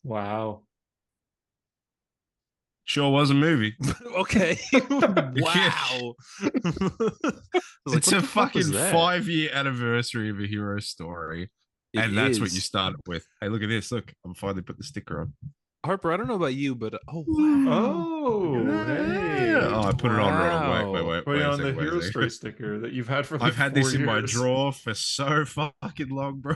Wow. Sure was a movie. Okay. Wow. I was It's what a the fuck was fucking that? 5-year anniversary of a hero story. It And that's what you is. start with. Hey, look at this. Look, I'm finally put the sticker on. Harper, I don't know about you, but oh wow. Oh, hey. Oh, I put it on wrong. Wow. Wait Putting a on the second. Wait a Hero second. Story sticker that you've had for like I've had 4 this in my years. drawer for so fucking long, bro.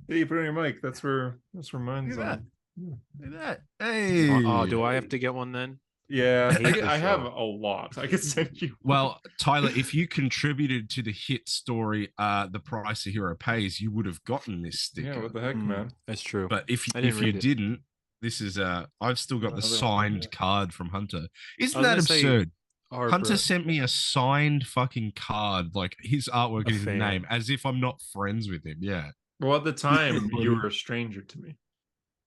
Yeah, you put it on your mic. That's where mine's Look at on. Look at that. Hey. Oh, do I have to get one then? Yeah, I hate this I have show. a lot. I could send you. Well, Tyler, if you contributed to the hit story, The Price a Hero Pays, you would have gotten this sticker. Yeah, what the heck, man? That's true. But if I didn't you read it. didn't, this is I've still got the Another one, signed yeah. card from Hunter. I Isn't was that gonna say, absurd? Harper, Hunter sent me a signed fucking card, like his artwork and his fan. name, as if I'm not friends with him. Yeah. Well, at the time, you were a stranger to me.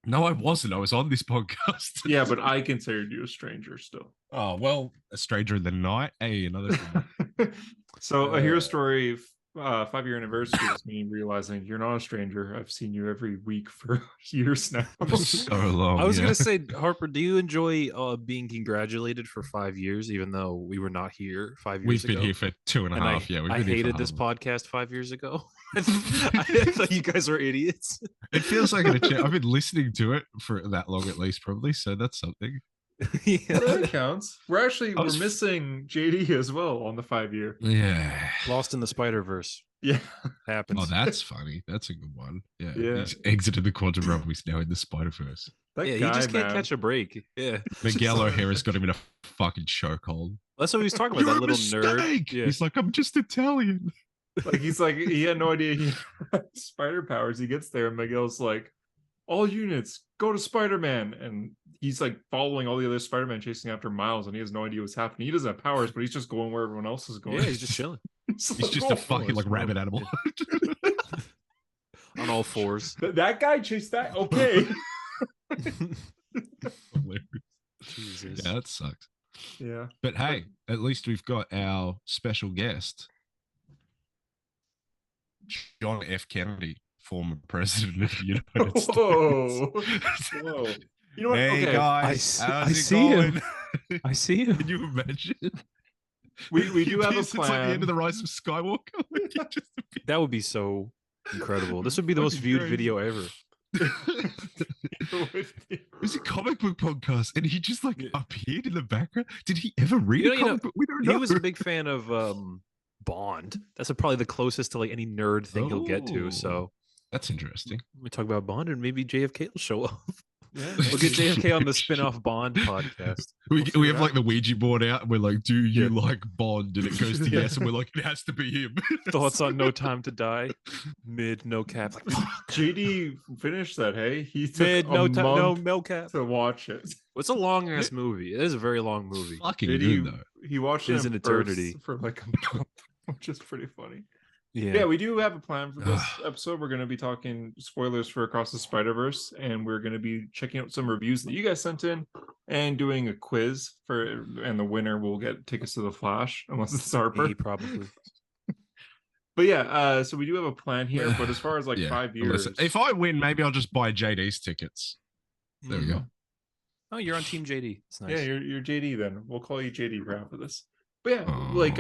No, I wasn't. I was on this podcast. Yeah, but I considered you a stranger still. Oh, well, a stranger in the night. Hey, another thing. So, a Hero Story 5-year anniversary is me realizing you're not a stranger. I've seen you every week for years now. So long. I was yeah. gonna say, Harper, do you enjoy being congratulated for 5 years, even though we were not here 5 years We've ago? been here for 2.5. And Yeah, we've I been here hated for this half. podcast 5 years ago. I thought you guys were idiots. It feels like an I've been listening to it for that long at least, probably. So that's something. Yeah. That counts. We're was- missing JD as well on the 5-year. Yeah. Lost in the Spider-Verse Yeah. happens. Oh, that's funny. That's a good one. Yeah. Yeah. He's exited the quantum realm. He's now in the Spider-Verse. That yeah, guy, he just can't man. catch a break. Yeah, Miguel O'Hara's got him in a fucking chokehold. that's what he was talking about. You're That a little mistake. nerd. Yeah. He's like, I'm just Italian. Like he's like he had no idea he had spider powers. He gets there and Miguel's like, all units go to Spider-Man, and he's like following all the other Spider-Man chasing after Miles, and he has no idea what's happening. He doesn't have powers, but he's just going where everyone else is going. Yeah, he's just chilling He's He's like, just "Oh, a fucking like rabbit animal. on all fours. that guy chased that. Okay. Jesus. Yeah, that sucks. Yeah. But hey, at least we've got our special guest, John F. Kennedy, former president of the United Whoa. States. Whoa. You know what? Hey Okay. guys, I how's it see him. going? I see him. Can you imagine? We do have a It's like the end plan. of the Rise of Skywalker. Like, he just That would be so incredible. This would be the most Fucking viewed crazy. video ever. It was a comic book podcast, and he just like appeared in the background. Did he ever read a comic book? We don't know. He was a big fan of Bond. That's probably the closest to like any nerd thing he'll get to. Oh. So That's interesting. we talk about Bond, and maybe JFK will show up. Yeah, We'll get JFK on the spin-off Bond podcast. We have like the Ouija board out, and we're like, "Do you Yeah. like Bond?" And it goes to yes, and we're like, "It has to be him." Thoughts on No Time to Die? Mid, no cap. Like, JD finished that. Hey, he took mid, a no time, month no cap. to watch it. It's a long ass movie. It is a very long movie. Fucking JD, good though. he watched It it is in an bursts eternity. for like a month, which is pretty funny. Yeah. Yeah, we do have a plan for this episode. We're going to be talking spoilers for Across the Spider-Verse, and we're going to be checking out some reviews that you guys sent in and doing a quiz for, and the winner will get tickets to the Flash, unless it's Harper. Me, probably. But yeah, so we do have a plan here. But as far as like Yeah, 5 years, listen, if I win, maybe I'll just buy JD's tickets. There we go. Oh, you're on Team JD. It's nice. yeah, you're JD. Then we'll call you JD for half of this. But yeah, like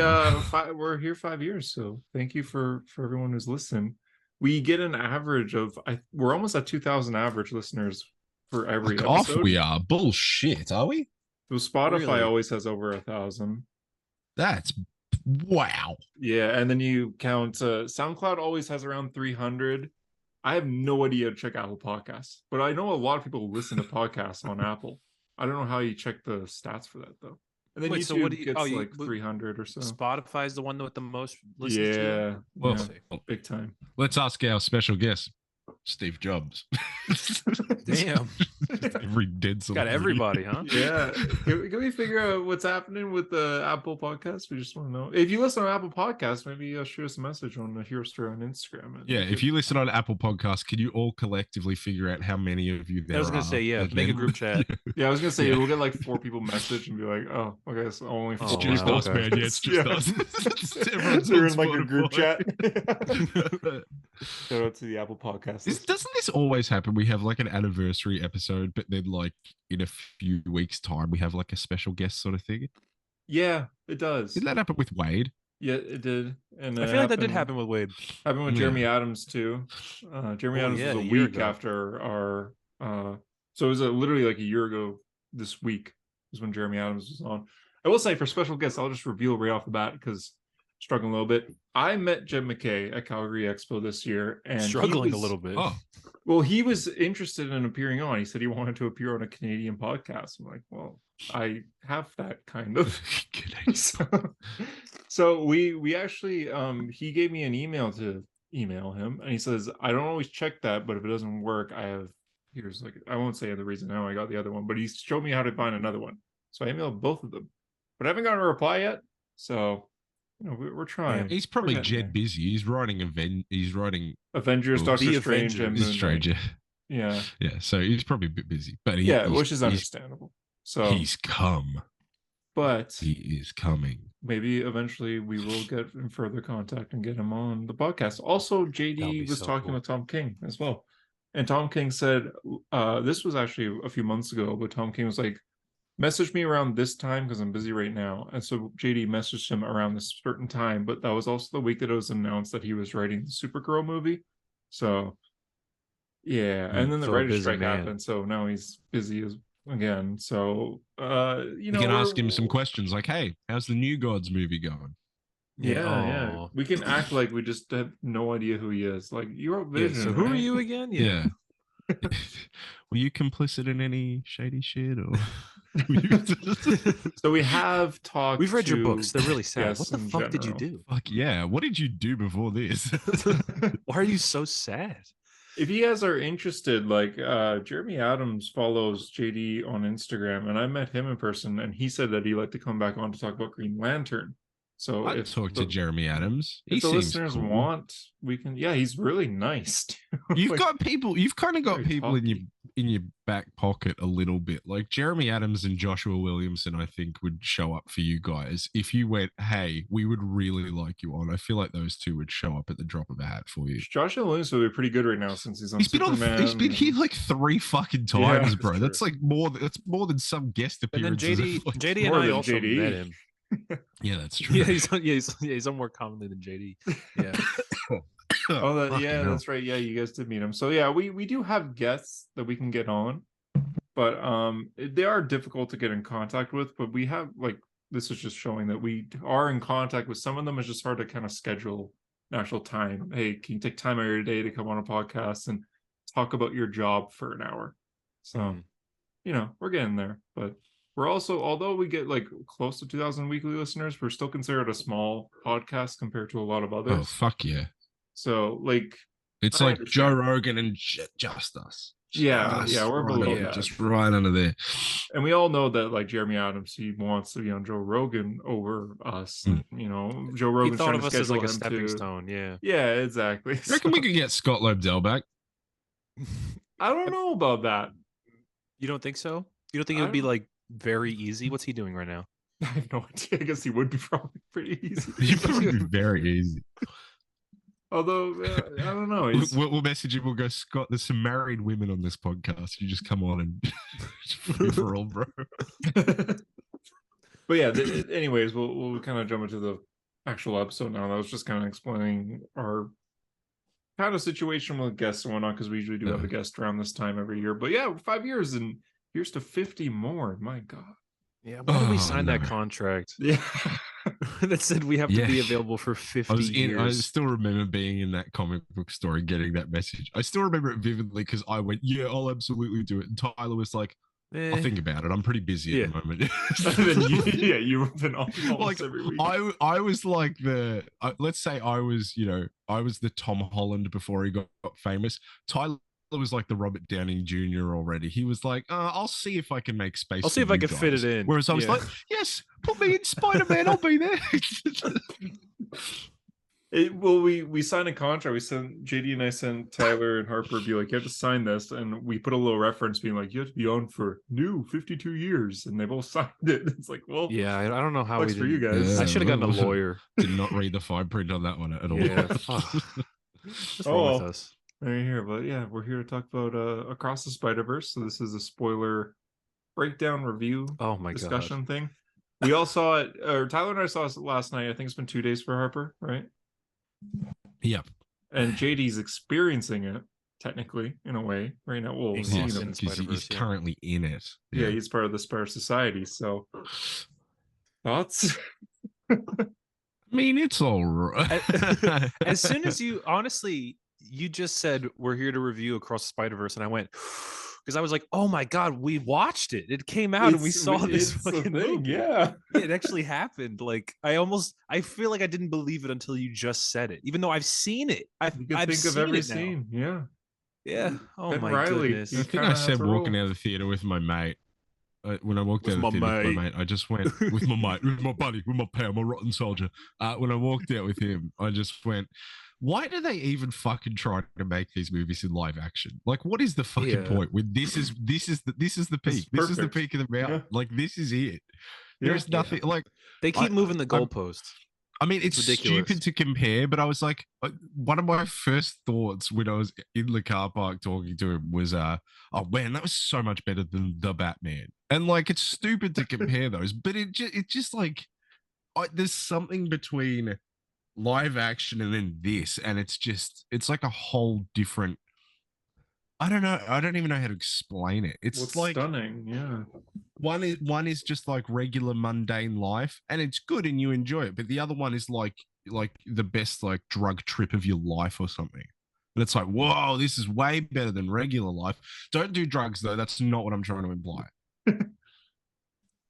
we're here 5 years, so thank you for everyone who's listening. We get an average of we're almost at 2,000 average listeners for every Fuck off, episode. we are bullshit, are we? So Spotify Really? always has over 1,000. That's wow. Yeah, and then you count SoundCloud always has around 300. I have no idea to check Apple Podcasts, but I know a lot of people listen to podcasts on Apple. I don't know how you check the stats for that though. And then Wait, YouTube so what do you- gets oh, you- like 300 or so. Spotify's the one with the most listens. Yeah, Well, yeah, big time. let's ask our special guest, Steve Jobs. Damn. every dead Got celebrity. everybody, huh? Yeah. Can we figure out what's happening with the Apple Podcast? We just want to know. If you listen to Apple Podcasts, maybe shoot us a message on the Hero Story on Instagram. And Yeah, we if could- you listen on Apple Podcasts, can you all collectively figure out how many of you there I was gonna are? say, yeah, And make a then- group chat. Yeah, I was gonna say Yeah. we'll get like 4 people message and be like, "Oh, okay, it's only 4 Oh, It's just wow, us, okay. man. Yeah, it's just us. Everyone's They're on in like a group chat. Spotify. Shout out to the Apple Podcast. Doesn't this always happen? We have like an anniversary episode, but then like in a few weeks' time, we have like a special guest sort of thing. Yeah, it does. Did that happen with Wade? Yeah, it did. And I it feel like that did happen with Wade. Happened with Yeah. Jeremy Adams too. Jeremy Oh, Adams yeah, was a a year week ago. after our. So it was literally like a year ago. This week is when Jeremy Adams was on. I will say for special guests, I'll just reveal right off the bat because struggling a little bit. I met Jed McKay at Calgary Expo this year, and he Struggling a was- little bit. Oh, Well, he was interested in appearing on. He said he wanted to appear on a Canadian podcast. I'm like, well, I have that kind of. So we actually he gave me an email to email him, and he says I don't always check that, but if it doesn't work, here's like I won't say the reason how I got the other one, but he showed me how to find another one. So I emailed both of them, but I haven't gotten a reply yet. So we're trying. he's probably We're getting Jed busy. He's writing Avengers, Oh, Doctor The Strange, Avengers. and He's Moon Knight. Stranger. Yeah, Yeah, so he's probably a bit busy, but which is understandable. So, He's come. but He is coming. maybe eventually we will get in further contact and get him on the podcast. Also, That'll JD be was so talking cool. with Tom King as well. And Tom King said, this was actually a few months ago, but Tom King was like, message me around this time because I'm busy right now. And so JD messaged him around this certain time, but that was also the week that it was announced that he was writing the Supergirl movie. So, yeah. And then the So a writer's busy strike man. happened. So now he's busy again. So, You can ask him some questions like, "Hey, how's the New Gods movie going?" Yeah. Aw. We can act like we just have no idea who he is. Like you wrote Yeah, Vision. so who are right? you again? Yeah. Were you complicit in any shady shit or? So we have talked. We've read your to books. They're really sad. guests What the in fuck did you general. do? Fuck yeah! What did you do before this? Why are you so sad? If you guys are interested, like Jeremy Adams follows JD on Instagram, and I met him in person, and he said that he'd like to come back on to talk about Green Lantern. So I if talked to the- Jeremy Adams. He If the seems listeners cool. want, we can. Yeah, he's really nice. too. You've Like, got people. You've kind of got very people talky. in your back pocket a little bit. Like Jeremy Adams and Joshua Williamson, I think would show up for you guys if you went. Hey, we would really like you on. I feel like those two would show up at the drop of a hat for you. Joshua Williams will be pretty good right now since he's on He's been Superman. on. He's been here like 3 fucking Yeah, times, that's bro. true. That's like more. That's more than some guest And then appearances. JD, Like, JD and more I than also JD. met him. yeah, that's true. Yeah, he's on more commonly than JD. Yeah. Oh, Fucking yeah, hell. that's right. Yeah, you guys did meet him. So yeah, we do have guests that we can get on, but they are difficult to get in contact with. But we have like this is just showing that we are in contact with some of them. It's just hard to kind of schedule an actual time. Hey, can you take time out of your day to come on a podcast and talk about your job for an hour? So Mm. we're getting there, but we're also, although we get like close to 2,000 weekly listeners, we're still considered a small podcast compared to a lot of others. Oh fuck yeah! So like. It's I like Joe understand. Rogan and just us. Yeah, Just yeah, we're right below under- that. just right under there. And we all know that like Jeremy Adams, he wants to be on Joe Rogan over us. Mm. Joe He Rogan's thought trying of to us as schedule like a him stepping to- stone. Yeah. Yeah, exactly. I reckon we could get Scott Lobdell back. I don't know about that. You don't think so? You don't think it I would be don't- like very easy? What's he doing right now? I have no idea. I guess he would be probably pretty easy. You'd probably be very easy. Although I don't know. He's, We'll message him. We'll go, Scott. There's some married women on this podcast. You just come on and free for all, bro. but yeah. Anyways, we'll kind of jump into the actual episode now. That was just kind of explaining our kind of situation with guests and whatnot, because we usually do have a guest around this time every year. But yeah, 5 years and here's to 50 more. My God. Yeah. Why did we Oh, sign that no. contract Yeah. that said we have to be Yeah. available for 50 I years? still remember being in that comic book store and getting that message. I still remember it vividly because I went, "Yeah, I'll absolutely do it." And Tyler was like, "I'll think about it. I'm pretty busy at the moment." And then you've been on almost Like, every week. I was like let's say I was the Tom Holland before he got famous. Tyler was like the Robert Downey Jr. already. He was like, I'll see if I can make space. I'll see for if I you can fit guys." it in. Whereas I was Yeah. like, yes, put me in Spider-Man. I'll be there. We signed a contract. We sent JD and I sent Tyler and Harper be like, you have to sign this, and we put a little reference being like, you have to be on for new 52 years, and they both signed it. It's like, well, Yeah, I don't know how we sucks for you didn't. guys. I should have gotten a lawyer. Did not read the fine print on that one at all. Yeah. What's wrong with us? Right here, but yeah, we're here to talk about Across the Spider-Verse. So this is a spoiler breakdown review Oh my discussion thing. We all saw it, or Tyler and I saw it last night. I think it's been 2 days for Harper, right? Yep. And JD's experiencing it technically in a way right now. Well, Being seeing lost him. in Because he's Spider-Verse, yeah. currently in it. Yeah, he's part of the Spider Society. So thoughts? I mean, it's all right. As soon as you honestly, you just said we're here to review Across the Spider-Verse, and I went because I was like, oh my god, we watched it. It came out and we saw this it's a fucking thing, movie. yeah. It actually happened. Like I feel like I didn't believe it until you just said it, even though I've seen it. I've You can I've think seen of every it now. scene. Yeah. Yeah. Oh Ben my Reilly, goodness. he I think kinda I has said a walking role. out of the theater with my mate. When I walked With out of the my theater with my mate. mate, I just went with my mate, with my buddy, with my pal, my rotten soldier. When I walked out with him, I just went, why do they even fucking try to make these movies in live action? Like, what is the fucking Yeah. point? With this is the peak. This is the perfect. peak of the mountain. Yeah. Like, this is it. Yeah. There's nothing like. They keep moving the I'm- goalposts. I mean, it's ridiculous. stupid to compare, but I was like, one of my first thoughts when I was in the car park talking to him was, oh man, that was so much better than the Batman. And like, it's stupid to compare those, but it just like, there's something between live action and then this, and it's like a whole different. I don't know. I don't even know how to explain it. It's What's like stunning, yeah. one is just like regular mundane life, and it's good and you enjoy it. But the other one is like the best like drug trip of your life or something. And it's like, whoa, this is way better than regular life. Don't do drugs though. That's not what I'm trying to imply.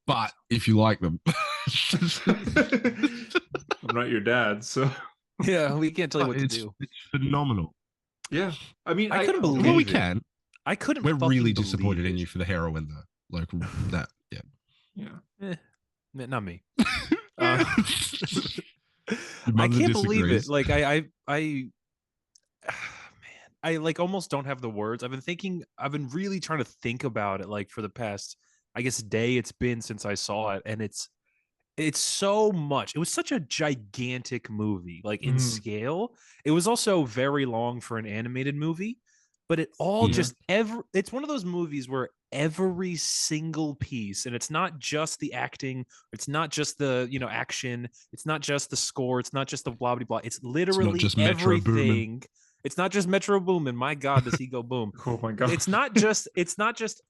But if you like them, I'm not your dad, so Yeah, we can't tell you what to it's, do. it's phenomenal. yeah. I mean, I couldn't believe Well, we it. can. I couldn't. We're fucking really believe disappointed in it. you for the heroin though. Like that. Yeah. yeah. Not me. Your I mother can't believe disagrees. it. Like man, I like almost don't have the words. I've been really trying to think about it like for the past, I guess, day it's been since I saw it, and it's so much. It was such a gigantic movie, like in Mhm. scale. It was also very long for an animated movie, but it all Yeah. just it's one of those movies where every single piece, and it's not just the acting, it's not just the action, it's not just the score, it's not just the blah blah blah. It's literally just Metro Boomin. everything. It's not just Metro Boomin. My God, does he go boom? Oh my god. It's not just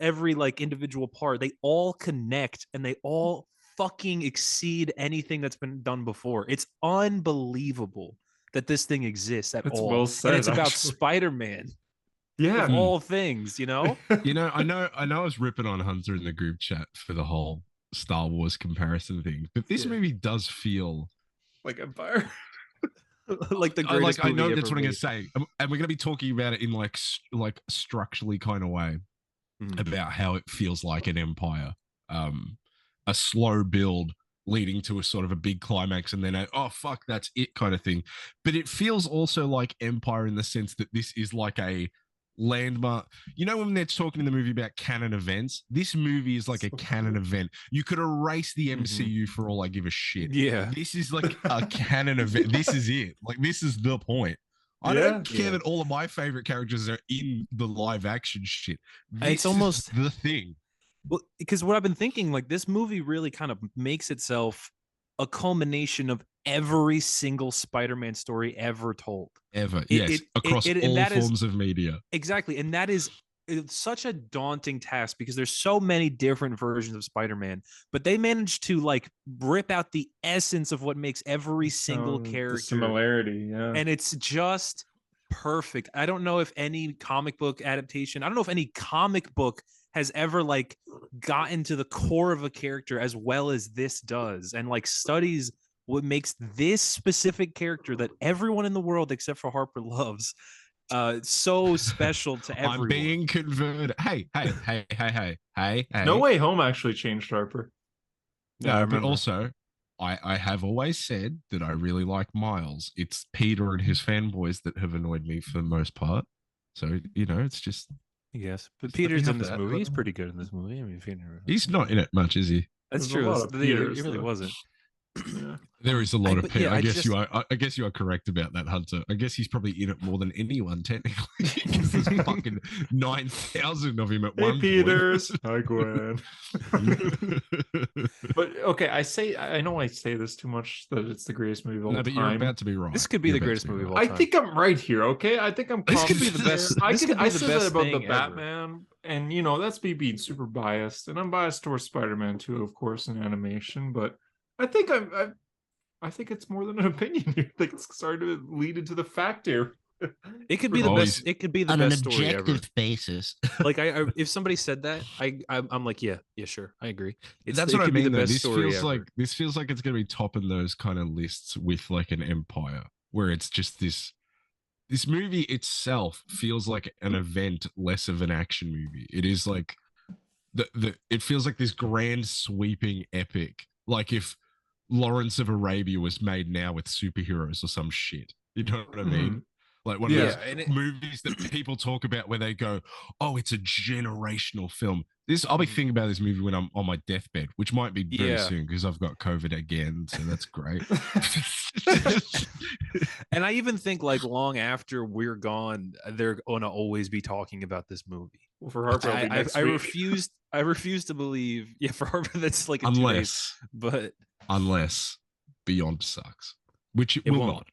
every like individual part. They all connect and they all fucking exceed anything that's been done before. It's unbelievable that this thing exists at That's all. well said, and it's about actually. Spider-Man yeah. of all things, you know? You know, I know I was ripping on Hunter in the group chat for the whole Star Wars comparison thing, but this Yeah. movie does feel like Empire. Like the greatest I movie know ever that's what I'm gonna made. say, and we're gonna be talking about it in like structurally kind of way Mhm. about how it feels like an Empire, a slow build leading to a sort of a big climax, and then oh fuck, that's it kind of thing. But it feels also like Empire in the sense that this is like a landmark. You know, when they're talking in the movie about canon events, this movie is like a So canon cool. event. You could erase the Mhm. MCU for all I give a shit. Yeah. This is like a canon event. This is it. Like, this is the point. I don't care Yeah. that all of my favorite characters are in the live action shit. This It's almost- is the thing. Well, because what I've been thinking, like this movie really kind of makes itself a culmination of every single Spider-Man story ever told. Ever. It- Yes. it- Across and all that is- forms of media. Exactly. And that is it's such a daunting task because there's so many different versions of Spider-Man, but they managed to like rip out the essence of what makes every single The character, similarity, yeah. and it's just perfect. I don't know if any comic book adaptation, I don't know if any comic book has ever like gotten to the core of a character as well as this does, and like studies what makes this specific character that everyone in the world except for Harper loves so special to everyone. I'm being converted. Hey. No Way Home actually changed Harper. Yeah, I No, but remember. also, I have always said that I really like Miles. It's Peter and his fanboys that have annoyed me for the most part. So, it's just Yes, but Just let me Peter's have in this that. movie. He's pretty good in this movie. I mean, he's not in it much, is he? That's There's a true. lot of He Peters, really though. wasn't. Yeah. There is a lot of but Peter. yeah, I I guess just- you are. I guess you are correct about that, Hunter. I guess he's probably in it more than anyone technically, because there's fucking 9,000 of him at Hey, one Peters. Hi, Gwen. point. But okay, I know I say this too much that it's the greatest movie of all No, but you're time. about to be right. This could be You're the about to greatest be movie of right. all I time. think I'm right here. Okay, I think I'm. This could be confident the there. best- I this could. could be I the said that best about the thing ever. Batman, and that's me being super biased, and I'm biased towards Spider-Man too, of course, in animation. But I think I think it's more than an opinion. I think it's starting to lead into the fact here. It could be the Oh, best. he's- It could be the On an best story ever. objective basis. Like if somebody said that, I'm like, yeah, sure, I agree. That's it what I could be mean. the Though. best This story feels ever. like it's going to be topping those kind of lists with like an Empire, where it's just this. This movie itself feels like an event, less of an action movie. It is like it feels like this grand sweeping epic, like if Lawrence of Arabia was made now with superheroes or some shit. You know what I mean? Like one Yeah, of and those it- movies that people talk about where they go, "Oh, it's a generational film." I'll be thinking about this movie when I'm on my deathbed, which might be very Yeah. soon because I've got COVID again, so that's great. And I even think like long after we're gone, they're gonna always be talking about this movie. Well, for Harper, it'll be next week. refuse. I refuse to believe. Yeah, for Harper, that's like in 2 days. unless But Beyond sucks, which it It will won't. not.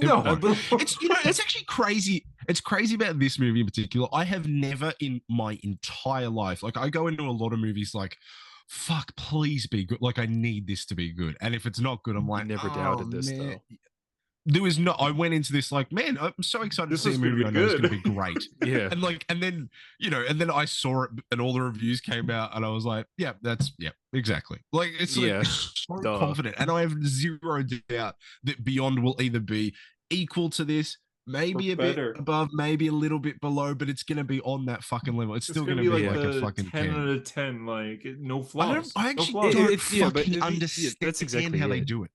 No, No, but It's actually crazy. It's crazy about this movie in particular. I have never in my entire life, like I go into a lot of movies like, fuck, please be good. Like I need this to be good. And if it's not good, I'm like, never "Oh, doubted this, man." though. There was no, I went into this like, man, I'm so excited This to see is a gonna movie be I know is good. going to be great. yeah, And then I saw it and all the reviews came out and I was like, yeah, exactly. Like it's like Yeah, so duh. confident. And I have zero doubt that Beyond will either be equal to this, maybe Or a bit better. above, maybe a little bit below, but it's going to be on that fucking level. It's still gonna going to be be like a the fucking 10 10. out of 10, like no I flaws. don't. I no actually flaws. don't yeah, but fucking yeah, understand that's exactly how they it. do it.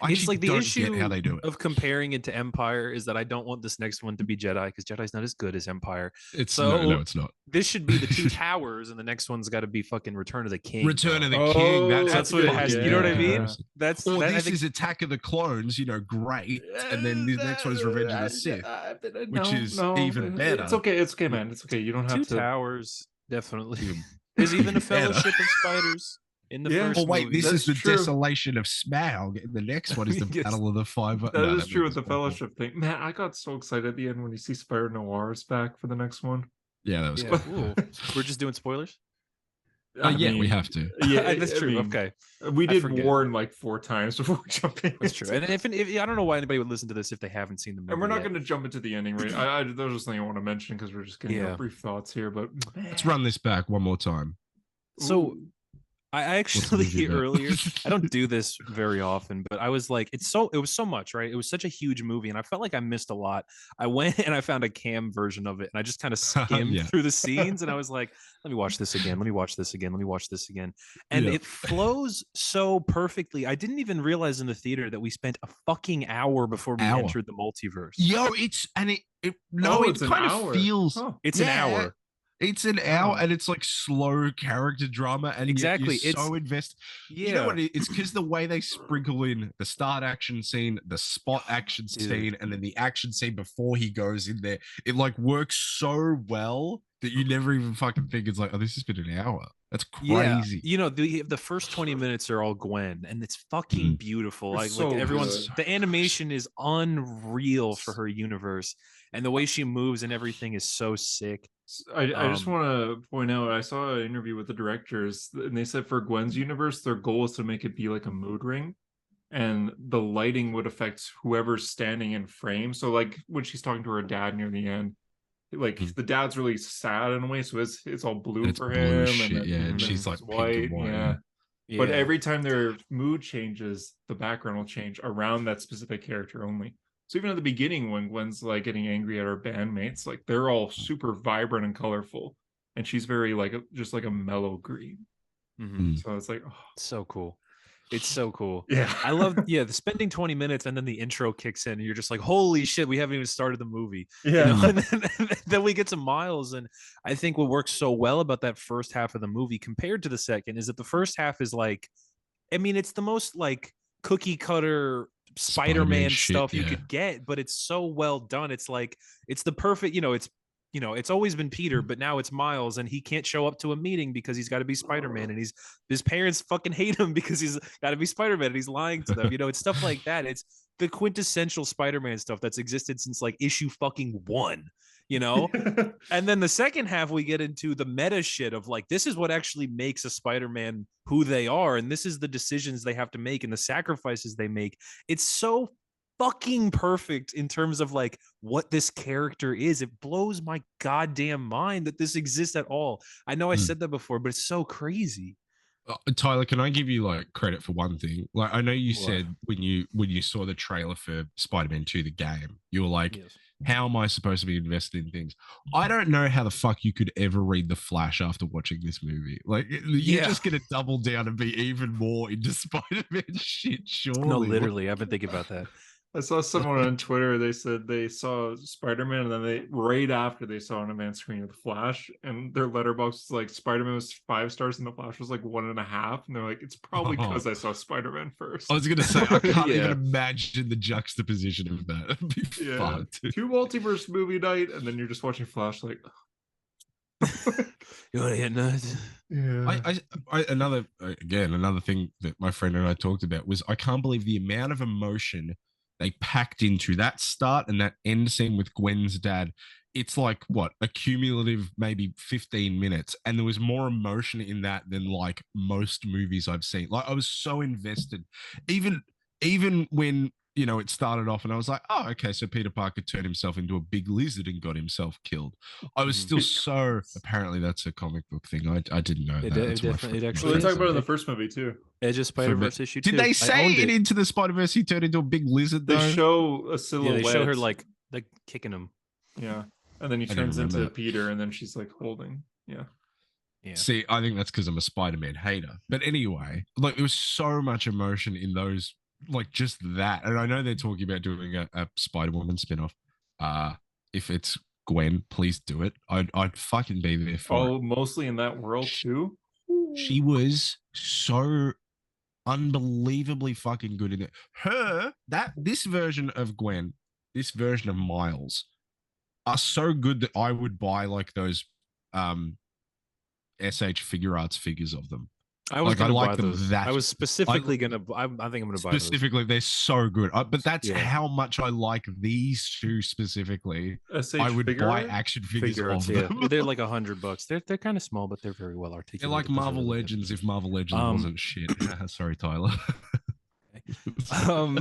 I It's actually like the don't issue get how they do it. of comparing it to Empire is that I don't want this next one to be Jedi because Jedi's not as good as Empire. It's so- no, it's not. This should be the Two Towers, and the next one's got to be fucking Return of the King. Return of the Oh, King. That's That's what it has. Yeah. You know what I mean? Yeah. That's Or that, I this think, is Attack of the Clones, great. And then the next one is Revenge of the Sith. which is even better. It's okay, man. It's okay. You don't have Two to. Towers definitely. Even There's even a better. Fellowship of Spiders in the Yeah. first Oh wait, movie. this is That's the true. desolation of Smaug. And the next one is the Yes. Battle of the Five. That is true with the Fellowship thing. Man, I got so excited at the end when you see Spider Noir's back for the next one. Yeah, that was Yeah. cool. Ooh. We're just doing spoilers. Yeah, we have to. Yeah, That's I true. mean, Okay, We I did forget. warn like 4 times before we jump in. that's true. And if I don't know why anybody would listen to this if they haven't seen the movie. And we're not yet. going to jump into the ending, right? There's just something I want to mention because we're just getting our Yeah. brief thoughts here. But Let's run this back one more time. So Ooh. I the actually movie about? earlier I don't do this very often, but I was like, it was so much, right? It was such a huge movie, and I felt like I missed a lot. I went and I found a cam version of it, and I just kind of skimmed Yeah. through the scenes, and I was like, let me watch this again. Let me watch this again. Let me watch this again. And Yeah. it flows so perfectly. I didn't even realize in the theater that we spent a fucking hour before we Hour. entered the multiverse. It it's an kind of hour. feels Huh. It's Yeah. an hour. it's an hour Wow. and it's like slow character drama and yet Exactly, you're it's- so invested. Yeah. You know what? It's because the way they sprinkle in the start action scene, the spot action Dude. scene, and then the action scene before he goes in there. It like works so well that you never even fucking think it's like, oh, this has been an hour. That's Yeah, crazy. you know, the first 20 minutes are all Gwen, and it's fucking beautiful. It's Like so everyone's good. the animation is unreal for her universe, and the way she moves and everything is so sick. I just Um, want to point out, I saw an interview with the directors, and they said for Gwen's universe, their goal is to make it be like a mood ring, and the lighting would affect whoever's standing in frame. So, like when she's talking to her dad near the end, like Mhm. the dad's really sad in a way, so it's all blue It's for blue him, shit, and then, yeah, and then she's, it's like, pink and white, yeah. Yeah. But every time their mood changes, the background will change around that specific character only. So even at the beginning, when Gwen's like getting angry at her bandmates, like they're all super vibrant and colorful, and she's very like just like a mellow green. Mhm. So it's like, oh, So cool. It's so cool. yeah, I love, the spending 20 minutes and then the intro kicks in and you're just like, holy shit, we haven't even started the movie. yeah. You know, and then we get to Miles. And I think what works so well about that first half of the movie compared to the second is that the first half is like, I mean, it's the most like cookie cutter Spider-Man shit, stuff you yeah. could get, but it's so well done. It's like, it's the perfect, it's always been Peter, but now it's Miles, and he can't show up to a meeting because he's got to be Spider-Man, and his parents fucking hate him because he's got to be Spider-Man, and he's lying to them. It's stuff like that. It's the quintessential Spider-Man stuff that's existed since like issue fucking 1. And then the second half, we get into the meta shit of like, this is what actually makes a Spider-Man who they are, and this is the decisions they have to make and the sacrifices they make. It's so fucking perfect in terms of like what this character is. It blows my goddamn mind that this exists at all. I know I said that before, but it's so crazy. Tyler, can I give you like credit for one thing? Like, I know you What? said when you saw the trailer for Spider-Man 2, the game, you were like, Yes. how am I supposed to be invested in things? I don't know how the fuck you could ever read The Flash after watching this movie. Like, you're just going to double down and be even more into Spider-Man shit, surely. No, literally, I've been thinking about that. I saw someone on Twitter. They said they saw Spider-Man, and then right after they saw on a man screen of the Flash, and their letterbox was like Spider-Man was 5 stars, and the Flash was like 1.5. And they're like, it's probably because I saw Spider-Man first. I was gonna say I can't Yeah. even imagine the juxtaposition of that. It'd be Yeah, fucked. 2 multiverse movie night, and then you're just watching Flash. Like, You want to get nuts? yeah, Another thing that my friend and I talked about was I can't believe the amount of emotion they packed into that start and that end scene with Gwen's dad. It's like what, a cumulative maybe 15 minutes, and there was more emotion in that than like most movies I've seen. Like, I was so invested, even when it started off and I was like, oh, okay, so Peter Parker turned himself into a big lizard and got himself killed. I was still so, apparently that's a comic book thing. I didn't know that. That's what my friend- well, they talk about it in the first movie too. Edge of Spider-Verse issue 2. Did they say I owned it Into the Spider-Verse he turned into a big lizard though? They show a Yeah, silhouette. they show her like kicking him. yeah, and then he I didn't turns into remember that. Peter, and then she's like holding. Yeah, Yeah. See, I think that's because I'm a Spider-Man hater. But anyway, like, there was so much emotion in those, like, just that. And I know they're talking about doing a Spider-Woman spin-off. If it's Gwen, please do it. I'd fucking be there for it. mostly in that world too. She was so unbelievably fucking good in it. This version of Gwen, this version of Miles are so good that I would buy like those SH Figure Arts figures of them. I was Like, I gonna like buy them those. that- I was specifically gonna. I think I'm gonna buy those. Specifically, they're so good. But that's Yeah. how much I like these two specifically. SH I would figure buy art? action figures Figure arts, of yeah. them. They're like $100. They're kind of small, but they're very well They're articulated. like Those are Marvel really good. Legends if Marvel Legends wasn't shit. Sorry, Tyler. um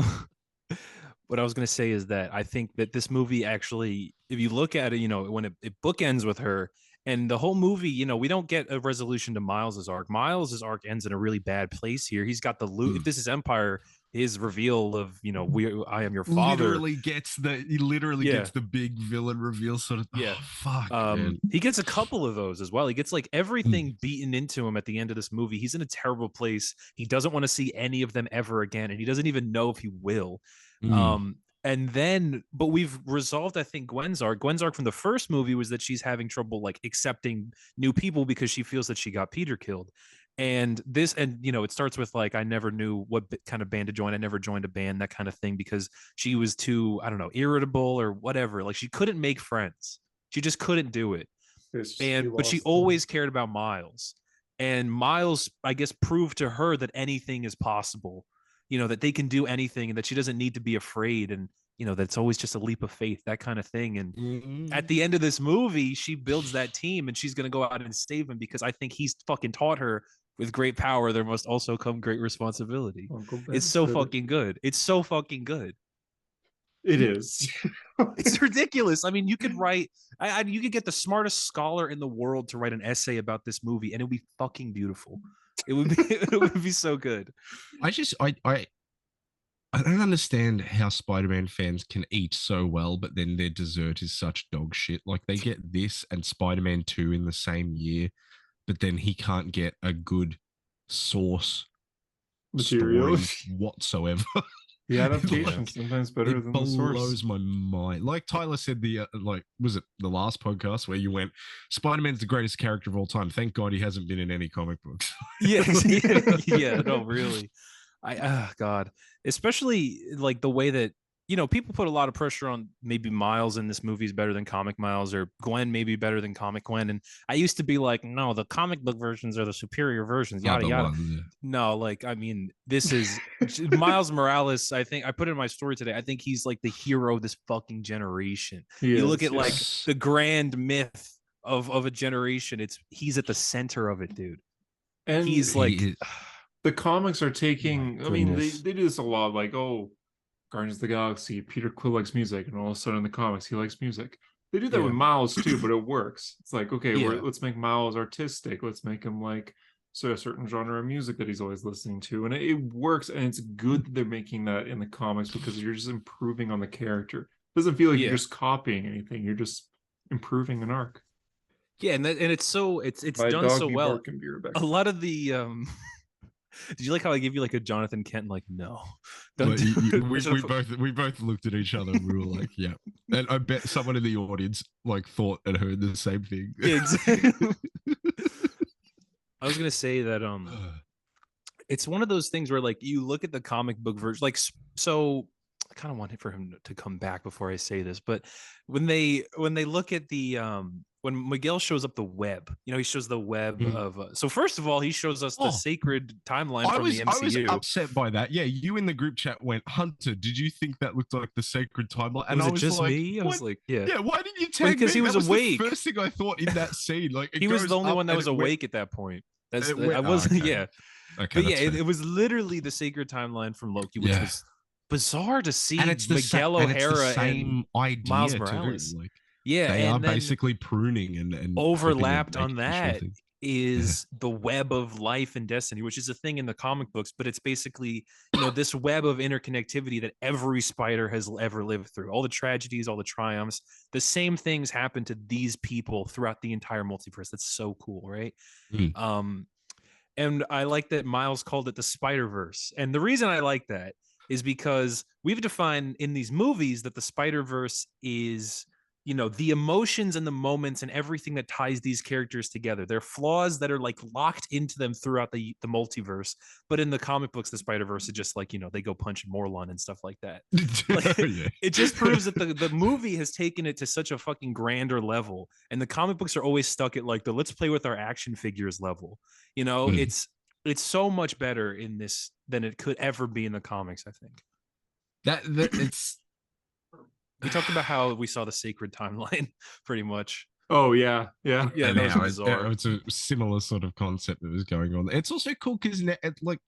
what I was going to say is that I think that this movie actually, if you look at it, when it bookends with her, and the whole movie, we don't get a resolution to Miles's arc. Miles's arc ends in a really bad place here. He's got the loot. If this is Empire, his reveal of, I am your father. Literally gets the big villain reveal sort of. Yeah. Oh, fuck. Man. He gets a couple of those as well. He gets like everything beaten into him at the end of this movie. He's in a terrible place. He doesn't want to see any of them ever again, and he doesn't even know if he will. And then, but we've resolved, I think, Gwen's arc. Gwen's arc from the first movie was that she's having trouble like accepting new people because she feels that she got Peter killed. And it starts with like, I never knew what kind of band to join. I never joined a band, that kind of thing, because she was too, I don't know, irritable or whatever. Like, she couldn't make friends. She just couldn't do it. But she always cared about Miles. And Miles, I guess, proved to her that anything is possible. That they can do anything and that she doesn't need to be afraid, and that it's always just a leap of faith, that kind of thing. And at the end of this movie, she builds that team and she's going to go out and save him, because I think he's fucking taught her, with great power there must also come great responsibility. It's so fucking good. It's so fucking good. It is. It's ridiculous. I mean, you could write, you could get the smartest scholar in the world to write an essay about this movie, and it would be fucking beautiful. It would be so good. I don't understand how Spider-Man fans can eat so well, but then their dessert is such dog shit. Like they get this and Spider-Man 2 in the same year, but then he can't get a good source Material. story whatsoever. The adaptation Like, sometimes better it than the source. blows my mind. Like Tyler said, was it the last podcast where you went, Spider-Man's the greatest character of all time. Thank God he hasn't been in any comic books. Yeah, yeah, no, really. God, especially like the way that people put a lot of pressure on maybe Miles in this movie is better than comic Miles, or Gwen maybe better than comic Gwen. And I used to be like, no, the comic book versions are the superior versions, yada Other yada. ones, yeah. No, like I mean, this is Miles Morales. I think I put it in my story today. I think he's like the hero of this fucking generation. You look at like the grand myth of a generation. He's at the center of it, dude. And he's like. The comics are taking, I mean, goodness. they do this a lot, like, oh, Guardians of the Galaxy, Peter Quill likes music, and all of a sudden in the comics, he likes music. They do that with Miles too, but it works. It's like, okay, let's make Miles artistic. Let's make him like a certain genre of music that he's always listening to. And it works, and it's good that they're making that in the comics because you're just improving on the character. It doesn't feel like you're just copying anything. You're just improving an arc. Yeah, and it's done so well. A lot of the did you like how I gave you like a Jonathan Kent? Like, no, we both looked at each other. And we were like, yeah. And I bet someone in the audience like thought and heard the same thing. Exactly. I was gonna say that it's one of those things where like you look at the comic book version, like so. I kind of wanted for him to come back before I say this, but when they look at the when Miguel shows up the web, he shows the web of so first of all he shows us the sacred timeline from the MCU. I was upset by that. Yeah, you in the group chat went, Hunter, did you think that looked like the sacred timeline? And was I it was just like, me? I was like, yeah, why didn't you tag me? Because he was awake. The first thing I thought in that scene, like he was the only one that was awake at that point. I wasn't. Okay. Yeah, okay, but yeah, it was literally the sacred timeline from Loki, which was bizarre to see. And it's Miguel O'Hara and idea Miles Morales. Like, they are basically pruning and overlapped on that is the web of life and destiny, which is a thing in the comic books, but it's basically this web of interconnectivity that every spider has ever lived through. All the tragedies, all the triumphs, the same things happen to these people throughout the entire multiverse. That's so cool, right? And I like that Miles called it the Spider-Verse, and the reason I like that is because we've defined in these movies that the Spider-Verse is, the emotions and the moments and everything that ties these characters together. They're flaws that are like locked into them throughout the multiverse. But in the comic books, the Spider-Verse is just like, they go punch Morlun and stuff like that. It just proves that the movie has taken it to such a fucking grander level. And the comic books are always stuck at like the let's play with our action figures level. It's so much better in this than it could ever be in the comics, I think. That it's we talked about how we saw the sacred timeline pretty much. Oh yeah. It's a similar sort of concept that was going on. It's also cool because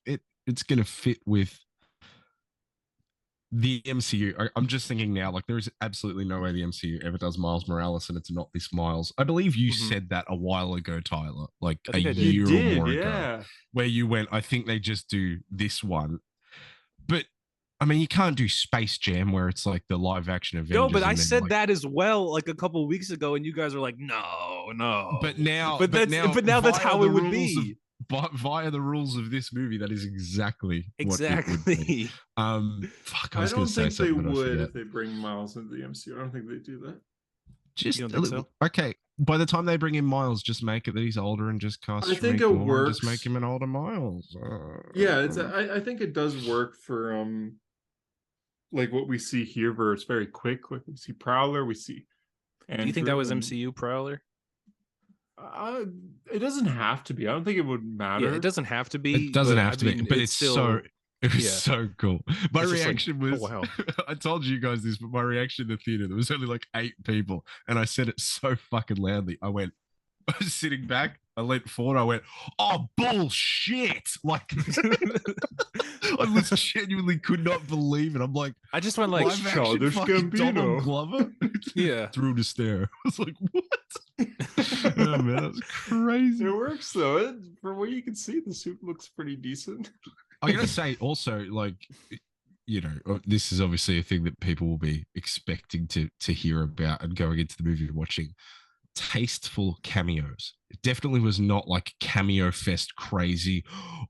it's gonna fit with the MCU. I'm just thinking now, like there is absolutely no way the MCU ever does Miles Morales and it's not this Miles. I believe you said that a while ago, Tyler, like a year or more ago, where you went, I think they just do this one. But I mean, you can't do Space Jam where it's like the live action Avengers. No, but I said that as well, like a couple of weeks ago, and you guys were like, no. But now that's how it would be. Via the rules of this movie, that is exactly. What it would be. Fuck, I don't think they would if they bring Miles into the MCU. I don't think they do that. Just okay. By the time they bring in Miles, just make it that he's older and just cast. I think it works. Just make him an older Miles. I think it does work for like what we see here, where it's very quick. Like we see Prowler, we see. Do you think that was MCU Prowler? It doesn't have to be. I don't think it would matter. Yeah, it doesn't have to be. It doesn't have to be, but it's still. It was so cool. My reaction was, oh, wow. I told you guys this, but my reaction in the theater, there was only like 8 people. And I said it so fucking loudly. I was sitting back, I leant forward, I went, oh, bullshit. Like, I genuinely could not believe it. I'm like, I just went like, Childish Gambino. Glover? Yeah. Through the stair. I was like, what? Oh, man, that's crazy. It works, though. From what you can see, the suit looks pretty decent. I'm gonna say also, like, this is obviously a thing that people will be expecting to hear about and going into the movie and watching. Tasteful cameos. It definitely was not like cameo fest crazy.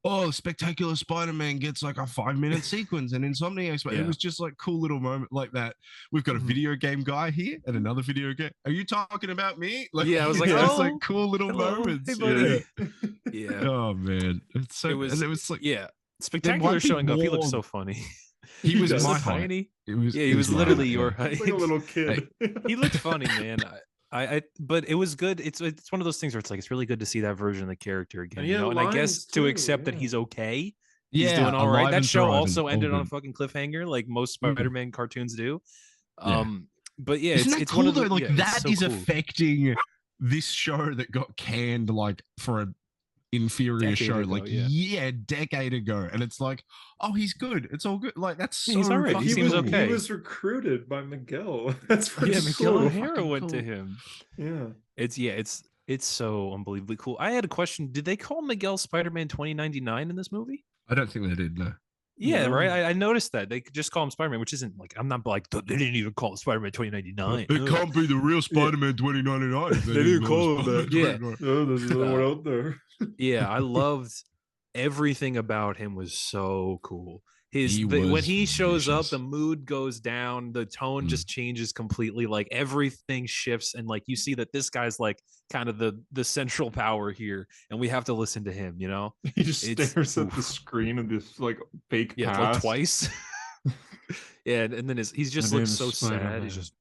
Oh, Spectacular Spider-Man gets like a 5-minute sequence and Insomniacs. It was just like cool little moment like that. We've got a video game guy here and another video game. Are you talking about me? Like, I was like, it's like cool little hello. moments. Hey, buddy. Yeah. Oh man, it's so. It was like Spectacular showing up. He looked so funny. He was so my height. tiny. He was literally your height. Like a little kid. He looked funny, man. But it was good. It's one of those things where it's like it's really good to see that version of the character again. And I guess to accept that he's okay. He's doing all right. That show also ended on a fucking cliffhanger, like most Spider-Man cartoons do. But yeah, isn't that it's cool one of though? the, Like that so is cool. affecting this show that got canned like for an inferior show, like a decade ago, and it's like, oh, he's good. It's all good. Like that's so he's all right. He seems okay. He was recruited by Miguel. That's Miguel cool. O'Hara went to him. Yeah, it's so unbelievably cool. I had a question. Did they call Miguel Spider-Man 2099 in this movie? I don't think they did. No. Yeah, right. I noticed that they just call him Spider-Man, which isn't like I'm not like they didn't even call it Spider-Man 2099. It can't be the real Spider-Man 2099. They didn't call him that. Yeah, there's another one out there. Yeah, I loved everything about him. Was so cool. When he shows up, the mood goes down, the tone just changes completely. Like everything shifts, and like you see that this guy's like kind of the central power here, and we have to listen to him. He just stares at the screen of this like fake past. Like twice. And then he just looks so sad. He's just.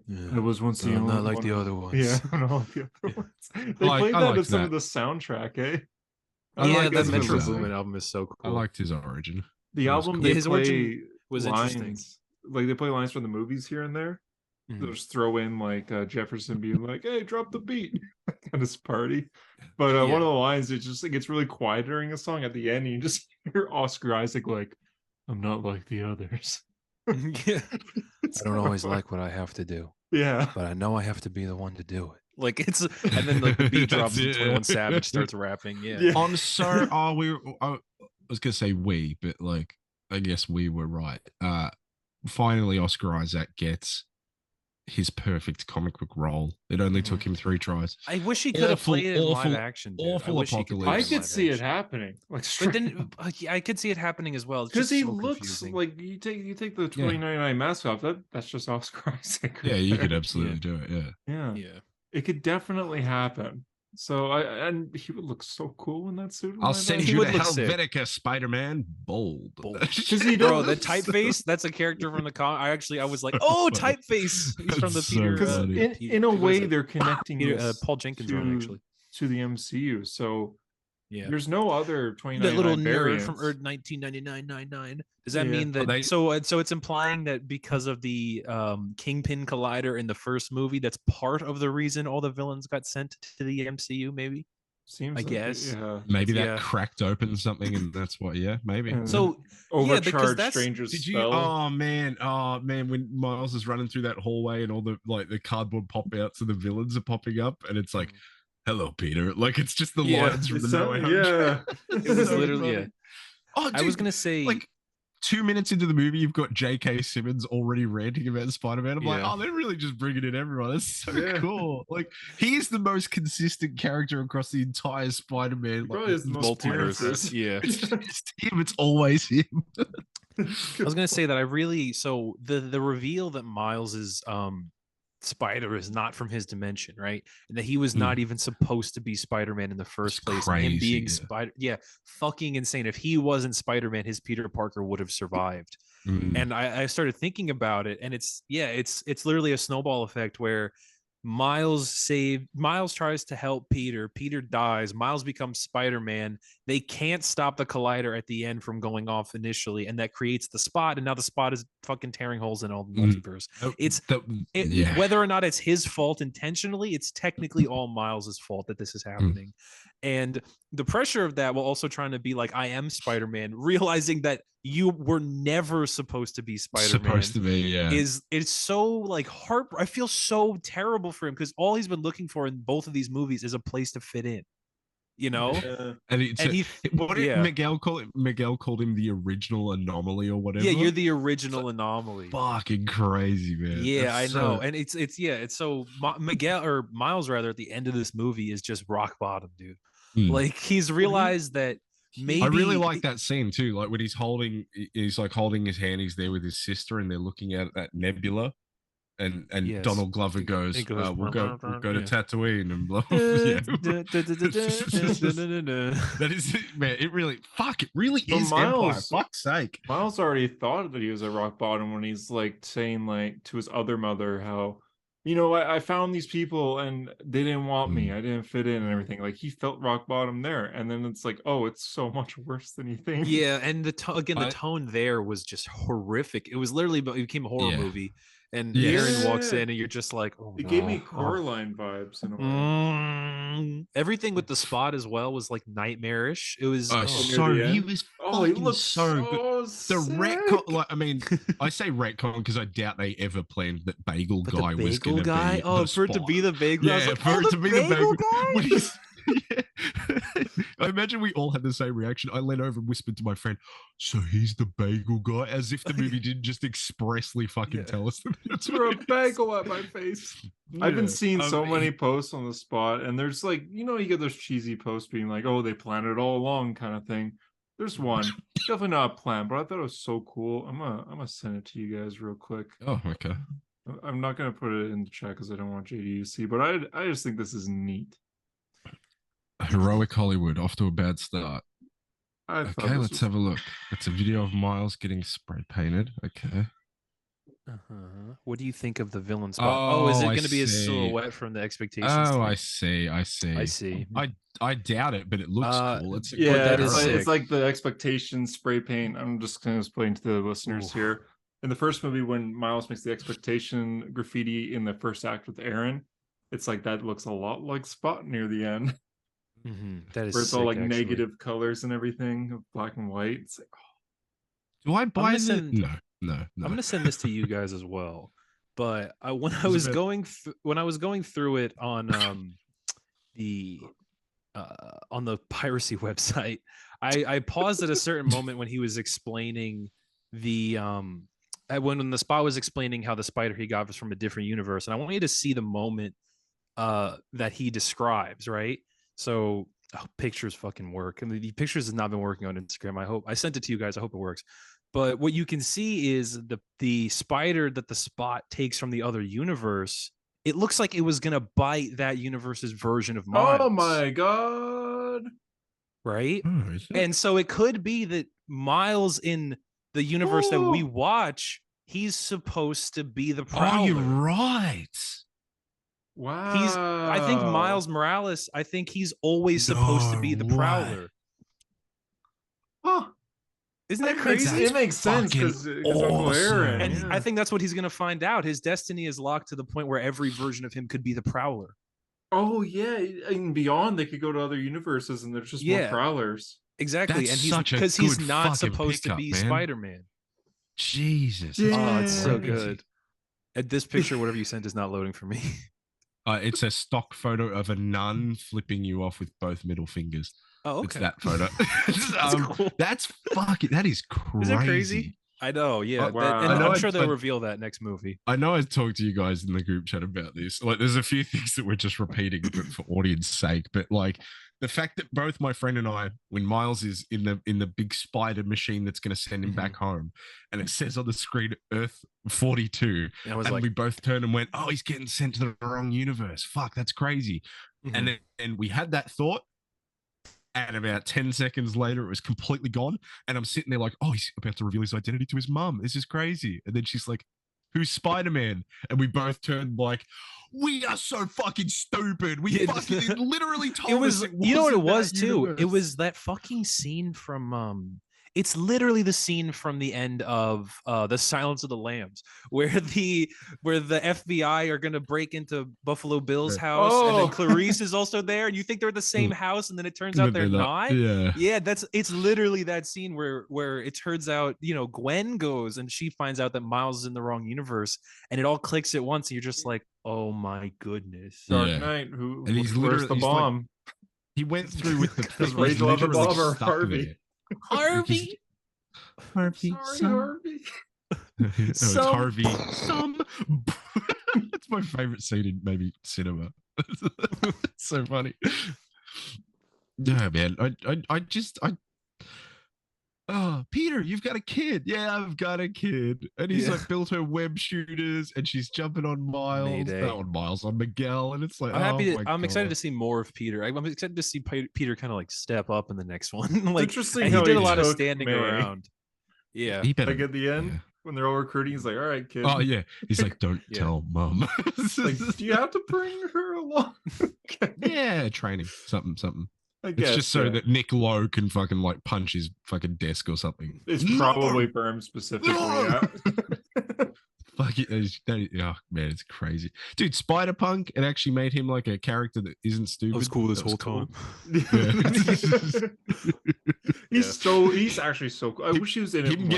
It was once the only not like one. the other ones. Yeah, not the other ones. They played that in some of the soundtrack, eh? That Metro Boomin album is so cool. I liked his origin. The album they play was lines, interesting. like they play lines from the movies here and there. They'll just throw in like Jefferson being like, "Hey, drop the beat," at his party. But one of the lines, it gets really quiet during a song. At the end, you just hear Oscar Isaac like, "I'm not like the others." I don't always like what I have to do. Yeah, but I know I have to be the one to do it. Like and then like the beat drops and 21 Savage starts rapping. Yeah. I'm sorry. I was gonna say but like I guess we were right. Finally, Oscar Isaac gets his perfect comic book role. It only took him 3 tries. I wish he could have played it in live action. Dude. Awful apocalypse. I could see it happening. Like, but then I could see it happening as well. Because he looks confusing. Like you take the 2099 mask off. That's just Oscar Isaac. Right you could absolutely do it. Yeah. It could definitely happen. So and he would look so cool in that suit. I'll send you to Helvetica, Spider-Man. Bold. Because he bro, the typeface. That's a character from the comic. I was like, oh, typeface. He's from the Peter. Because in a way, they're connecting Paul Jenkins run actually to the MCU. So there's no other 2099 that little variants. nerd from Earth 1999. Does that mean that? So it's implying that because of the Kingpin collider in the first movie, that's part of the reason all the villains got sent to the MCU. Maybe. Seems I guess. Maybe that cracked open something, and that's what. Yeah, maybe. So overcharged strangers. Did you? Oh man, when Miles is running through that hallway and all the the cardboard pop outs of the villains are popping up, and it's like, "Hello, Peter." Like it's just the lines from the it was literally. Oh, dude, I was gonna say like 2 minutes into the movie, you've got J.K. Simmons already ranting about Spider-Man. I'm like, oh, they're really just bringing in everyone. That's so cool. Like, he's the most consistent character across the entire Spider-Man. Probably is the most multiverse. Yeah, it's him. It's always him. I was gonna say that the reveal that Miles's Spider is not from his dimension, right? And that he was not even supposed to be Spider-Man in the first place. Crazy, him being Spider, fucking insane. If he wasn't Spider-Man, his Peter Parker would have survived. And I started thinking about it, and it's literally a snowball effect where Miles tries to help Peter dies, Miles becomes Spider-Man. They can't stop the collider at the end from going off initially, and that creates the Spot, and now the Spot is fucking tearing holes in all the multiverse. Whether or not it's his fault intentionally, it's technically all Miles's fault that this is happening. And the pressure of that, while also trying to be like, I am Spider-Man, realizing that you were never supposed to be Spider-Man. It's so like I feel so terrible for him, because all he's been looking for in both of these movies is a place to fit in. you know. Yeah. And it's And what did yeah. Miguel call it? Miguel called him the original anomaly or whatever. Yeah, you're the original anomaly. Fucking crazy, man. Yeah, That's I know. And it's so Miguel or Miles rather at the end of this movie is just rock bottom, dude. Hmm. Like he's realized that maybe I really like that scene too. Like when he's like holding his hand, he's there with his sister, and they're looking at nebula. And Yes. Donald Glover goes, It goes, we'll go to yeah. Tatooine and blah. Yeah. That That is it, man. It really But is Miles- Empire. Fuck's sake. Miles already thought that he was at rock bottom when he's like saying like to his other mother how, I found these people and they didn't want me. I didn't fit in and everything. Like he felt rock bottom there, and then it's like, oh, it's so much worse than you think. Yeah, and the tone there was just horrific. It was literally, but it became a horror Yeah. movie. And Yes. Aaron walks in, and you're just like, oh, It gave me no. Coraline vibes in a way. Everything with the spot as well was like nightmarish. It was near the He end. was Oh, he fucking looks so good. so The retcon, like, I mean, I say retcon because I doubt they ever planned that Bagel but guy the was bagel going to guy. be. Oh, the for it to spot. be the bagel. I was Yeah, like, for oh, it to be the bagel guy. When he's- yeah. I imagine we all had the same reaction. I leaned over and whispered to my friend, "So he's the bagel guy," as if the movie didn't just expressly fucking Yeah. tell us that that's Threw a what it is. bagel at my face. I've been Yeah. seeing so Um, many posts on the spot, and there's like, you get those cheesy posts being like, oh, they planned it all along kind of thing. There's one, definitely not planned, but I thought it was so cool. I'm gonna send it to you guys real quick. Oh, okay. I'm not gonna put it in the chat because I don't want JD to see, but I just think this is neat. Heroic Hollywood off to a bad start. I thought Okay, this let's was- have a look. It's a video of Miles getting spray painted. Okay. What do you think of the villain spot? Oh, is it Oh, I going to be a see. silhouette from the Expectations? Oh, tape? I see. I see. I see. I doubt it, but it looks cool. It's a Yeah, good that it's is like, sick. it's like the expectation spray paint. I'm just going to explain to the listeners Oof. here. In the first movie, when Miles makes the expectation graffiti in the first act with Aaron, it's like that looks a lot like Spot near the end, That is where it's all sick, like actually. negative colors and everything, black and white. It's like, Do I buy gonna it? send- No. I'm going to send this to you guys as well. But when I It's a was bit- going through it on the piracy website, I paused at a certain moment when he was explaining the when the spot was explaining how the spider he got was from a different universe, and I want you to see the moment that he describes, right? So pictures fucking work, and the pictures has not been working on Instagram. I sent it to you guys. I hope it works. But what you can see is the spider that the spot takes from the other universe. It looks like it was gonna bite that universe's version of Miles. oh my god! Right? Oh, is it? And so it could be that Miles in the universe that we Oh. watch, he's supposed to be the Oh, Prowler. you're right. Wow. I think Miles Morales, I think he's always supposed to be the No way. Prowler. Huh. Isn't that It makes, crazy? it makes sense fucking because Uncle awesome. Aaron. And yeah. I think that's what he's gonna find out. His destiny is locked to the point where every version of him could be the Prowler. Oh yeah, and beyond they could go to other universes and there's just more Yeah. prowlers. Exactly. That's and he's such a because he's good not fucking supposed to pickup, be man. Spider-Man. Jesus. Yeah. Oh, it's so crazy. good. At this picture, whatever you sent is not loading for me. It's a stock photo of a nun flipping you off with both middle fingers. Oh, It's that photo. That's cool. That's fucking. That is crazy. Is that crazy? I know, yeah. Oh, wow. And I know I'm I- sure they'll I- reveal that next movie. I know I talked to you guys in the group chat about this. Like, there's a few things that we're just repeating, but for audience sake. But like the fact that both my friend and I, when Miles is in the big spider machine that's going to send him back home, and it says on the screen Earth 42, And I was and like, we both turned and went, "Oh, he's getting sent to the wrong universe. Fuck, that's crazy." mhm. And we had that thought. And about 10 seconds later, it was completely gone. And I'm sitting there like, oh, he's about to reveal his identity to his mum. This is crazy. And then she's like, who's Spider-Man? And we both turned like, we are so fucking stupid. We Yeah. fucking it literally told it was us you know what it wasn't that was too. It universe. was that fucking scene from it's literally the scene from the end of the Silence of the Lambs, where the FBI are gonna break into Buffalo Bill's Right. house, and then Oh. Clarice is also there, and you think they're at the same house, and then it turns out But they're not. Yeah. Yeah, it's literally that scene where it turns out, Gwen goes and she finds out that Miles is in the wrong universe, and it all clicks at once, and you're just like, oh my goodness. Dark Yeah. Knight, who And he's where's literally- the he's like- bomb? He went through with the Does thing. Rachel have a Literally bomb or stuck Harvey? there. Harvey. Harvey. Sorry, Harvey. It's Some- Harvey. Some. It's my favorite scene in maybe cinema. It's so funny. No, man. Oh, Peter, you've got a kid. Yeah, I've got a kid. And he's Yeah. like built her web shooters and she's jumping on Miles. Mayday. Not on Miles, on Miguel. And it's like, I'm happy. oh my I'm excited to God. see more of Peter. I'm excited to see Peter kind of like step up in the next one. It's like, interesting and how he did a lot of took standing May. around. Yeah. He better, Like at the end yeah. when they're all recruiting, he's like, "All right, kid." Oh, yeah. He's like, don't Yeah. tell mom. Like, do you have to bring her along? Okay. Yeah, training. Something. I It's guess just so yeah. that Nick Lowe can fucking like punch his fucking desk or something. It's No! probably for him specifically. No! Yeah. Fuck it. Oh man, it's crazy. Dude, Spider Punk, it actually made him like a character that isn't stupid. That was cool this That was whole cool. time. He's actually so cool. I wish he was in it Him more.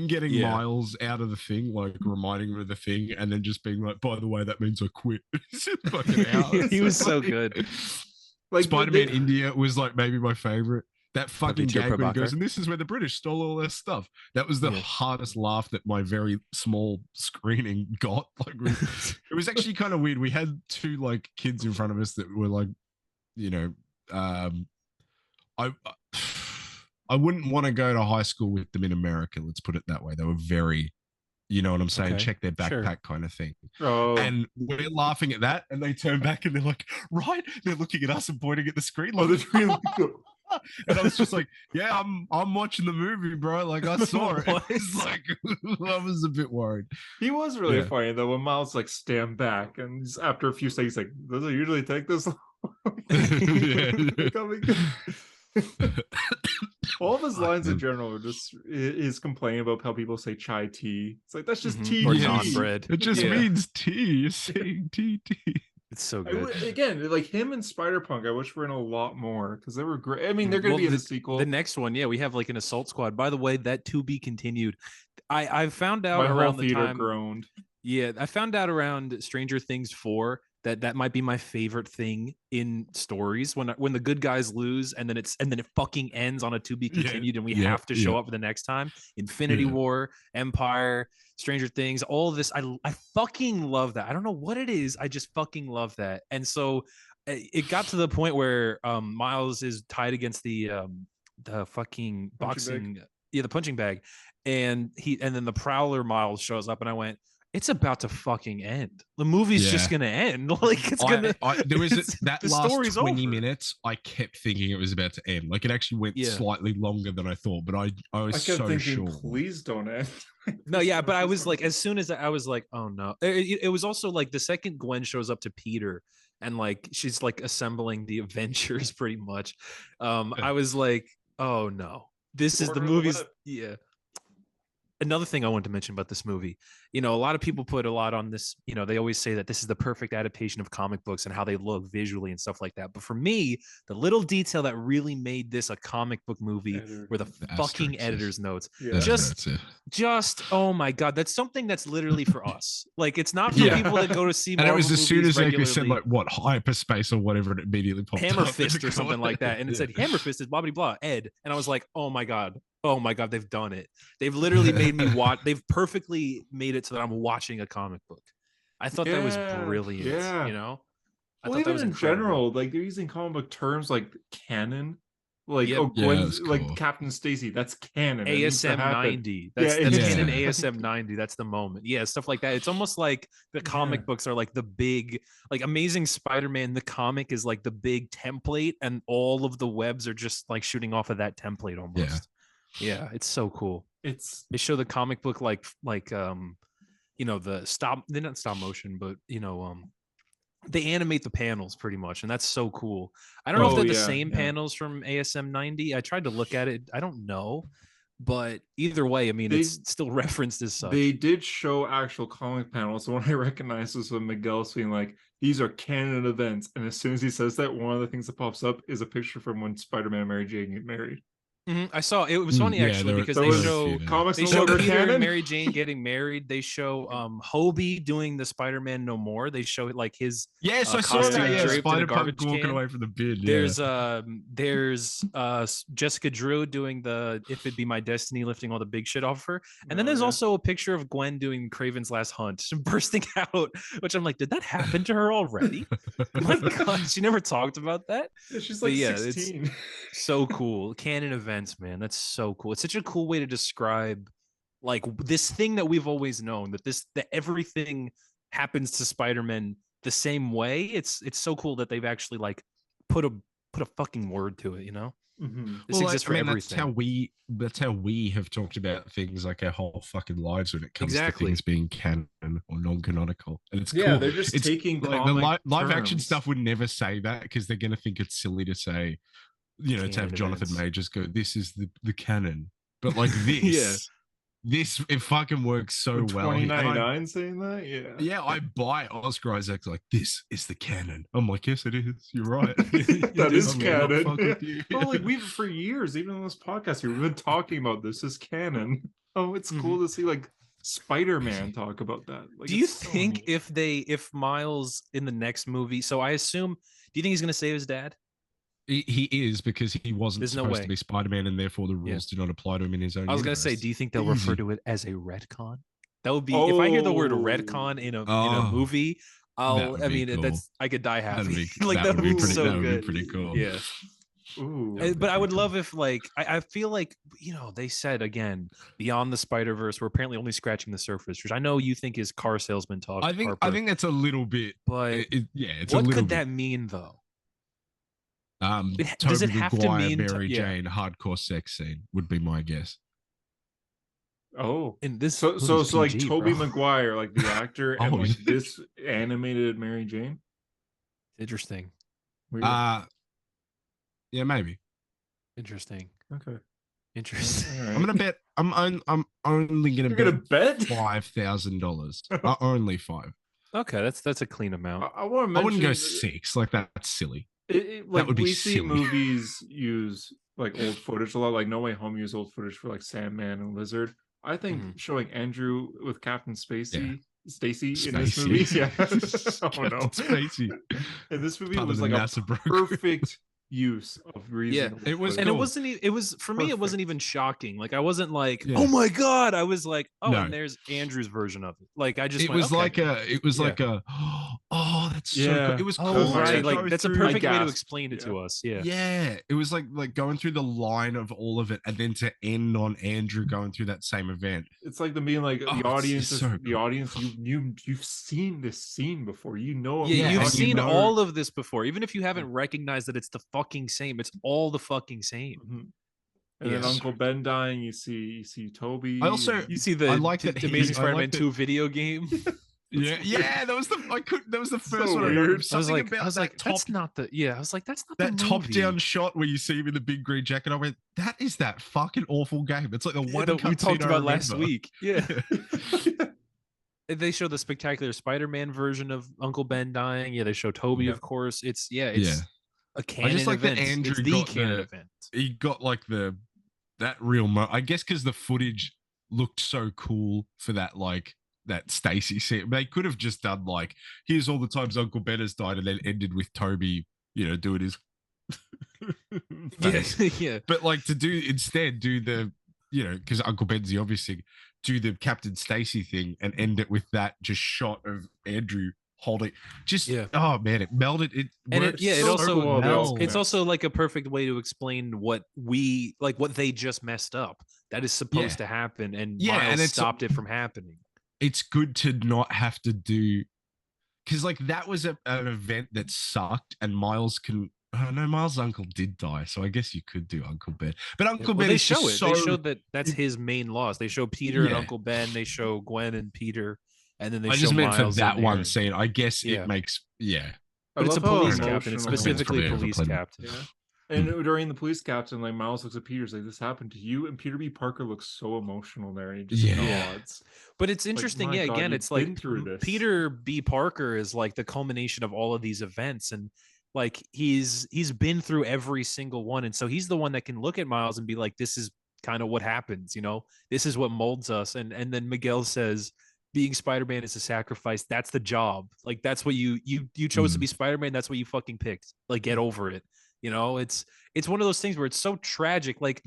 getting Yeah. Miles out of the thing, like reminding him of the thing, and then just being like, by the way, that means I quit. He's just fucking out. It's He was so funny. good. Like Spider-Man they- India was like maybe my favorite. That fucking Aditya gag when he Prabhakar. goes, and this is where the British stole all their stuff. That was the Yeah. hardest laugh that my very small screening got. Like, it was actually kind of weird. We had two like kids in front of us that were like, you know, I wouldn't want to go to high school with them in America. Let's put it that way. They were very, you know what I'm saying, Okay, check their backpack sure. kind of thing. Oh, And we're laughing at that, and they turn back and they're like, right? They're looking at us and pointing at the screen. oh, Like, they're really cool. and I was just like, yeah, I'm watching the movie, bro. Like I saw it. What? It's like I was a bit worried. He was really Yeah. funny though when Miles like stand back and he's- after a few seconds he's like, does it usually take this long? Yeah. Coming- All of his lines in man. general are just is complaining about how people say chai tea. It's like that's just Mhm. tea. Or tea. non bread. It just Yeah. means tea. You're saying tea. It's so I good. again, like him and Spider Punk, I wish we're in a lot more because they were great. I mean, they're going to Well, be in a sequel. The next one, yeah, we have like an assault squad. By the way, that to be continued. I found out My whole around the theater time. groaned. Yeah, I found out around Stranger Things 4 that might be my favorite thing in stories when the good guys lose and then it fucking ends on a to be Yeah, continued and we yeah, have to show yeah. up for the next time. Infinity Yeah. War, Empire, Stranger Things, all of this. I fucking love that. I don't know what it is. I just fucking love that. And so it got to the point where Miles is tied against the fucking Punching boxing, yeah, the punching bag, and then the Prowler Miles shows up, and I went, it's about to fucking end. The movie's just Yeah. gonna end. Like it's gonna. There was it's- that the last story's 20 over. minutes. I kept thinking it was about to end. Like it actually went Yeah. slightly longer than I thought, but I I was kept so thinking, sure. please don't end. No, yeah, but I was like, as soon as I was like, oh no. It was also like the second Gwen shows up to Peter and like she's like assembling the Avengers pretty much. I was like, oh no, this is the Order of the movie's. Whip. Yeah. Another thing I wanted to mention about this movie, you know, a lot of people put a lot on this, you know, they always say that this is the perfect adaptation of comic books and how they look visually and stuff like that. But for me, the little detail that really made this a comic book movie were the The fucking asterisks. editor's notes. Yeah. Just- Just oh my god, that's something that's literally for us. Like it's not for Yeah. people that go to see. And it Marvel was as soon movies as they said regularly. like what hyperspace or whatever, it immediately popped Hammer up. Fist or something like that, and it said Hammer Fist is blah blah blah Ed, and I was like, oh my god, they've done it. They've literally made me watch. They've perfectly made it so that I'm watching a comic book. I thought that was Yeah, brilliant. yeah. You know, I Well, thought that even was in incredible. general, like they're using comic book terms like canon. Like Yep. oh, Yeah, Gwen's that's like cool. Captain Stacy. That's canon. It needs to ASM happen. 90. That's Yeah, yeah. canon yeah. ASM 90. That's the moment. Yeah, stuff like that. It's almost like the comic Yeah. books are like the big, like Amazing Spider-Man. The comic is like the big template, and all of the webs are just like shooting off of that template almost. Yeah, it's so cool. It's They show the comic book like you know, they're not stop motion, but you know, they animate the panels pretty much, and that's so cool. I don't know if Oh, they're the yeah, same yeah. panels from ASM 90. I tried to look at it. I don't know, but either way, I mean, They- it's still referenced as such. they did show actual comic panels. The one I recognized was when Miguel's being like, "These are canon events," and as soon as he says that, one of the things that pops up is a picture from when Spider-Man and Mary Jane get married. I saw it was funny Yeah, actually there- because So they is show comics they no show longer Peter and canon? Mary Jane getting married. They show Hobie doing the Spider-Man No More. They show like his Yes, I saw costume that. Yeah, draped in a Spider garbage Punk walking can. away from the bin. There's Jessica Drew doing the If It Be My Destiny, lifting all the big shit off of her. And then there's also a picture of Gwen doing Craven's Last Hunt bursting out, which I'm like, did that happen to her already? My God, she never talked about that. Yeah, she's But like yeah, 16. So cool. Canon events, man. That's so cool. It's such a cool way to describe like this thing that we've always known, that everything happens to Spider-Man the same way. It's so cool that they've actually like put a fucking word to it, you know? Mhm. This exists for everything. That's how we have talked about things like our whole fucking lives when it comes Exactly. to things being canon or non-canonical. And it's Yeah, cool. they're just It's taking like the comic live action terms. stuff would never say that because they're gonna think it's silly to say, to have Canon Jonathan events. Majors go, "This is the canon," but like Yeah. this it fucking works so well. And 2099 saying that? Yeah. yeah, I buy Oscar Isaac's like, this is the canon. I'm like, yes, it is. You're right. That is I'm gonna canon. fuck with you. Well, like we've for years, even on this podcast here, we've been talking about this as canon. Oh, it's cool to see like Spider-Man talk about that. Like, Do you it's so think neat. if Miles in the next movie, so I assume, do you think he's gonna save his dad? He is because he wasn't There's no supposed way. to be Spider-Man, and therefore the rules do not apply to him in his own. I was gonna say, do you think they'll refer Easy. to it as a retcon? That would be if I hear the word Oh. retcon in a Oh, movie. that would I be mean, cool. that's I could die That'd happy. be, Like that would be pretty, so that would good. be pretty cool. Yeah. Ooh. That would be But I pretty would cool. love if like I feel like they said again Beyond the Spider-Verse, we're apparently only scratching the surface, which I know you think is car salesman talk. I think Harper, that's a little bit. but Yeah, it's a what little could bit. that mean though? Does does it Tobey have to Maguire, mean Mary yeah. Jane, hardcore sex scene would be my guess. Oh. And this So movie's like PG, Toby bro. Maguire, like the actor, and Oh, like yeah. this animated Mary Jane. Interesting. Weird. Yeah, maybe. Interesting. Okay. Interesting. All right. I'm gonna bet. I'm only gonna You're bet gonna bet? $5,000. Only $5. Okay, that's a clean amount. I want to mention. I wouldn't go 6. Like that's silly. Like would be we see silly. movies use like old footage a lot. Like No Way Home used old footage for like Sandman and Lizard. I think Mhm. showing Andrew with Captain Stacy in this Spacey. movie, yeah. Oh no, Captain Spacey. in this movie Part it of was the like a NASA program. perfect use of reason. it was And cool. it wasn't it was for me it wasn't Perfect. even shocking. Like I wasn't like, Yeah. "Oh my god." I was like, "Oh, No. and there's Andrew's version of it." Like I just It went, was okay. like a oh, that's so Yeah. good. It was Oh, cool. That's to right. right. Like go that's a through- perfect way to gasped. explain it Yeah. to us. Yeah. Yeah, it was like going through the line of all of it, and then to end on Andrew going through that same event. It's like them being like Oh, the it's audience. so The good. audience, you've seen this scene before. You know. what Yeah, we're Yeah, you've and talking seen about. all of this before. Even if you haven't recognized that it's the fucking same, it's all the fucking same. Mhm. And then Yes. Uncle Ben dying. You see Toby. I also- and- You see the I like that he- Amazing I like Spider-Man that- 2 video game. Yeah, that was the first So one. I weird. remember. I was Something like, about that's not the that's not that the top-down movie. shot where you see him in the big green jacket. I went, that is that fucking awful game. It's like the one that we cutscene talked I about last remember. week. Yeah. They show the spectacular Spider-Man version of Uncle Ben dying. Yeah, they show Toby, Yep. of course. It's a I canon just like that event. Andrew It's the got canon the- event. He got like that real I guess because the footage looked so cool for that Stacy scene. They could have just done like, here's all the times Uncle Ben has died, and then ended with Toby, doing his face. Yeah. But like to do the, because Uncle Ben's the obvious thing, do the Captain Stacy thing and end it with that just shot of Andrew holding. Just oh man, it melded. It And worked it so also well, well. it's also like a perfect way to explain what they just messed up. That is supposed to happen, and Yeah, Miles and it's- stopped it from happening. It's good to not have to do, because like that was an event that sucked, and Miles can. Oh no, Miles' uncle did die, so I guess you could do Uncle Ben. But Uncle Ben they is show just it. so. They show that that's his main loss. They show Peter and Yeah. Uncle Ben. They show Gwen and Peter, and then they I show just meant for Miles that and one Aaron. scene. I guess Yeah. it makes But it's a love how police emotional captain. It's it is. specifically Probably police overplayed. captain. Yeah. And during the police captain, like Miles looks at Peter, he's like, "This happened to you," and Peter B. Parker looks so emotional there, and he just Yeah. nods. But it's interesting, my God, again, you've it's like been through this. Peter B. Parker is like the culmination of all of these events, and Like he's been through every single one, and so he's the one that can look at Miles and be like, this is kind of what happens, you know, this is what molds us. And then Miguel says being Spider-Man is a sacrifice. That's the job. Like that's what you chose to be Spider-Man. That's what you fucking picked. Like get over it. You know, it's one of those things where it's so tragic. Like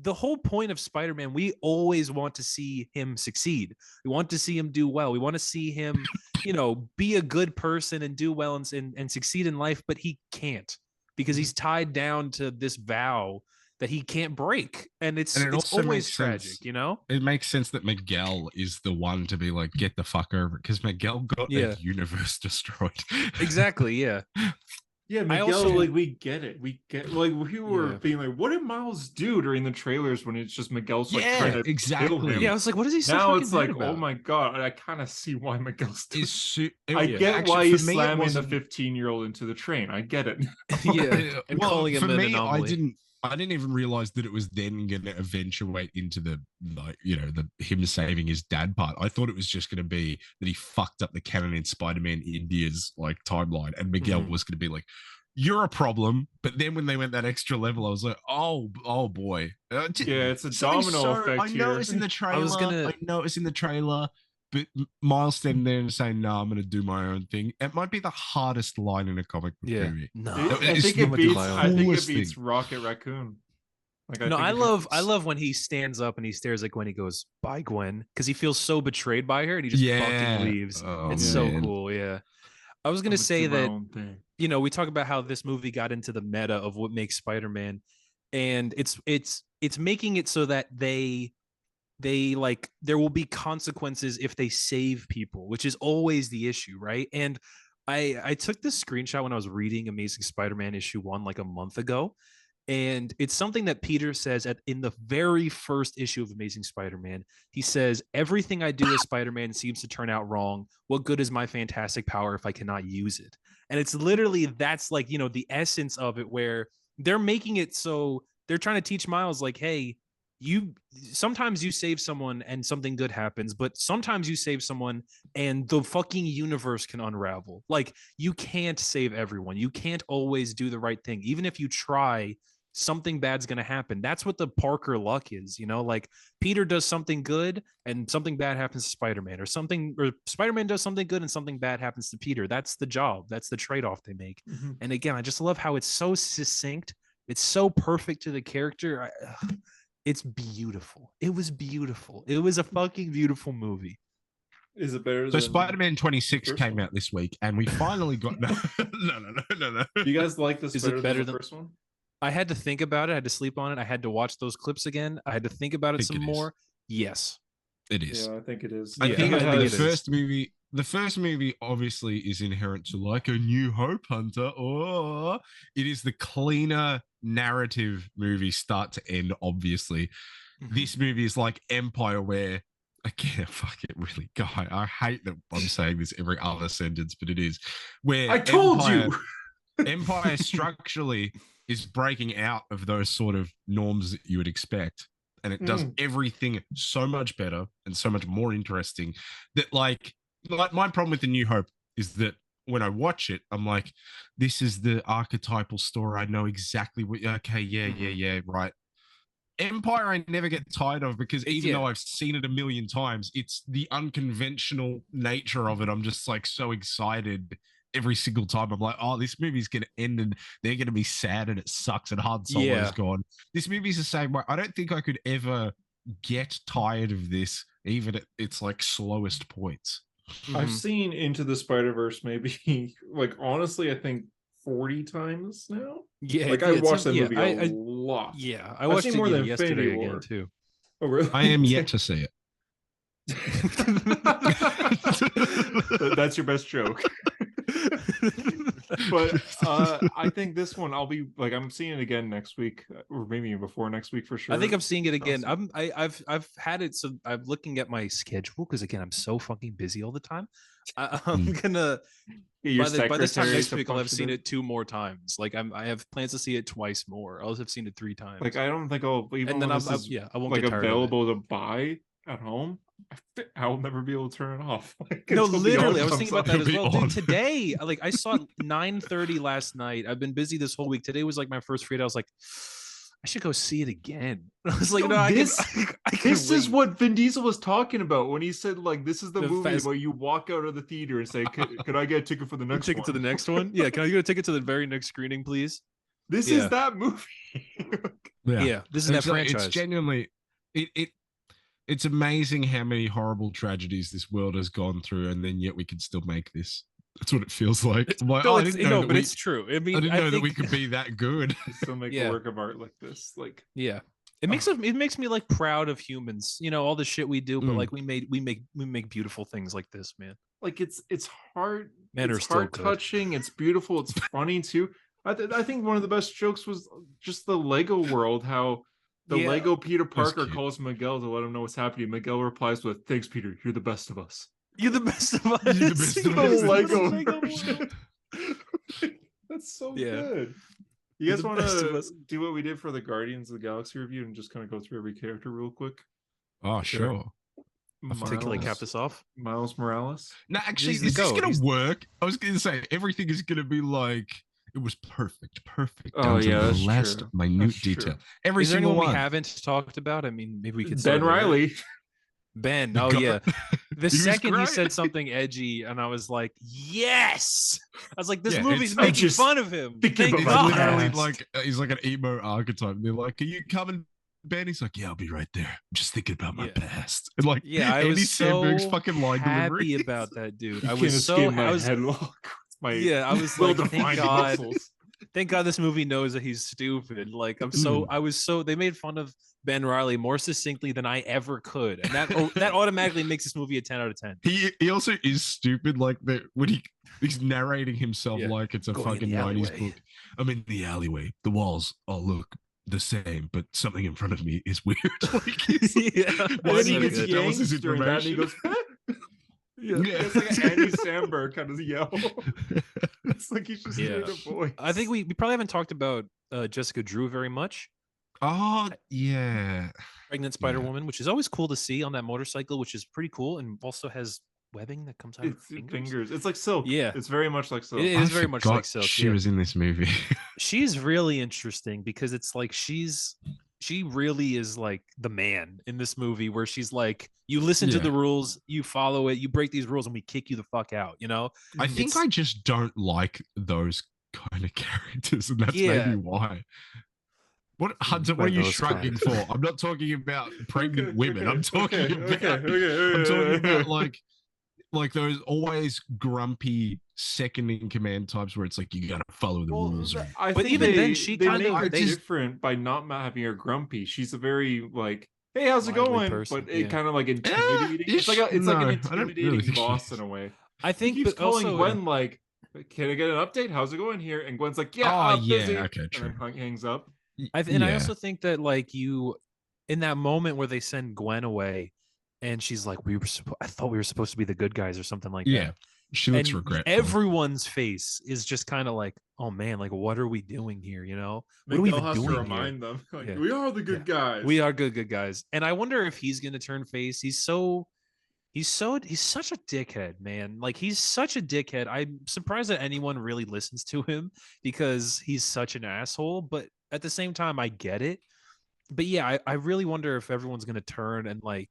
the whole point of Spider-Man, we always want to see him succeed. We want to see him do well. We want to see him, you know, be a good person and do well and succeed in life, but he can't because he's tied down to this vow that he can't break. And it's always tragic, you know? It makes sense that Miguel is the one to be like, get the fuck over it, because Miguel got the universe destroyed. Exactly, yeah. Yeah, Miguel, like we get it. We get like we were being like, what did Miles do during the trailers when it's just Miguel's like trying to kill him? Yeah, I was like, what is he so now it's like, about? Oh my god, I kind of see why Miguel's doing I get why he's slamming the 15-year-old into the train. I get it. Yeah. And calling him an anomaly. I didn't even realize that it was then going to eventuate into the, like, you know, the him saving his dad part. I thought it was just going to be that he fucked up the canon in Spider-Man India's like timeline, and Miguel was going to be like, "You're a problem." But then when they went that extra level, I was like, "Oh boy." Yeah, it's a domino effect. I noticed in the trailer. I noticed in the trailer. But Miles standing there and saying, "No, I'm going to do my own thing." It might be the hardest line in a comic book movie. No, I think it beats Rocket Raccoon. Like, I love when he stands up and he stares like when he goes, "Bye, Gwen," because he feels so betrayed by her and he just fucking leaves. It's so cool. Yeah, I was gonna say that, you know, we talk about how this movie got into the meta of what makes Spider-Man, and it's making it so that they like there will be consequences if they save people, which is always the issue, right? And I took this screenshot when I was reading Amazing Spider-Man issue 1 like a month ago, and it's something that Peter says in the very first issue of Amazing Spider-Man. He says, "Everything I do as Spider-Man seems to turn out wrong. What good is my fantastic power if I cannot use it?" And it's literally, that's like, you know, the essence of it, where they're making it so they're trying to teach Miles like, hey, sometimes you save someone and something good happens, but sometimes you save someone and the fucking universe can unravel. Like, you can't save everyone. You can't always do the right thing. Even if you try, something bad's going to happen. That's what the Parker luck is, you know? Like, Peter does something good and something bad happens to Spider-Man, or Spider-Man does something good and something bad happens to Peter. That's the job. That's the trade-off they make. And again, I just love how it's so succinct. It's so perfect to the character. It's beautiful. It was beautiful. It was a fucking beautiful movie. Is it better? So Spider-Man 26 came out this week, and we finally got no. Do you guys like this? Is it better than the first one? I had to think about it. I had to sleep on it. I had to watch those clips again. I had to think about it some more. Yes, it is. Yeah, I think it is. I think the first movie obviously is inherent to like A New Hope, Hunter. Or it is the cleaner narrative movie start to end, obviously. This movie is like Empire, where, again, fuck it, really, guy, I hate that I'm saying this every other sentence, but it is, where I told you Empire structurally is breaking out of those sort of norms that you would expect, and it does everything so much better and so much more interesting that, like my problem with The New Hope is that when I watch it, I'm like, this is the archetypal story. I know exactly what. Okay, yeah, right. Empire, I never get tired of, because even though I've seen it a million times, it's the unconventional nature of it. I'm just like so excited every single time. I'm like, oh, this movie's gonna end and they're gonna be sad and it sucks and Han Solo's gone. This movie's the same way. I don't think I could ever get tired of this, even at its like slowest points. I've seen Into the Spider-Verse maybe like, honestly, I think 40 times now. Yeah, like I watched that movie a lot. Yeah, I watched it more than yesterday again too. Oh, really? I am yet to see it. That's your best joke. But I think this one I'm seeing it again next week, or maybe before next week for sure. I think I'm seeing it again. I've had it, so I'm looking at my schedule, because again, I'm so fucking busy all the time. I'm gonna by this time next week I'll have seen it 2 more times. Like I have plans to see it twice more. I'll have seen it 3 times. Like I don't think I'll even, and then I won't like get tired available to buy at home. I'll never be able to turn it off. Like, No, until literally, Beyond I was comes thinking about on. that as It'll well, be dude. on. Today, like I saw it 9:30 last night. I've been busy this whole week. Today was like my first free day. I was like, I should go see it again. I was like, Yo, no, I this- can This is wait. what Vin Diesel was talking about when he said, like, this is the The movie fast- where you walk out of the theater and say, could I get a ticket for the next ticket one? to the next one. Yeah, can I get a ticket to the very next screening, please? This Yeah. is that movie. Yeah, this is that It's like- franchise. It's genuinely it's amazing how many horrible tragedies this world has gone through, and then yet we can still make this. That's what it feels like. I'm like, No, oh, I it's, didn't know that but we, it's true. I mean, I didn't know that we think- could be that good. Still make Yeah. a work of art like this. Like, Yeah. It makes me like proud of humans. You know, all the shit we do, but Mm. like we make beautiful things like this, man. like it's hard. Men are It's still heart good. touching. It's beautiful. It's funny too. I think one of the best jokes was just the Lego world. How the Yeah. Lego Peter was Parker cute. calls Miguel to let him know what's happening. Miguel replies with, "Thanks, Peter. You're the best of us." You're the best of us. You're the best of You're us. the Lego Lego version. world. That's so Yeah. good. You You're guys the want best of to us. do what we did for the Guardians of the Galaxy review and just kind of go through every character real quick? Oh, Sure. sure. Particularly cap this off. Miles Morales. No, actually, He's the is this goat. gonna He's- work? I was gonna say everything is gonna be like it was perfect, Oh, down to yeah, the that's last true. minute That's true. detail. Every Is there single anyone one. we haven't talked about? I mean, maybe we could Ben start there. Riley. Ben. The Oh guy- yeah. The was second he great. said something edgy, and I was like, yes. I was like, this Yeah, movie's it's- I making just fun of him. thinking Thank He's about God. my literally past. like he's like an emo archetype. They're like, "Are you coming, Ben?" He's like, "Yeah, I'll be right there. I'm just thinking about my Yeah. past." And like, Yeah, I Andy was so Samberg's fucking line happy delivery. about that, dude. You I can't was so escape my I was, headlock. My yeah, I was like, thank well-defined God. muscles. Thank God this movie knows that he's stupid. Like I was so they made fun of Ben Riley more succinctly than I ever could, and that automatically makes this movie a 10 out of 10. He also is stupid. Like when he's narrating himself Yeah. like it's a Going in fucking the 90s alleyway. book. I'm in the alleyway. The walls all look the same, but something in front of me is weird. Like, he's like, Yeah. And why then do he you gets need to tell us this yanked during that, and he information? goes, yeah, Yeah. it's like an Andy Samberg kind of yell. It's like he's just Yeah. doing a voice. I think we probably haven't talked about Jessica Drew very much. Oh yeah. Pregnant Spider Yeah. Woman, which is always cool to see on that motorcycle, which is pretty cool, and also has webbing that comes out of her It's fingers. fingers. It's like silk. Yeah. It's very much like silk. It is I very much forgot like Silk. She yeah. was in this movie. She's really interesting because it's like she really is like the man in this movie, where she's like, you listen to Yeah. the rules, you follow it, you break these rules, and we kick you the fuck out. You know? I think It's- I just don't like those kind of characters, and that's Yeah. maybe why. What Hunter? By What are you those shrugging for? I'm not talking about pregnant women. I'm talking okay, about. okay, I'm talking okay. about like those always grumpy second in command types where it's like you gotta follow the rules. Or, I But think even then, they- she they kind make of- her they- different by not having her grumpy. She's a very like, hey, how's it Lively going? person, But it yeah. kind of like intimidating. It's like no, an I don't really intimidating think she boss is. in a way. I He think, keeps but calling also Gwen like, can I get an update? How's it going here? And Gwen's like, yeah, Oh, yeah, busy. okay, And true. then hangs up. I yeah. also think that like you, in that moment where they send Gwen away, and she's like, I thought we were supposed to be the good guys or something like yeah, that. she looks And regretful. everyone's face is just kind of like, oh man, like what are we doing here? You know, what are we Miguel even has to doing here? remind them, like, Yeah. we are the good guys. We are good guys. And I wonder if he's gonna turn face. He's such a dickhead, man. Like he's such a dickhead. I'm surprised that anyone really listens to him because he's such an asshole. But at the same time, I get it. But yeah, I really wonder if everyone's gonna turn and like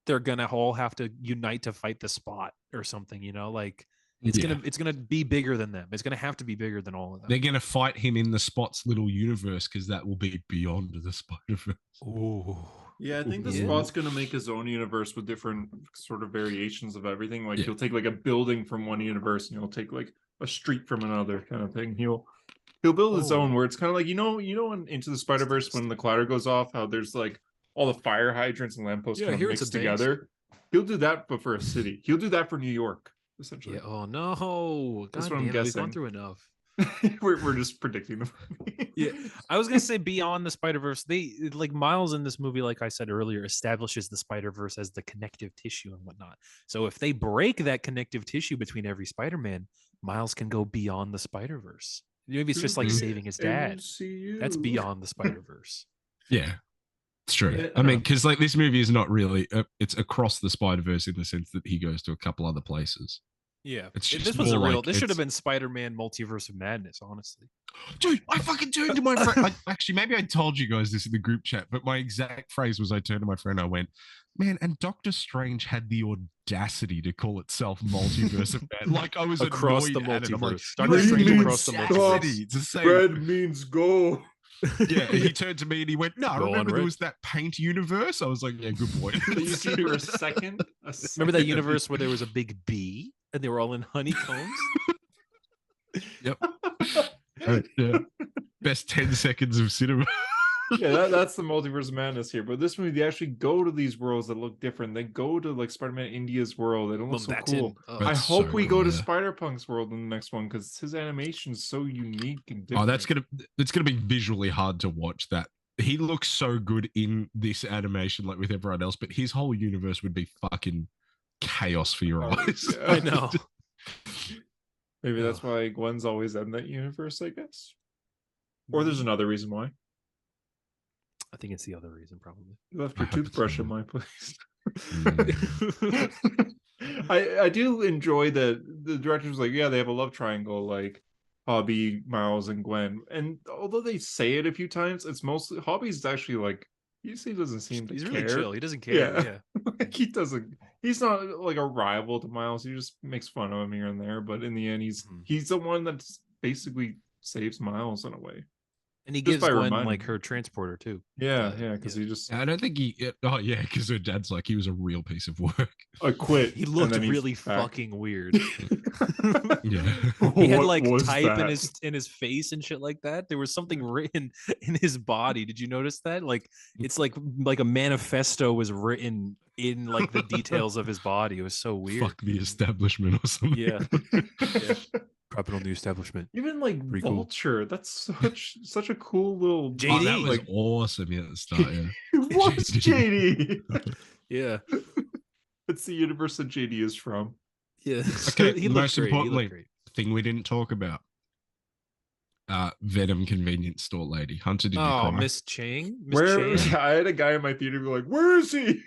they're gonna all have to unite to fight the Spot or something, you know, like it's Yeah. gonna be bigger than them. It's gonna have to be bigger than all of them. They're gonna fight him in the Spot's little universe because that will be beyond the Spider-Verse. Ooh. Yeah, I think the Yeah. Spot's gonna make his own universe with different sort of variations of everything. Like Yeah. he'll take like a building from one universe and he'll take like a street from another kind of thing. He'll build his Oh. own where it's kind of like in Into the Spider-Verse when the collider goes off, how there's like all the fire hydrants and lampposts Yeah, kind of here it's mixed a base. together. He'll do that, but for a city. He'll do that for New York, essentially. Yeah. Oh no. That's God what I'm damn it, we've gone guessing. through enough. we're just predicting the movie. Yeah, I was gonna say beyond the Spider-Verse, they like Miles in this movie, like I said earlier, establishes the Spider-Verse as the connective tissue and whatnot. So if they break that connective tissue between every Spider-Man, Miles can go beyond the Spider-Verse. Maybe it's just like Mhm. saving his dad. That's MCU. beyond the Spider-Verse. Yeah, It's true. Yeah, I mean, because like this movie is not really it's across the Spider-Verse in the sense that he goes to a couple other places. Yeah, It's this just was a more real. like This should have it's- been Spider-Man Multiverse of Madness. Honestly, Dude, I fucking turned to my friend. Actually, maybe I told you guys this in the group chat, but my exact phrase was I turned to my friend. I went, "Man," and Doctor Strange had the audacity to call itself Multiverse of Madness. Like I was Across the annoyed at it. I'm like, multiverse. "You Doctor had Strange the across the audacity multiverse. to say Red means go. Yeah, he turned to me and he went, "No, Go on, remember there Rick." was that paint universe." I was like, "Yeah, good point." You see for a second. remember that universe where there was a big bee and they were all in honeycombs? Yep. Yeah. Best 10 seconds of cinema. Yeah, that's the multiverse of madness here. But this movie, they actually go to these worlds that look different. They go to like Spider-Man India's world. They don't look so Mumbattan. cool. Oh, I That's hope so we go cool, to yeah. Spider-Punk's world in the next one because his animation is so unique and different. Oh, it's gonna be visually hard to watch that. He looks so good in this animation, like with everyone else, but his whole universe would be fucking chaos for your Oh, eyes. yeah. I know. Maybe Yeah. that's why Gwen's always in that universe, I guess. Or there's another reason why. I think it's the other reason, probably. You left I your hope it's toothbrush in not. my place. Mm. I do enjoy that the director was like, yeah, they have a love triangle, like Hobby, Miles, and Gwen. And although they say it a few times, it's mostly Hobby's actually like he doesn't seem to He's care. really chill. He doesn't care. Yeah. Yeah. Like, he doesn't. He's not like a rival to Miles. He just makes fun of him here and there. But in the end, Mhm. he's the one that basically saves Miles in a way. And he Just gives by Gwen reminding like him. her transporter too. Yeah, because yeah. he just I don't think oh yeah, because her dad's like he was a real piece of work. quit. He and looked then he's really back. fucking weird. Yeah. He had What like was type that? in his face and shit like that. There was something written in his body. Did you notice that? Like it's like a manifesto was written in like the details of his body. It was so weird. Fuck the establishment or something. Yeah. Yeah. Dropping on the establishment. Even like Pretty cool. Vulture, that's such a cool little JD. Oh, that was like awesome at the start, yeah. what's JD? Yeah. It's the universe that JD is from. Yeah. Okay, He looked most great. He looked importantly, great. thing we didn't talk about. Venom convenience store lady. Hunter, did you Oh, cry? Miss Chang? Miss Where Chang? I had a guy in my theater be like, "Where is he?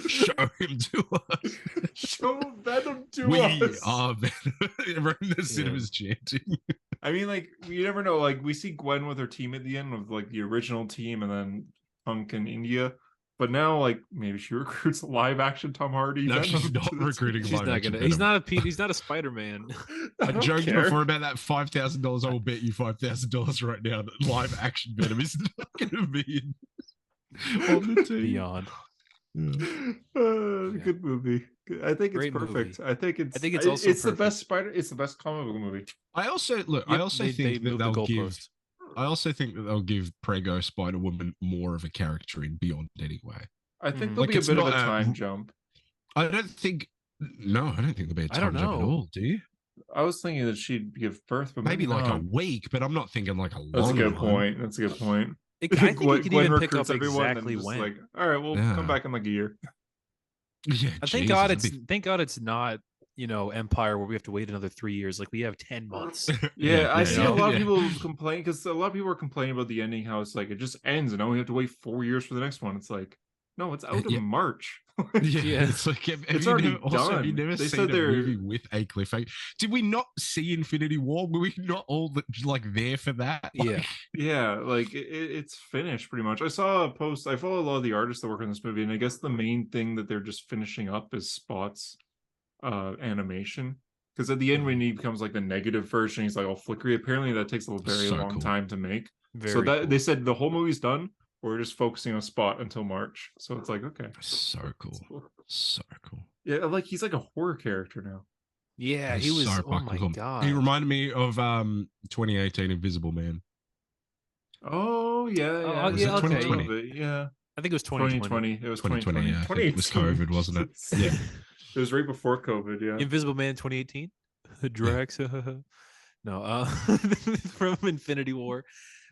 Show him to us. Show Venom to We us." are Venom. Everyone in the cinema's chanting. I mean, like, you never know. Like, we see Gwen with her team at the end of like the original team, and then Punk in India. But now, like, maybe she recruits live action Tom Hardy. No, Venom she's not to the recruiting team. She's live not action gonna. He's Venom. not a Pete. He's not a Spider-Man. I I don't joked care. before about that $5,000. I will bet you $5,000 right now that live action Venom is not going to be on the team. Beyond. Yeah. Good movie. I think Great it's perfect. I think it's also it's the best perfect. It's the best comic book movie. I also look. I Yep, also they think that moved the they'll give. goalpost. I also think that they'll give Prego Spider Woman more of a character in Beyond anyway. I think Mhm. there'll Like, be a it's bit of a not a- time jump. I don't think. No, I don't think there'll be a I don't time jump at know. all. Do you? I was thinking that she'd give birth, but Maybe like a not. week, but I'm not thinking like a long. That's a good one. point. That's a good point. I think you could even pick up recruits everyone and exactly just when. like, all right, we'll Yeah. come back in like a year. Yeah, Thank Jesus, God that'd it's thank God it's not Empire where we have to wait another 3 years. Like we have 10 months. Yeah, I see a lot of yeah. people complain because a lot of people are complaining about the ending, how it's like it just ends and now we have to wait 4 years for the next one. It's like, no, it's out Yeah. in March. Yeah, Yeah. it's like have It's you already never, also, have you done. never They seen said a they're- movie with a cliffhanger? Did we not see Infinity War? Were we not all like there for that? Yeah. Like, Yeah, like it's finished pretty much. I saw a post. I follow a lot of the artists that work on this movie, and I guess the main thing that they're just finishing up is Spot's animation. Because at the end, when he becomes like the negative version, he's like all flickery. Apparently, that takes a very So long cool. time to make. Very so that cool. they said the whole movie's done. We're just focusing on Spot until March. So it's like okay, so cool, that's cool. so cool. Yeah, like he's like a horror character now. Yeah, He's he was so oh fucking my cool. god. He reminded me of 2018 Invisible Man. Oh yeah, Oh, yeah. yeah, There's a okay. little bit of it, yeah. I think it was 2020. 2020. It was 2020, 2020. yeah. It was COVID, wasn't it? Yeah. It was right before COVID. Yeah. Invisible Man 2018. Drax. No, from Infinity War.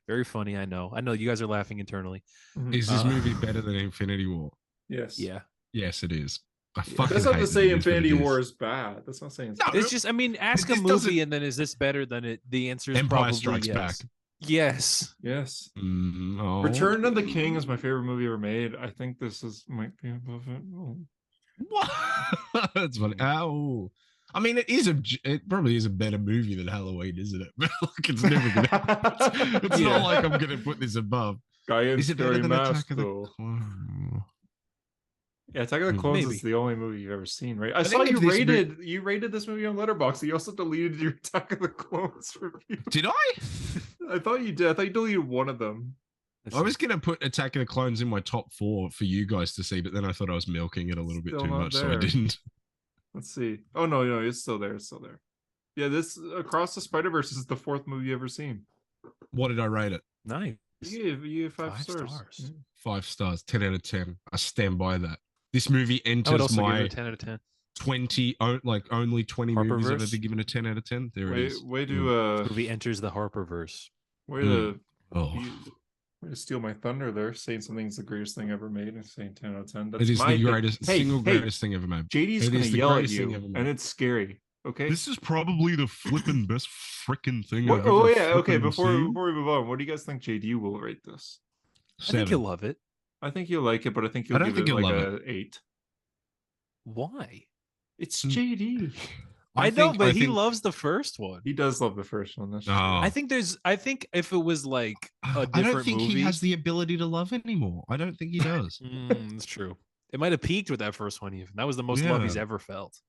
Very funny, I know. I know you guys are laughing internally. Mhm. Is this Uh, movie better than Infinity War? Yes. Yeah. Yes, it is. I Yeah, fucking that's not hate to that say it is, but it Infinity is. War is bad. That's not saying it's No, bad. It's just, I mean, ask a This doesn't- movie and then is this better than it? The answer is Empire probably Strikes yes. Back. Yes. Yes. Oh. Return of the King is my favorite movie ever made. I think this might be above it. Oh. What? That's funny. Oh. I mean, it probably is a better movie than Halloween, isn't it? But like, it's never gonna. It's Yeah. not like I'm gonna put this above. Guy in Is it better Scary than Mask, Attack of the though. Clones? Yeah, Attack of the Clones Maybe. is the only movie you've ever seen, right? I think saw if you this rated this movie on Letterboxd. You also deleted your Attack of the Clones review. Did I? I thought you did. I thought you deleted one of them. I was gonna put Attack of the Clones in my top 4 for you guys to see, but then I thought I was milking it a little bit Still too not much, so I there. didn't. Let's see. Oh no, it's still there. It's still there. Yeah, this Across the Spider-Verse is the 4th movie you've ever seen. What did I rate it? Nice. You gave 5 5 stars. stars. Yeah. 5 stars, 10 out of 10. I stand by that. This movie I would enters also give my it a 10 out of 10. 20, only 20 movies I've Harperverse? ever given a 10 out of 10. There it is. Way This to movie enters the Harperverse. way to Oh, way to steal my thunder there, saying something's the greatest thing ever made and saying 10 out of 10. it is the greatest, single hey, greatest thing ever made. JD's It gonna is the yell at greatest thing you, ever made. and it's scary. Okay. This is probably the flippin' best freaking thing What, I've oh ever yeah, okay. frickin' Before seen. we move on, what do you guys think JD will rate this? I think 7. you'll love it. I think you'll like it, but I think you'll I don't give think it you'll like love a 8. Why? It's Mm. JD. I know, think- but I he think- loves the first one. He does love the first one. That's true. Oh. I think if it was like a different I don't think movie, he has the ability to love anymore. I don't think he does. That's true. It might have peaked with that first one. Even that was the most love he's Yeah. ever felt.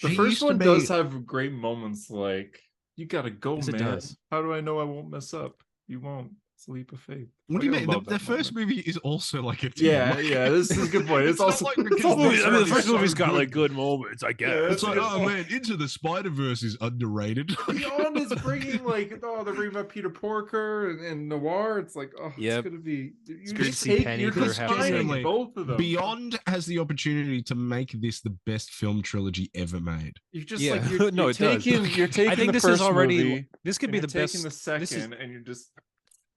The He first used to one be- does have great moments like, you gotta go, Yes, it man. does. How do I know I won't mess up? You won't. It's a leap of faith. What do you Like, I mean? love The that first moment. movie is also like a 10. Yeah, Like, yeah, this is a good point. It's not also- like it's because also- this I mean, the is first so movie's got, good. like good moments, I guess. Yeah, It's like, It's oh all- man, Into the Spider-Verse is underrated. Beyond is bringing like, oh, they're bringing about Peter Porker and Noir. It's like, oh, Yep. it's gonna be. You're good to just see taking, Penny you're for her just happy finding family. both of them. Beyond has the opportunity to make this the best film trilogy ever made. You're just Yeah. like you're, No, you're it does. taking. You're taking. I think the this first is already. movie, This could and be you're the best. taking the This is, second, and you're just.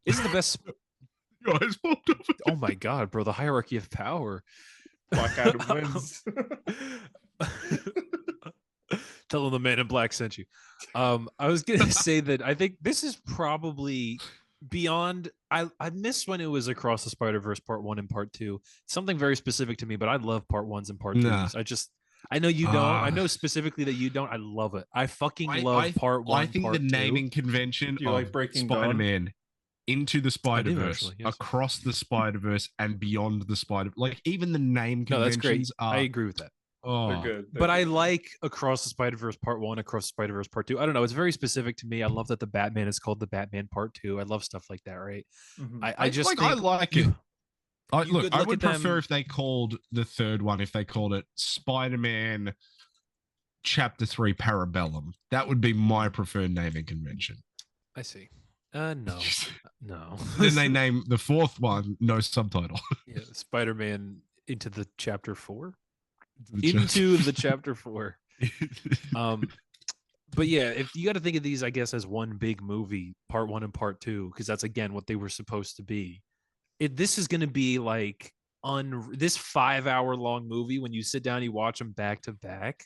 this is the best. Guys, popped up. Oh my god, bro! The hierarchy of power. Black Adam wins. Tell him the Man in Black sent you. I was gonna say that I think this is probably beyond. I missed when it was Across the Spider-Verse Part 1 and Part 2. Something very specific to me, but I love Part 1s and Part 2s. Nah. I know you don't. I Ah. know specifically that you don't. I love it. I fucking love Part 1. I think Part the 2. naming convention Do you of like Breaking Dawn? Spider-Man Into the Spider-Verse, actually, yes. Across the Spider-Verse, and Beyond the Spider, like even the name No, that's conventions great. are. I agree with that. Oh, They're good. But I like Across the Spider-Verse Part 1, Across the Spider-Verse Part 2. I don't know. It's very specific to me. I love that the Batman is called the Batman Part 2. I love stuff like that, right? Mhm. I just like, think I like you- it. I, you look, could I look would at prefer them- if they called the third one, if they called it Spider-Man Chapter 3 Parabellum. That would be my preferred naming convention. I see. No. No. Then they name the fourth one no subtitle. Yeah, Spider-Man into the Chapter 4. The Into the Chapter 4. But yeah, if you got to think of these, I guess, as one big movie, Part 1 and Part 2, because that's again what they were supposed to be. This is going to be like this 5-hour long movie when you sit down, you watch them back to back.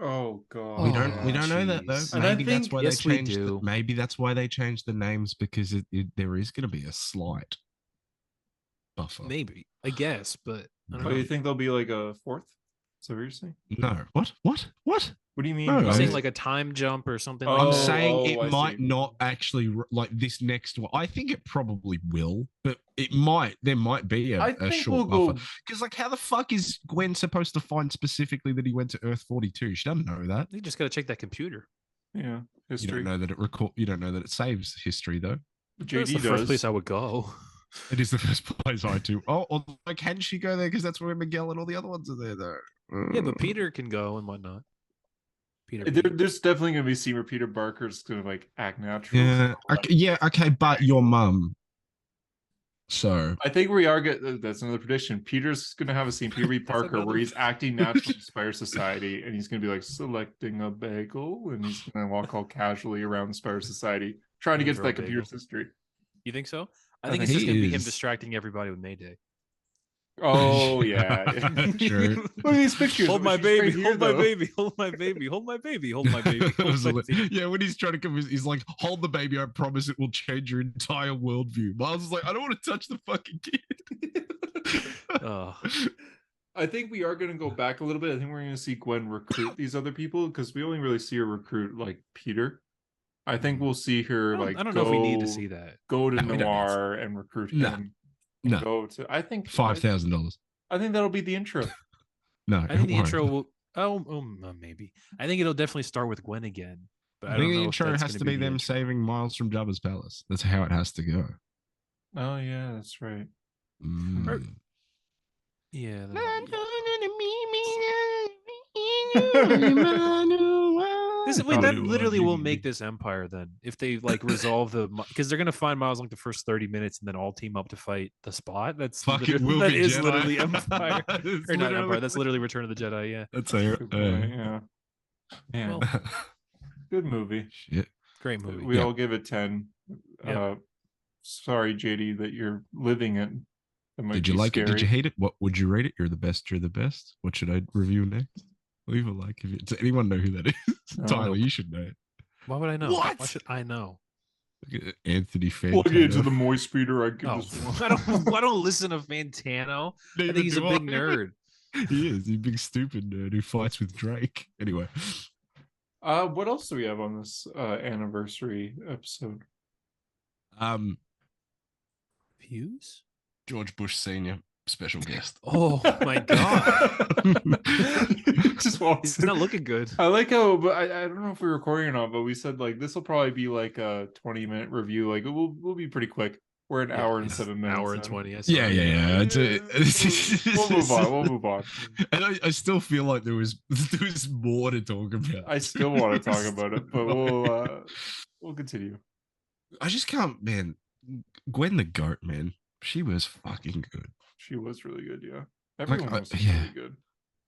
Oh god. We don't know that though. jeez. And I Maybe that's think- why yes, they we changed. do. Maybe that's why they changed the names because there is going to be a slight buffer. Maybe, I guess, but I don't Oh, know. you think there'll be like a 4th? Is that what you're saying? No. What? What do you mean? No, You're I saying mean- like a time jump or something Oh, like I'm that? saying I it might see. not actually like this next one. I think it probably will, but it might. There might be I a think short we'll buffer. go. Because like, how the fuck is Gwen supposed to find specifically that he went to Earth 42? She doesn't know that. You just got to check that computer. Yeah, You history. don't know that it record. You don't know that it saves history though. That's JD the does. first place I would go. It is the first place I do. Oh, or, like, can she go there? Because that's where Miguel and all the other ones are there, though. Yeah, but Peter can go and whatnot. Peter. There's definitely gonna be a scene where Peter Parker's gonna like act natural. Yeah, okay, yeah, okay, but your mum. So I think we are good. That's another prediction. Peter's gonna have a scene, Peter B. That's Parker, another- where he's acting natural in Spider Society, and he's gonna be like selecting a bagel, and he's gonna walk all casually around Spider Society, trying to get to Throw a that computer's bagel. history. You think so? I I think think it's just he going to be him is. distracting everybody with Mayday. Oh yeah. True. Look at these pictures. Hold my She's right baby, here, hold my though. baby, hold my baby, hold my baby, hold my baby. Hold my Absolutely. baby. Yeah, when he's trying to convince, he's like, "Hold the baby. I promise it will change your entire worldview." Miles is like, "I don't want to touch the fucking kid." Oh, I think we are going to go back a little bit. I think we're going to see Gwen recruit these other people because we only really see her recruit like Peter. I think we'll see her I don't know if we need to see that. go to No, we don't need to. Noir and recruit No. him. And No. go to. I think $5,000. I think that'll be the intro. No, I think the it won't. intro will. Maybe. I think it'll definitely start with Gwen again. But I I don't think the know if intro that's has gonna to be the them intro. saving Miles from Jabba's palace. That's how it has to go. Oh yeah, that's right. Mm. Yeah. That literally will make this empire then if they like resolve because they're gonna find Miles like the first 30 minutes and then all team up to fight the spot. That's Fuck, it literally, will that be is Jedi. literally Empire It's or not Empire. literally- That's literally Return of the Jedi. Yeah, That's a Good point, yeah. Man, Well, good movie. shit. great movie. We Yeah. all give it 10. Yep. Sorry, JD, that you're living it. It might Did you be like it? Did you scary. hate it? What would you rate it? You're the best. You're the best. What should I review next? Leave a like if you. Does anyone know who that is? No. Tyler, you should know. Why would I know? What? Why should I know? Look at Anthony Plug it into Fantano. the moist speeder. I give Oh, this one. I don't listen to Fantano. I Neither think he's a do big I. nerd. He is. He's a big stupid nerd who fights with Drake. Anyway, What else do we have on this anniversary episode? Views? George Bush Senior, special guest. Oh my god, Just walks he's in. not looking good. I like how, but I don't know if we're recording or not, but we said like this will probably be like a 20-minute review. Like we'll be pretty quick. We're an hour and It's 7 minutes. Hour and in. 20. Yeah. We'll move on. We'll move on. And I still feel like there was more to talk about. I still want to talk about it, but we'll continue. I just can't, man. Gwen the Goat, man. She was fucking good. She was really good, yeah. Everyone was yeah. really good.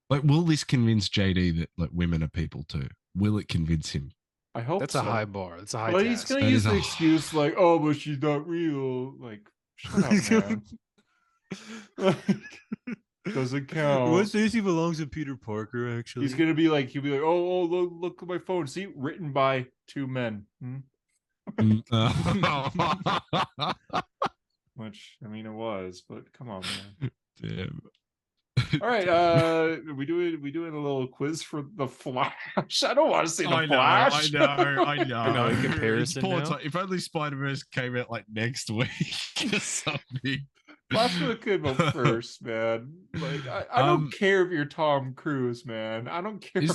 Like, will this convince JD that like women are people too? Will it convince him? I hope That's so. a high bar. That's a high But he's task. gonna That use is the a- excuse like, "Oh, but she's not real." Like, shut up, man. Like, doesn't count. Stacy belongs to Peter Parker, actually. He'll be like, "Oh, look at my phone. See, written by 2 men." Which I mean, it was, but come on, man. Damn. All right, we doing a little quiz for the Flash. I don't want to see the Flash. I know. in comparison It's poor now. if only Spider-Verse came out like next week or something. Flash would have came up first, man. Like, I don't care if you're Tom Cruise, man. I don't care. Is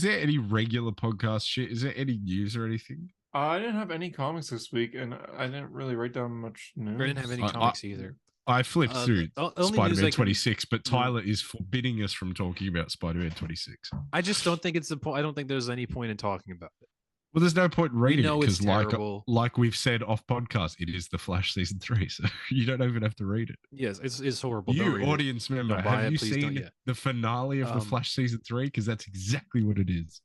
there any regular podcast shit? Is there any news or anything? I didn't have any comics this week, and I didn't really write down much news. I didn't have any I- comics either. I flipped through the only news Spider-Man I can- 26, but Tyler is forbidding us from talking about Spider-Man 26. I just don't think it's the point. I don't think there's any point in talking about it. Well, there's no point reading know it it's because, terrible. like we've said off podcast, it is the Flash season 3, so you don't even have to read it. Yes, it's horrible. Don't You, read it. audience member, Don't buy have it, you please don't seen yet. the finale of the Flash season 3? Because that's exactly what it is.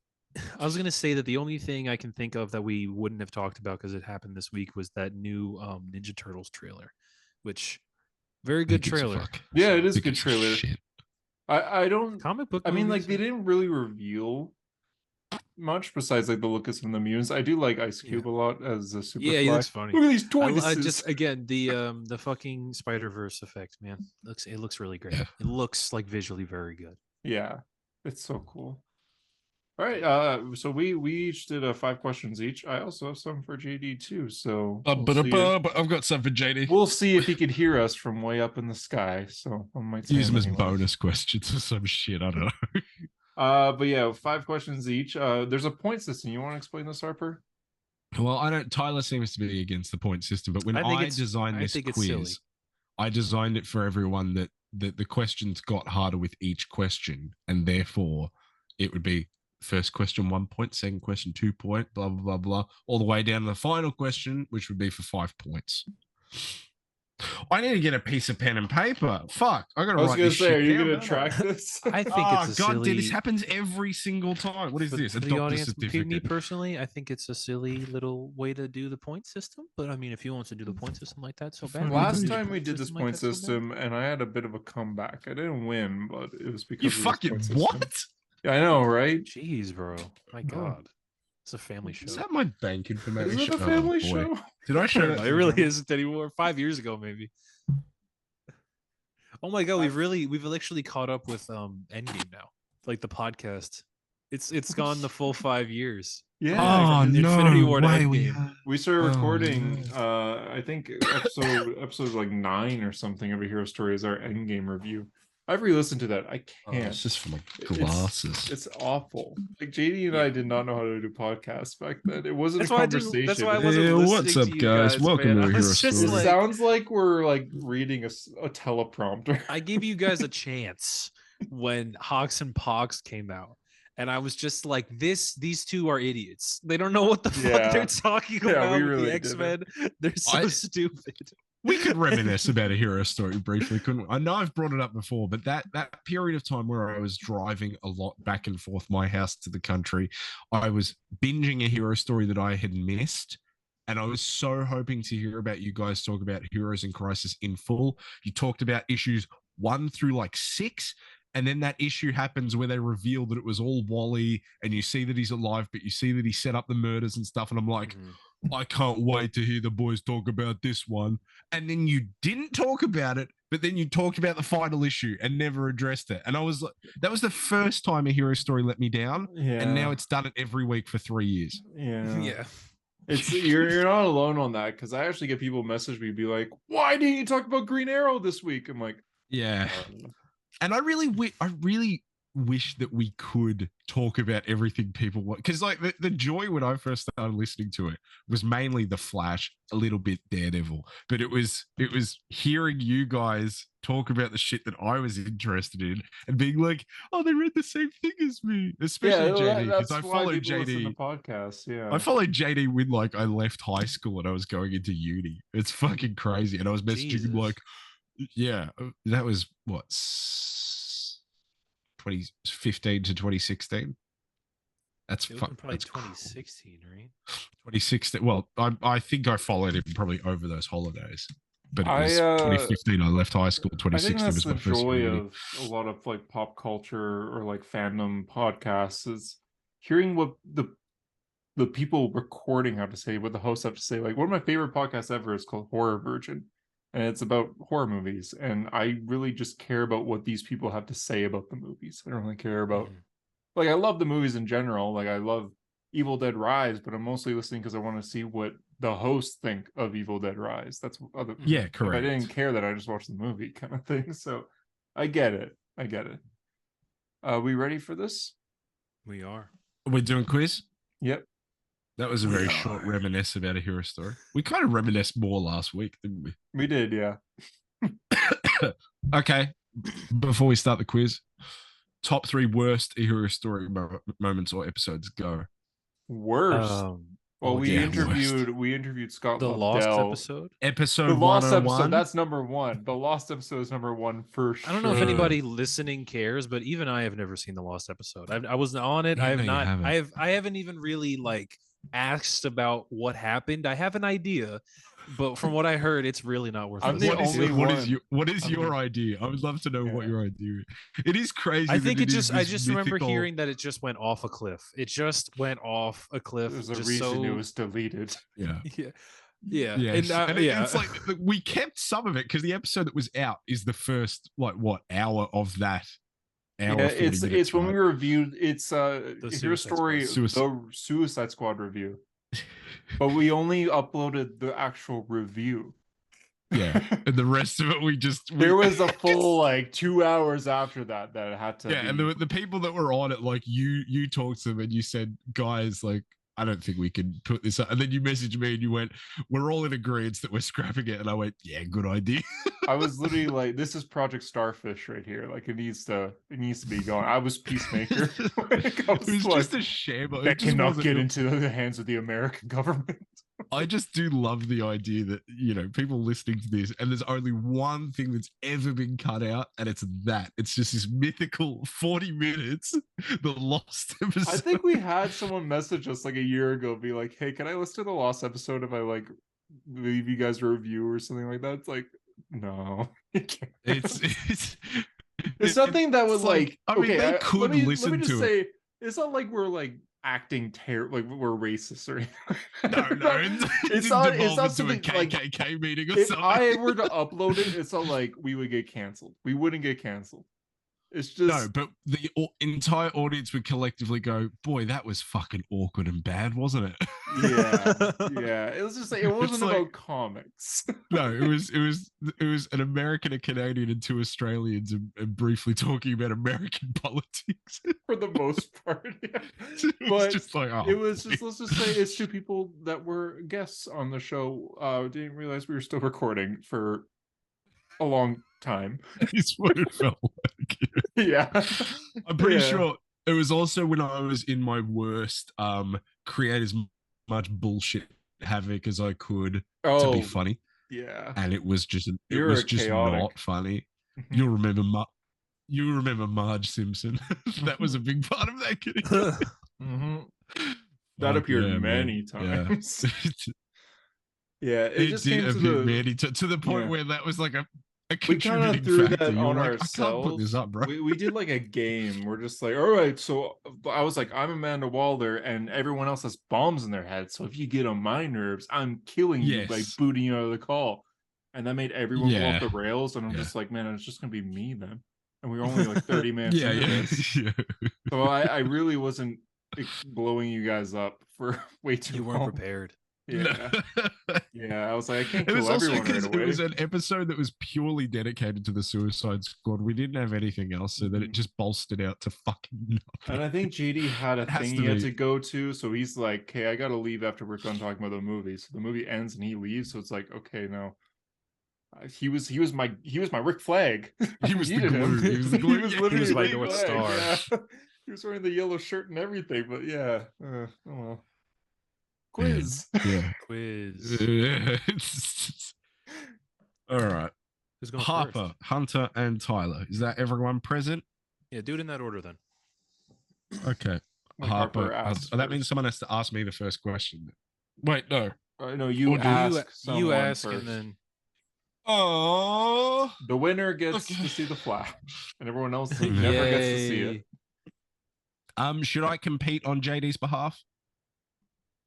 I was gonna say that the only thing I can think of that we wouldn't have talked about because it happened this week was that new Ninja Turtles trailer, which very good Who gives a trailer. fuck? Yeah, it is Who a good gives a trailer. shit? I don't. Comic book. I mean, like movies they are- didn't really reveal much besides like the Lucas and the Mutants. I do like Ice Cube a lot as a super. Yeah, he looks funny. Look at these I toys. just again the fucking Spider Verse effect, man. It looks really great. Yeah. It looks like visually very good. Yeah, it's so cool. All right, so we each did 5 questions each. I also have some for JD too. So I've got some for JD. we'll see if he could hear us from way up in the sky. So I might say Use them as anyway. bonus questions or some shit. I don't know. But yeah, 5 questions each. There's a point system. You want to explain this, Harper? Well, I don't. Tyler seems to be against the point system, but when I think I it's- designed I this think it's silly. quiz, I designed it for everyone that the questions got harder with each question, and therefore it would be first question 1 point, second question 2 point, blah blah blah blah, all the way down to the final question, which would be for 5 points. I need to get a piece of pen and paper. Fuck, I gotta I was write gonna this say, shit are you down, gonna don't I? track this? I think Oh it's a god, silly. dude, this happens every single time. What is this? For A the doctor's audience, me certificate. personally, I think it's a silly little way to do the point system. But I mean, if he wants to do the point system like that, so bad. Fucking Last do. time we did this point like that, so bad. system, and I had a bit of a comeback. I didn't win, but it was because You of this fucking point system. what? Yeah, I know, right? Jeez, bro. My God. It's a family show. Is that my bank information? Is it a Oh, family boy. show? Did I show No, that? it really isn't anymore. 5 years ago, maybe. Oh my God, we've actually caught up with Endgame now. Like the podcast. It's gone the full 5 years. Yeah. Oh from the no Infinity War to way! We Endgame. have... We started Oh, recording, no. I think episode like 9 or something of A Hero Story is our Endgame review. I've re-listened to that. I Oh, can't. it's just for my It's- glasses. It's awful. Like JD and I did not know how to do podcasts back then. It wasn't That's a why conversation. that's why I It- wasn't Yeah, listening what's up, to you guys? Welcome man. to I was Hero just it Story. like, sounds like we're like reading a teleprompter. I gave you guys a chance when Hawks and Pogs came out. And I was just like, these two are idiots. They don't know what the fuck Yeah. they're talking Yeah, about we with really the X-Men. They're so I- stupid. We could reminisce about A Hero Story briefly, couldn't we? I know I've brought it up before, but that period of time where I was driving a lot back and forth my house to the country, I was binging A Hero Story that I had missed. And I was so hoping to hear about you guys talk about Heroes in Crisis in full. You talked about issues 1 through like 6. And then that issue happens where they reveal that it was all Wally, and you see that he's alive, but you see that he set up the murders and stuff. And I'm like, I can't wait to hear the boys talk about this one. And then you didn't talk about it, but then you talked about the final issue and never addressed it. And I was like, that was the first time A Hero Story let me down. Yeah. And now it's done it every week for 3 years. yeah. Yeah. It's you're not alone on that, because I actually get people message me be like, why didn't you talk about Green Arrow this week? I'm like, Yeah. And I really wish that we could talk about everything people want, because like the joy when I first started listening to it was mainly The Flash, a little bit Daredevil, but it was hearing you guys talk about the shit that I was interested in and being like, oh, they read the same thing as me, especially JD, because I followed JD. Podcast, yeah. I followed JD when like I left high school and I was going into uni. It's fucking crazy, and I was messaging him Jesus. like, yeah, that was what 2015 to 2016. That's It was fuck. probably That's 2016, right? 2016. Well, I think I followed him probably over those holidays, but it was I, 2015. I left high school. I think 2016 that's was the my first joy uni. of a lot of like pop culture or like fandom podcasts, is hearing what the people recording have to say, what the hosts have to say. Like one of my favorite podcasts ever is called Horror Virgin, and it's about horror movies. And I really just care about what these people have to say about the movies. I don't really care about like, I love the movies in general. Like I love Evil Dead Rise, but I'm mostly listening because I want to see what the hosts think of Evil Dead Rise. That's other. Yeah, If correct. I didn't care that, I just watched the movie kind of thing. So I get it. We ready for this? We are. We're doing quiz. Yep. That was a very short reminisce about A Hero Story. We kind of reminisced more last week, didn't we? We did, yeah. Okay, before we start the quiz, top 3 worst A Hero Story moments or episodes. Go. Worst. Well, we yeah, interviewed Scott The Lobdell. Lost episode. Episode The Lost 101. episode, that's number 1. The Lost episode is number 1 for sure. I don't know if anybody listening cares, but even I have never seen the Lost episode. I wasn't on it. Yeah, I have no, you not. haven't. I haven't even really like asked about what happened. I have an idea, but from what I heard, it's really not worth. I'm it. the What is, only what one. is your what is I'm your the- idea? I would love to know what Yeah. your idea is. It is crazy. I that think it is I this just remember mythical- hearing that it just went off a cliff. It just went off a cliff. There's a just reason so... it was deleted. Yeah. Yeah. Yeah. Yes. And, And it's like we kept some of it because the episode that was out is the first like what hour of that. Hour, Yeah, 40 it's minutes, when we right? reviewed it's The Hero Suicide Story, Squad. the Suicide Squad review. But we only uploaded the actual review. Yeah, and the rest of it we just There was a full like 2 hours after that it had to yeah, and be- the people that were on it, like you talked to them and you said, guys, like I don't think we can put this up. And then you messaged me and you went, we're all in agreement that we're scrapping it. And I went, yeah, good idea. I was literally like, this is Project Starfish right here. Like it needs to be going. I was Peacemaker. When it It comes was to, like, just a shamble. that It just cannot wasn't- get into the hands of the American government. I just do love the idea that, you know, people listening to this and there's only one thing that's ever been cut out, and it's that. It's just this mythical 40 minutes, the lost episode. I think we had someone message us like a year ago, be like, "Hey, can I listen to the lost episode if I like leave you guys a review or something like that?" It's like, no, you can't. It's something that was it's like, I mean, okay, they could let me listen just to say, it. it's not like we're like acting like we're racist or anything. No, it's didn't not devolve into something a like, KKK meeting or if something. I were to upload it, it's not like we would get canceled. We wouldn't get canceled. It's just No, but the entire audience would collectively go, "Boy, that was fucking awkward and bad, wasn't it?" yeah. It was just like, it wasn't like- about comics. No, it was an American, a Canadian, and two Australians, and briefly talking about American politics. For the most part, yeah. It was But just like, oh, it was boy. just, let's just say, it's two people that were guests on the show. Didn't realize we were still recording for a long time. It's what it felt like. Yeah, I'm pretty Yeah. sure it was also when I was in my worst, create as much bullshit havoc as I could to be funny, yeah. and it was just You're chaotic. not funny. Mhm. You'll remember Marge Simpson. That was a big part of that kid. Mhm. That appeared yeah, many man. times. Yeah, it It just did came to appear the. Mandy to the point Yeah. where that was like a We kind contributing of threw factor. that You're on like, ourselves. I can't put this up, bro. We did like a game. We're just like, all right. So I was like, I'm Amanda Waller, and everyone else has bombs in their head. So if you get on my nerves, I'm killing you by Yes. booting you out of the call. And that made everyone go Yeah. off the rails. And I'm Yeah. just like, man, it's just gonna be me then. And we were only like 30 minutes Yeah, into yeah, this. yeah. So I really wasn't blowing you guys up for way too You long. weren't prepared. Yeah. Yeah, I was like, I can't It was kill also everyone right because away. it was an episode that was purely dedicated to the Suicide Squad. We didn't have anything else, so that it Mhm. just bolstered out to fucking And nothing. I think JD had a It has thing to he had be. to go to, so he's like, "Okay, I gotta leave after we're done talking about the movie." So the movie ends and he leaves. So it's like, okay, no, he was my Rick Flag. He was the Needed him. glue. He was the glue. He was Yeah, literally he was my Rick North Flag, Star. yeah. He was wearing the yellow shirt and everything, but yeah. Oh well. Man, Quiz. yeah. Quiz. All right. Who's going Harper, first? Hunter, and Tyler. Is that everyone present? Yeah, do it in that order then. Okay. Like Harper. asked That means first. someone has to ask me the first question. Wait, no. No, you Or do ask. You ask first. and then Oh. The winner gets Okay. to see the Flash, and everyone else never gets to see it. Yay. Should I compete on JD's behalf?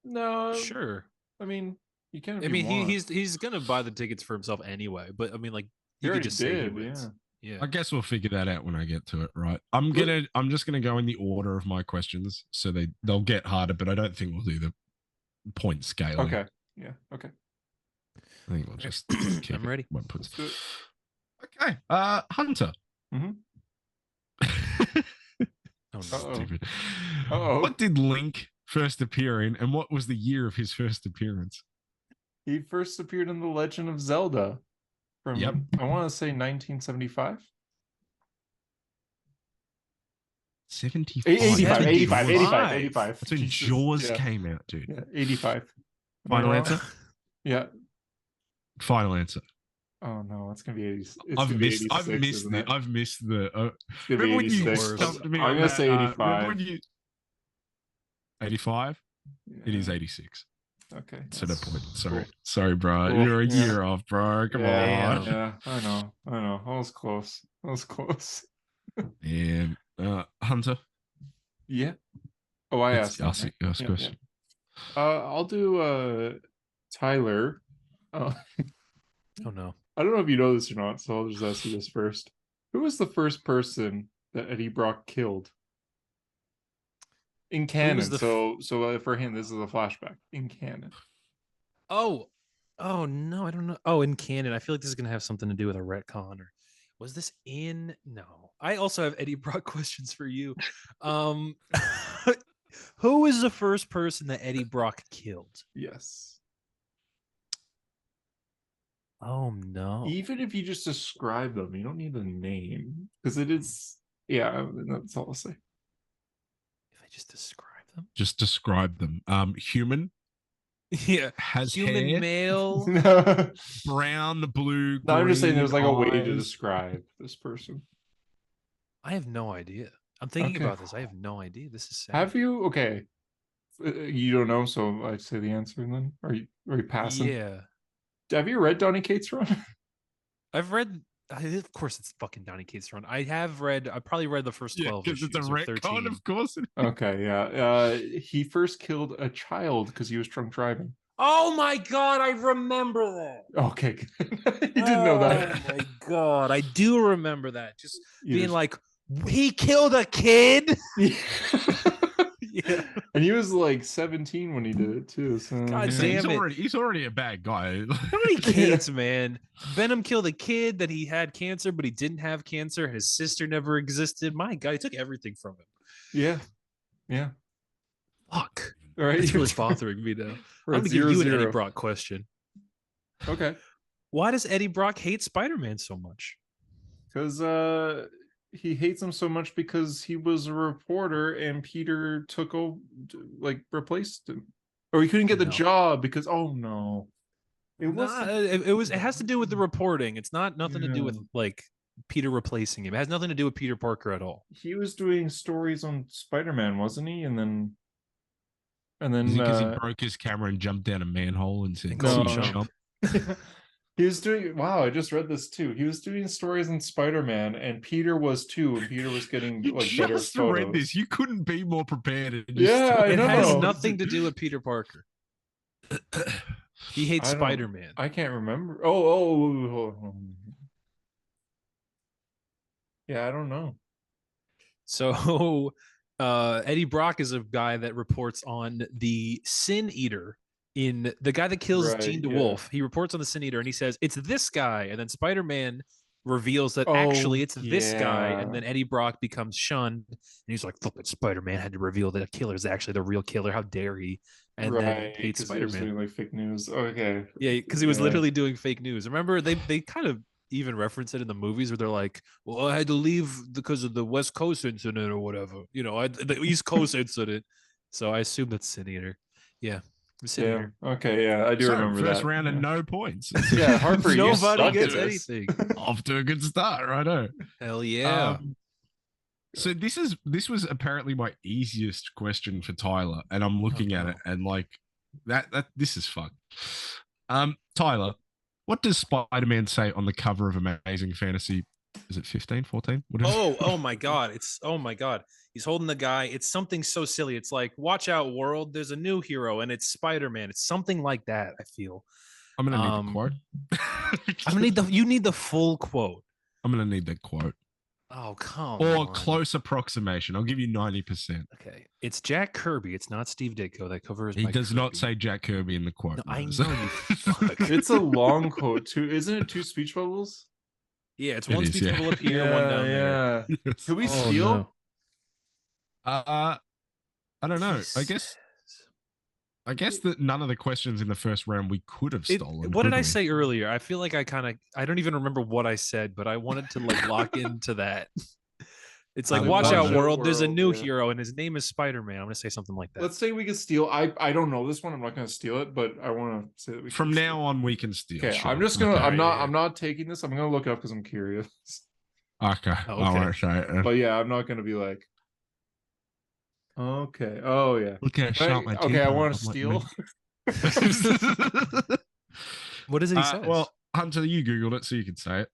No, Sure. I mean, you can. If I you mean, want. he's gonna buy the tickets for himself anyway. But I mean, like, He you could already just say he did, wins. yeah. Yeah. I guess we'll figure that out when I get to it, right? I'm just gonna go in the order of my questions, so they'll get harder, but I don't think we'll do the point scaling. Okay. Yeah. Okay. I think we'll just keep I'm it ready. one puts. Let's do it. Okay. Hunter. Mhm. Oh, no. Uh-oh. Stupid. Uh-oh. What did Link first appear in, and what was the year of his first appearance? He first appeared in The Legend of Zelda from, Yep. I want to say 1975. 75. 85, 85, 85, 85. 85. That's when Jesus. Jaws Yeah. came out, dude. Yeah, 85. Am I Final wrong? answer? Yeah. Final answer. Oh no, it's gonna be 80. It's I've gonna be missed 86, isn't it? I've missed the It's gonna be remember when you 86. stumped me I'm on gonna that, say remember 85. when you 85? It is Yeah. 86. Okay. To the that's point. Sorry. cool. Sorry, bro. Cool. You're a Yeah. year off, bro. Come Yeah, on. yeah, I know. I was close. I was close. And Hunter. Yeah. Oh, I Let's asked. that, ask right? you- ask Yeah, question. yeah. I'll do Tyler. Oh no. I don't know if you know this or not, so I'll just ask you this first. Who was the first person that Eddie Brock killed in canon? the So for him, this is a flashback in canon. Oh no, I don't know. Oh, in canon, I feel like this is gonna have something to do with a retcon. Or was this in? No, I also have Eddie Brock questions for you. Who is the first person that Eddie Brock killed? Yes. Oh no. Even if you just describe them, you don't need the name because it is. Yeah, that's all I'll say. If I just describe them, Just describe them. Human. Yeah. has Human hair, male. No, brown, blue, I'm just saying green there's like a way to eyes. describe this person. I have no idea. I'm thinking Okay. about this. I have no idea. This is sad. Have you? Okay. You don't know, so I say the answer then. Are you passing? Yeah. Have you read Donny Cates' run? I've read. Of course, it's fucking Donny Cates' run. I probably read the first Yeah, 12 because issues it's a or retcon, 13. of course. Okay, yeah. He first killed a child because he was drunk driving. Oh my god, I remember that. Okay, you didn't know that. Oh my god, I do remember that. Just You being just- like, he killed a kid. Yeah. And he was like 17 when he did it too. So God yeah. damn it. He's already a bad guy. How many kids, man? Venom killed a kid that he had cancer, but he didn't have cancer. His sister never existed. My god, he took everything from him. Yeah. Yeah. Fuck. All right. It's really bothering me now. We're I'm at gonna give you an 0-0. Eddie Brock question. Okay. Why does Eddie Brock hate Spider-Man so much? Because he hates him so much because he was a reporter and Peter took over, like replaced him, or he couldn't get the No. job because no, it was It has to do with the reporting. It's nothing to do with Yeah. like Peter replacing him. It has nothing to do with Peter Parker at all. he was doing stories on Spider-Man, wasn't he? And then Because he broke his camera and jumped down a manhole and said, And called "See, him chump." he was doing. Wow, I just read this too. He was doing stories on Spider-Man, and Peter was too, and Peter was getting You like better just photos. read this. You couldn't be more prepared. and just Yeah, talk I It know. has about nothing to do with Peter Parker. He hates I don't- Spider-Man. I can't remember. Oh. Yeah, I don't know. So Eddie Brock is a guy that reports on the Sin Eater in the guy that kills Right, Jean yeah. DeWolf. He reports on the Sin Eater and he says it's this guy, and then Spider-Man reveals that Oh, actually it's this guy, yeah. and then Eddie Brock becomes shunned, and he's like, "Look, Spider-Man had to reveal that a killer is actually the real killer. How dare he?" And then hates 'cause he was Spider-Man. doing like fake news. Okay. Yeah, because he was Yeah. literally doing fake news. Remember, they kind of even reference it in the movies where they're like, "Well, I had to leave because of the West Coast incident or whatever." You know, the East Coast incident. So I assume that's Sin Eater. Yeah, Sin Yeah. Eater. Okay. Yeah, I do So, remember first that. round and yeah. no points. Yeah, Harper, you Nobody suck at gets this. anything. Off to a good start, right? Hell yeah. So this was apparently my easiest question for Tyler, and I'm looking at no. it and like that this is fun. Tyler, what does Spider-Man say on the cover of Amazing Fantasy? Is it 15, 14? What is it? oh my god. Oh my god. He's holding the guy. It's something so silly. It's like, watch out, world. There's a new hero, and it's Spider-Man. It's something like that, I feel. I'm gonna need the quote. I'm gonna you need the full quote. I'm gonna need that quote. Oh, come Or on. close approximation. I'll give you 90%. Okay, it's Jack Kirby. It's not Steve Ditko. That cover is He Mike does not Kirby. say Jack Kirby in the quote. No, I no. know you fuck. It's a long quote too. Isn't it 2 speech bubbles? Yeah, it's It one is, speech yeah. bubble up here, one down there. Yeah. Yes. Can we Oh, steal? no. I don't know. I guess that none of the questions in the first round we could have stolen. What did could I we? say earlier? I feel like I don't even remember what I said, but I wanted to like lock into that. It's like, Like, watch watch out, out, world. There's a world, new yeah. hero, and his name is Spider-Man. I'm gonna say something like that. Let's say we could steal. I don't know this one. I'm not going to steal it, but I want to say that we From can now steal. on, we can steal. Okay, sure. I'm just gonna. Okay. I'm not taking this. I'm gonna look it up because I'm curious. Okay. Oh, I okay. won't say it. But yeah, I'm not gonna be like. Okay. Oh yeah. Look how sharp my Okay, teeth I are. want to I'm steal. like, What is it he says? well, Hunter, you googled it, so you can say it.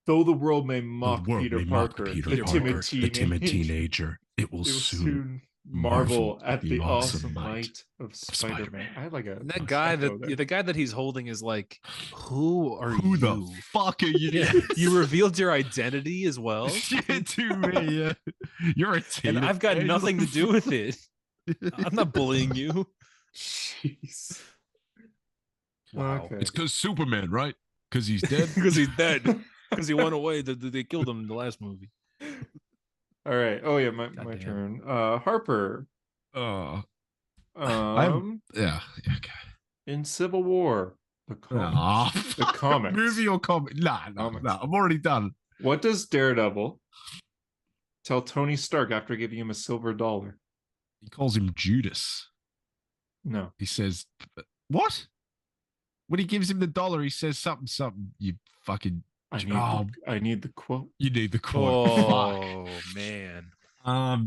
Though the world may mock The world Peter may mock Parker, Peter the Parker, timid the timid teenage, teenager, it will it will soon. soon marvel at the awesome might of Spider-Man. Spider-Man. I had like a that guy echo there. the guy that he's holding is like, who are Who you? the fuck are you? Yeah, you revealed your identity as well, Yeah, to me, yeah. You're a and teenager. I've got nothing to do with it. I'm not bullying you. Jeez. Wow. Okay. It's because Superman, right? Because he's dead. Because he's dead. Because he went away. They killed him in the last movie. All right. Oh yeah, my Goddamn. turn. Harper. Oh, Um, yeah. Okay. in Civil War, the comics. Ah, The comics. Movie or comic? Nah, Comics. I'm already done. What does Daredevil tell Tony Stark after giving him $1 silver? He calls him Judas. No. He says, "What?" When he gives him the dollar, he says something. You fucking. I need the quote. You need the quote. Oh man,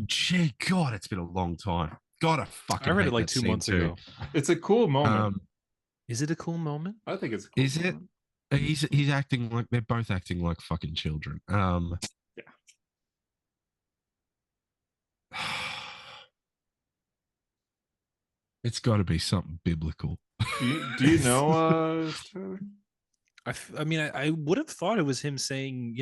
Gee, God, it's been a long time. God, I fucking. I read hate it like that 2 scene months too. ago. It's a cool moment. Is it a cool moment? I think it's a cool Is it? moment. He's acting like they're both acting like fucking children. Yeah. It's got to be something biblical. Do you know Tyler? I mean, I would have thought it was him saying,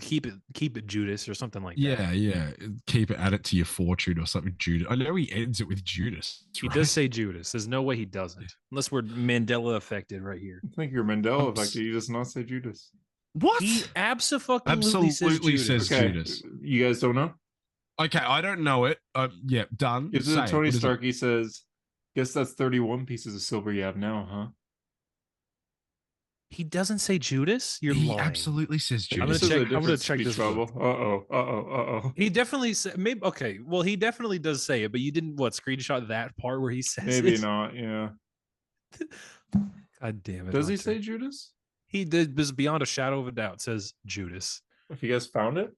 keep it Judas or something like that. Yeah. Keep it, add it to your fortune or something. Judas. I know he ends it with Judas. He right? does say Judas. There's no way he doesn't, unless we're Mandela affected right here. I think you're Mandela Oops. affected. You just not say Judas. What? He absolutely says Judas. Okay. Judas. You guys don't know? Okay, I don't know it. Yeah, done. Gives it Say to Tony What is it? Stark. He says, "Guess that's 31 pieces of silver you have now, huh?" He doesn't say Judas. You're He lying. absolutely says He I'm gonna Judas. says a check- I'm gonna different check this speech bubble. Uh-oh. He definitely said maybe. Okay, well, he definitely does say it, but you didn't screenshot that part where he says Maybe it? not, yeah. God damn it! Does he Hunter. say Judas? He did? This beyond a shadow of a doubt says Judas. If you guys found it?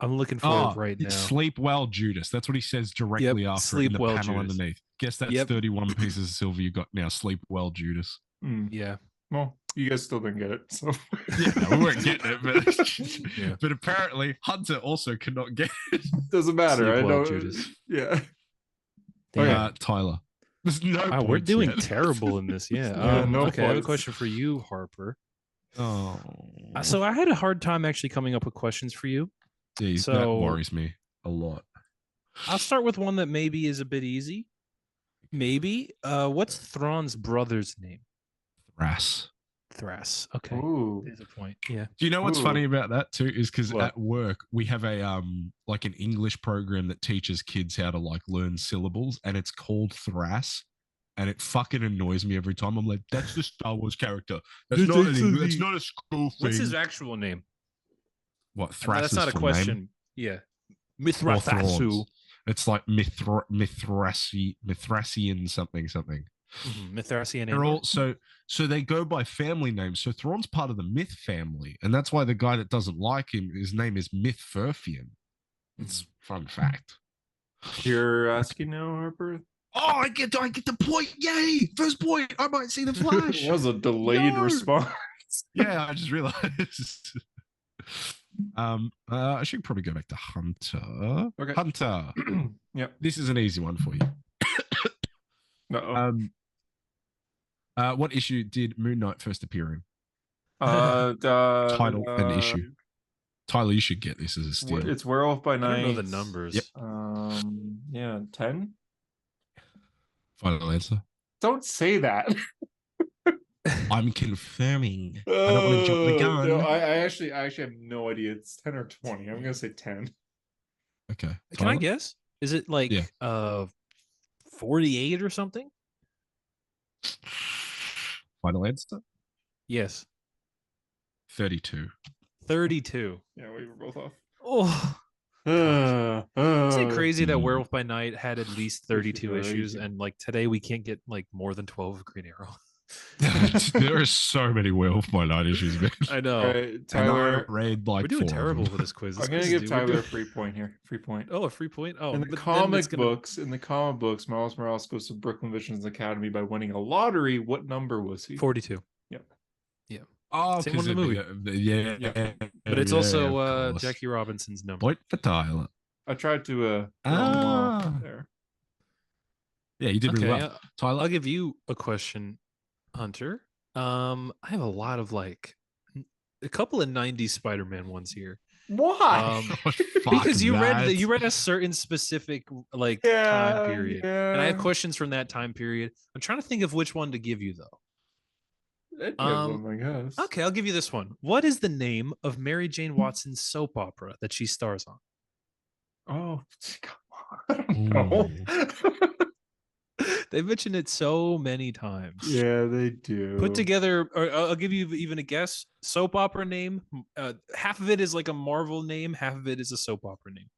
I'm looking for it right now. Sleep well, Judas. That's what he says directly Yep, after sleep in the well, panel Judas. underneath. Guess that's Yep. 31 pieces of silver you got now. Sleep well, Judas. Yeah. Well, you guys still didn't get it, so Yeah, we weren't getting it, but, Yeah. but apparently Hunter also could not get it. doesn't matter. Sleep I well, know. Judas. Yeah. Damn. Okay. Tyler. There's no Wow, we're points doing yet. terrible in this. Yeah. Yeah, no okay, I have a points. question for you, Harper. Oh. So I had a hard time actually coming up with questions for you. Geez, that so- worries me a lot. I'll start with one that maybe is a bit easy. Maybe. What's Thrawn's brother's name? Thras. Thras. Okay. Ooh. There's a point. Yeah. Do you know what's Ooh. funny about that too? Is because What? at work we have a like an English program that teaches kids how to like learn syllables, and it's called Thras, and it fucking annoys me every time. I'm like, that's the Star Wars character. That's That's not actually- that's not a school thing. What's his actual name? What No, Thras? that's not a full question. Name? Yeah. Or Mithrathasu. Thrawns. It's like Mithrasian something. Mithrasian. They're all so they go by family names. So Thrawn's part of the Myth family, and that's why the guy that doesn't like him, his name is Mythferfian. It's fun fact. You're asking now, Harper? Oh, I get the point! Yay! First point. I might see the Flash. That was a delayed No. response. Yeah, I just realized. I should probably go back to Hunter. Okay. Hunter. Yep. This is an easy one for you. Uh-oh. What issue did Moon Knight first appear in? Title and issue. Tyler, you should get this as a steal. It's Werewolf by I Night. don't know the numbers. Yep. Yeah, 10. Final answer. Don't say that. I'm confirming. I don't want to jump the gun. No, I actually have no idea. It's 10 or 20. I'm gonna say 10. Okay. Can I Tyler? guess? Is it like Yeah. 48 or something? Final answer? Yes. 32. 32. Yeah, we were both off. Oh, is it crazy that Mm. Werewolf by Night had at least 32 Crazy. issues, and like today we can't get like more than 12 of Green Arrow? There are so many Werewolf by Night issues, man. I know. All right, Tyler. And I read like We're doing 4 of terrible them. with this quiz. This I'm gonna quiz give is- we're Tyler a doing- free point here. Free point. Oh, a free point. Oh, in the but then comic it's gonna- books, Miles Morales goes to Brooklyn Visions Academy by winning a lottery. What number was he? 42. Oh, Same one in the 'cause yeah. Yeah. But it's yeah, also of course. Jackie Robinson's number. Point for Tyler. I tried to throw him off Ah. there. Yeah, you did Okay, really well. Tyler, I'll give you a question, Hunter. I have a lot of like a couple of 90s Spider-Man ones here. Why? Because you read that. you read a certain specific like Yeah, time period. And I have yeah. questions from that time period. I'm trying to think of which one to give you though. I'd give him, I guess. Okay, I'll give you this one. What is the name of Mary Jane Watson's soap opera that she stars on? Oh, come on. I don't know. They mentioned it so many times. Yeah, they do. Put together, or I'll give you even a guess. Soap opera name. Half of it is like a Marvel name. Half of it is a soap opera name.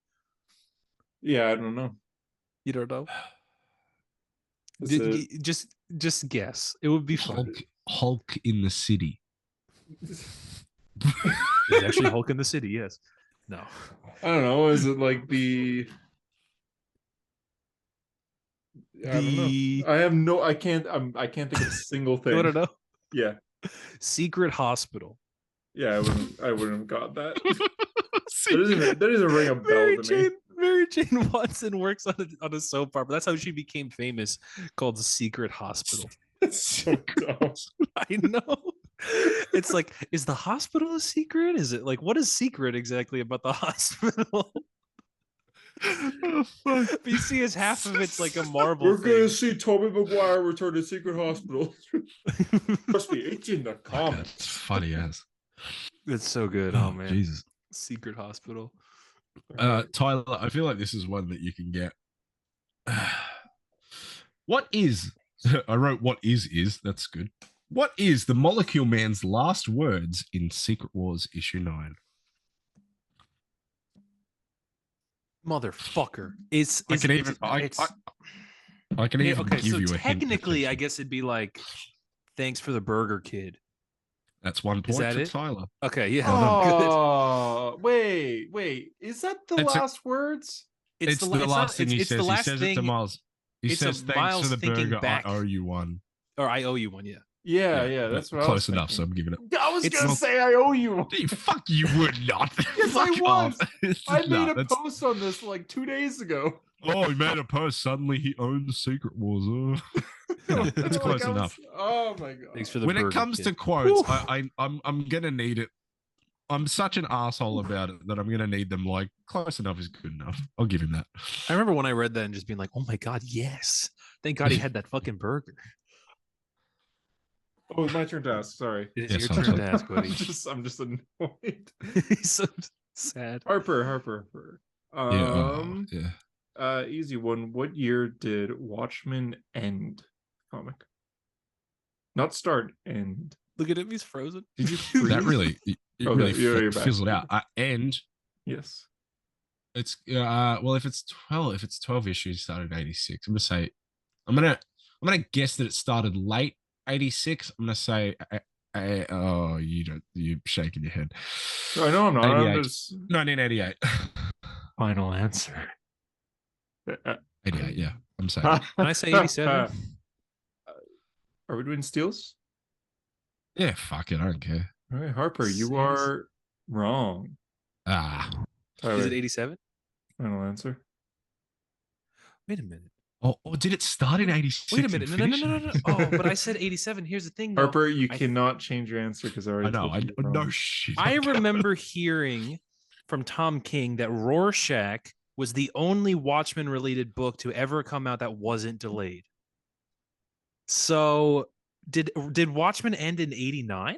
Yeah, I don't know. You don't know? That's it. Just guess. It would be fun. Hulk in the city. There's actually Hulk in the city. Yes. No. I don't know. Is it like the? I don't The know. I have no. I can't. I can't think of a single thing. you want to know? Yeah. Secret Hospital. Yeah. I wouldn't have got that. That doesn't ring a bell to me. Mary Jane Watson works on a soap opera. That's how she became famous, called Secret Hospital. It's so dumb. I know. It's like, is the hospital a secret? Is it like, what is secret exactly about the hospital? Oh, fuck. But you see, as half of it's like a Marvel. We're gonna see Tobey Maguire return to Secret Hospital. Trust me, it's in the That's comments. funny as. It's so good. Oh man, Jesus. Secret Hospital. Tyler, I feel like this is one that you can get. What is? I wrote what is. That's good. What is the Molecule Man's last words in Secret Wars issue 9? Motherfucker. It's I can even. I can even okay, give so you a hint. technically, I guess it'd be like, thanks for the burger, kid. That's 1 point that to it? Tyler. Okay, yeah. Oh, wait. Is that the It's last words? It's the last thing he says. He says it to Miles. He it's says, a "Thanks Miles for the thinking burger. back. I owe you one." Or I owe you one, yeah. Yeah. That's what I was close enough. So thinking. I'm giving it. I was It's gonna not- say I owe you. Fuck you would not. Yes, I Fuck off. was. I Nah, made a that's- post on this like 2 days ago. Oh, he made a post. Suddenly he owns Secret Wars. No, that's Like, close I was- enough. Oh my god. Thanks for the When burger, it comes kid. to quotes, Whew. I'm gonna need it. I'm such an asshole about it that I'm gonna need them. Like close enough is good enough. I'll give him that. I remember when I read that and just being like, oh my God, yes. Thank God he had that fucking burger. Oh, it's my turn to ask. Sorry. It is Yes, your I'm turn sorry. to ask, buddy. I'm just annoyed. He's so sad. Harper. Yeah. Easy one. What year did Watchmen end? Comic. Not start, end. Look at him, he's frozen. Did you That freeze? really, it Okay, really you're back. fizzled out. And Yes. it's well, if it's 12 issues, started in 86. I'm gonna guess that it started late 86. I'm gonna say oh, you're shaking your head. I know I'm not. I'm 88. just 1988. Final answer. 88, yeah. I'm saying. Can I say 87? Are we doing steals? Yeah, fuck it, I don't care. All right, Harper, you Six. are wrong. Ah. Tyler, Is it 87? final answer. Wait a minute. Oh, did it start in 86? Wait a minute. and No. finish in- Oh, but I said 87. Here's the thing, though. Harper, you I- cannot change your answer because I already I know. told you you're No wrong. shit. I remember hearing from Tom King that Rorschach was the only Watchmen related book to ever come out that wasn't delayed. So did Watchmen end in 89?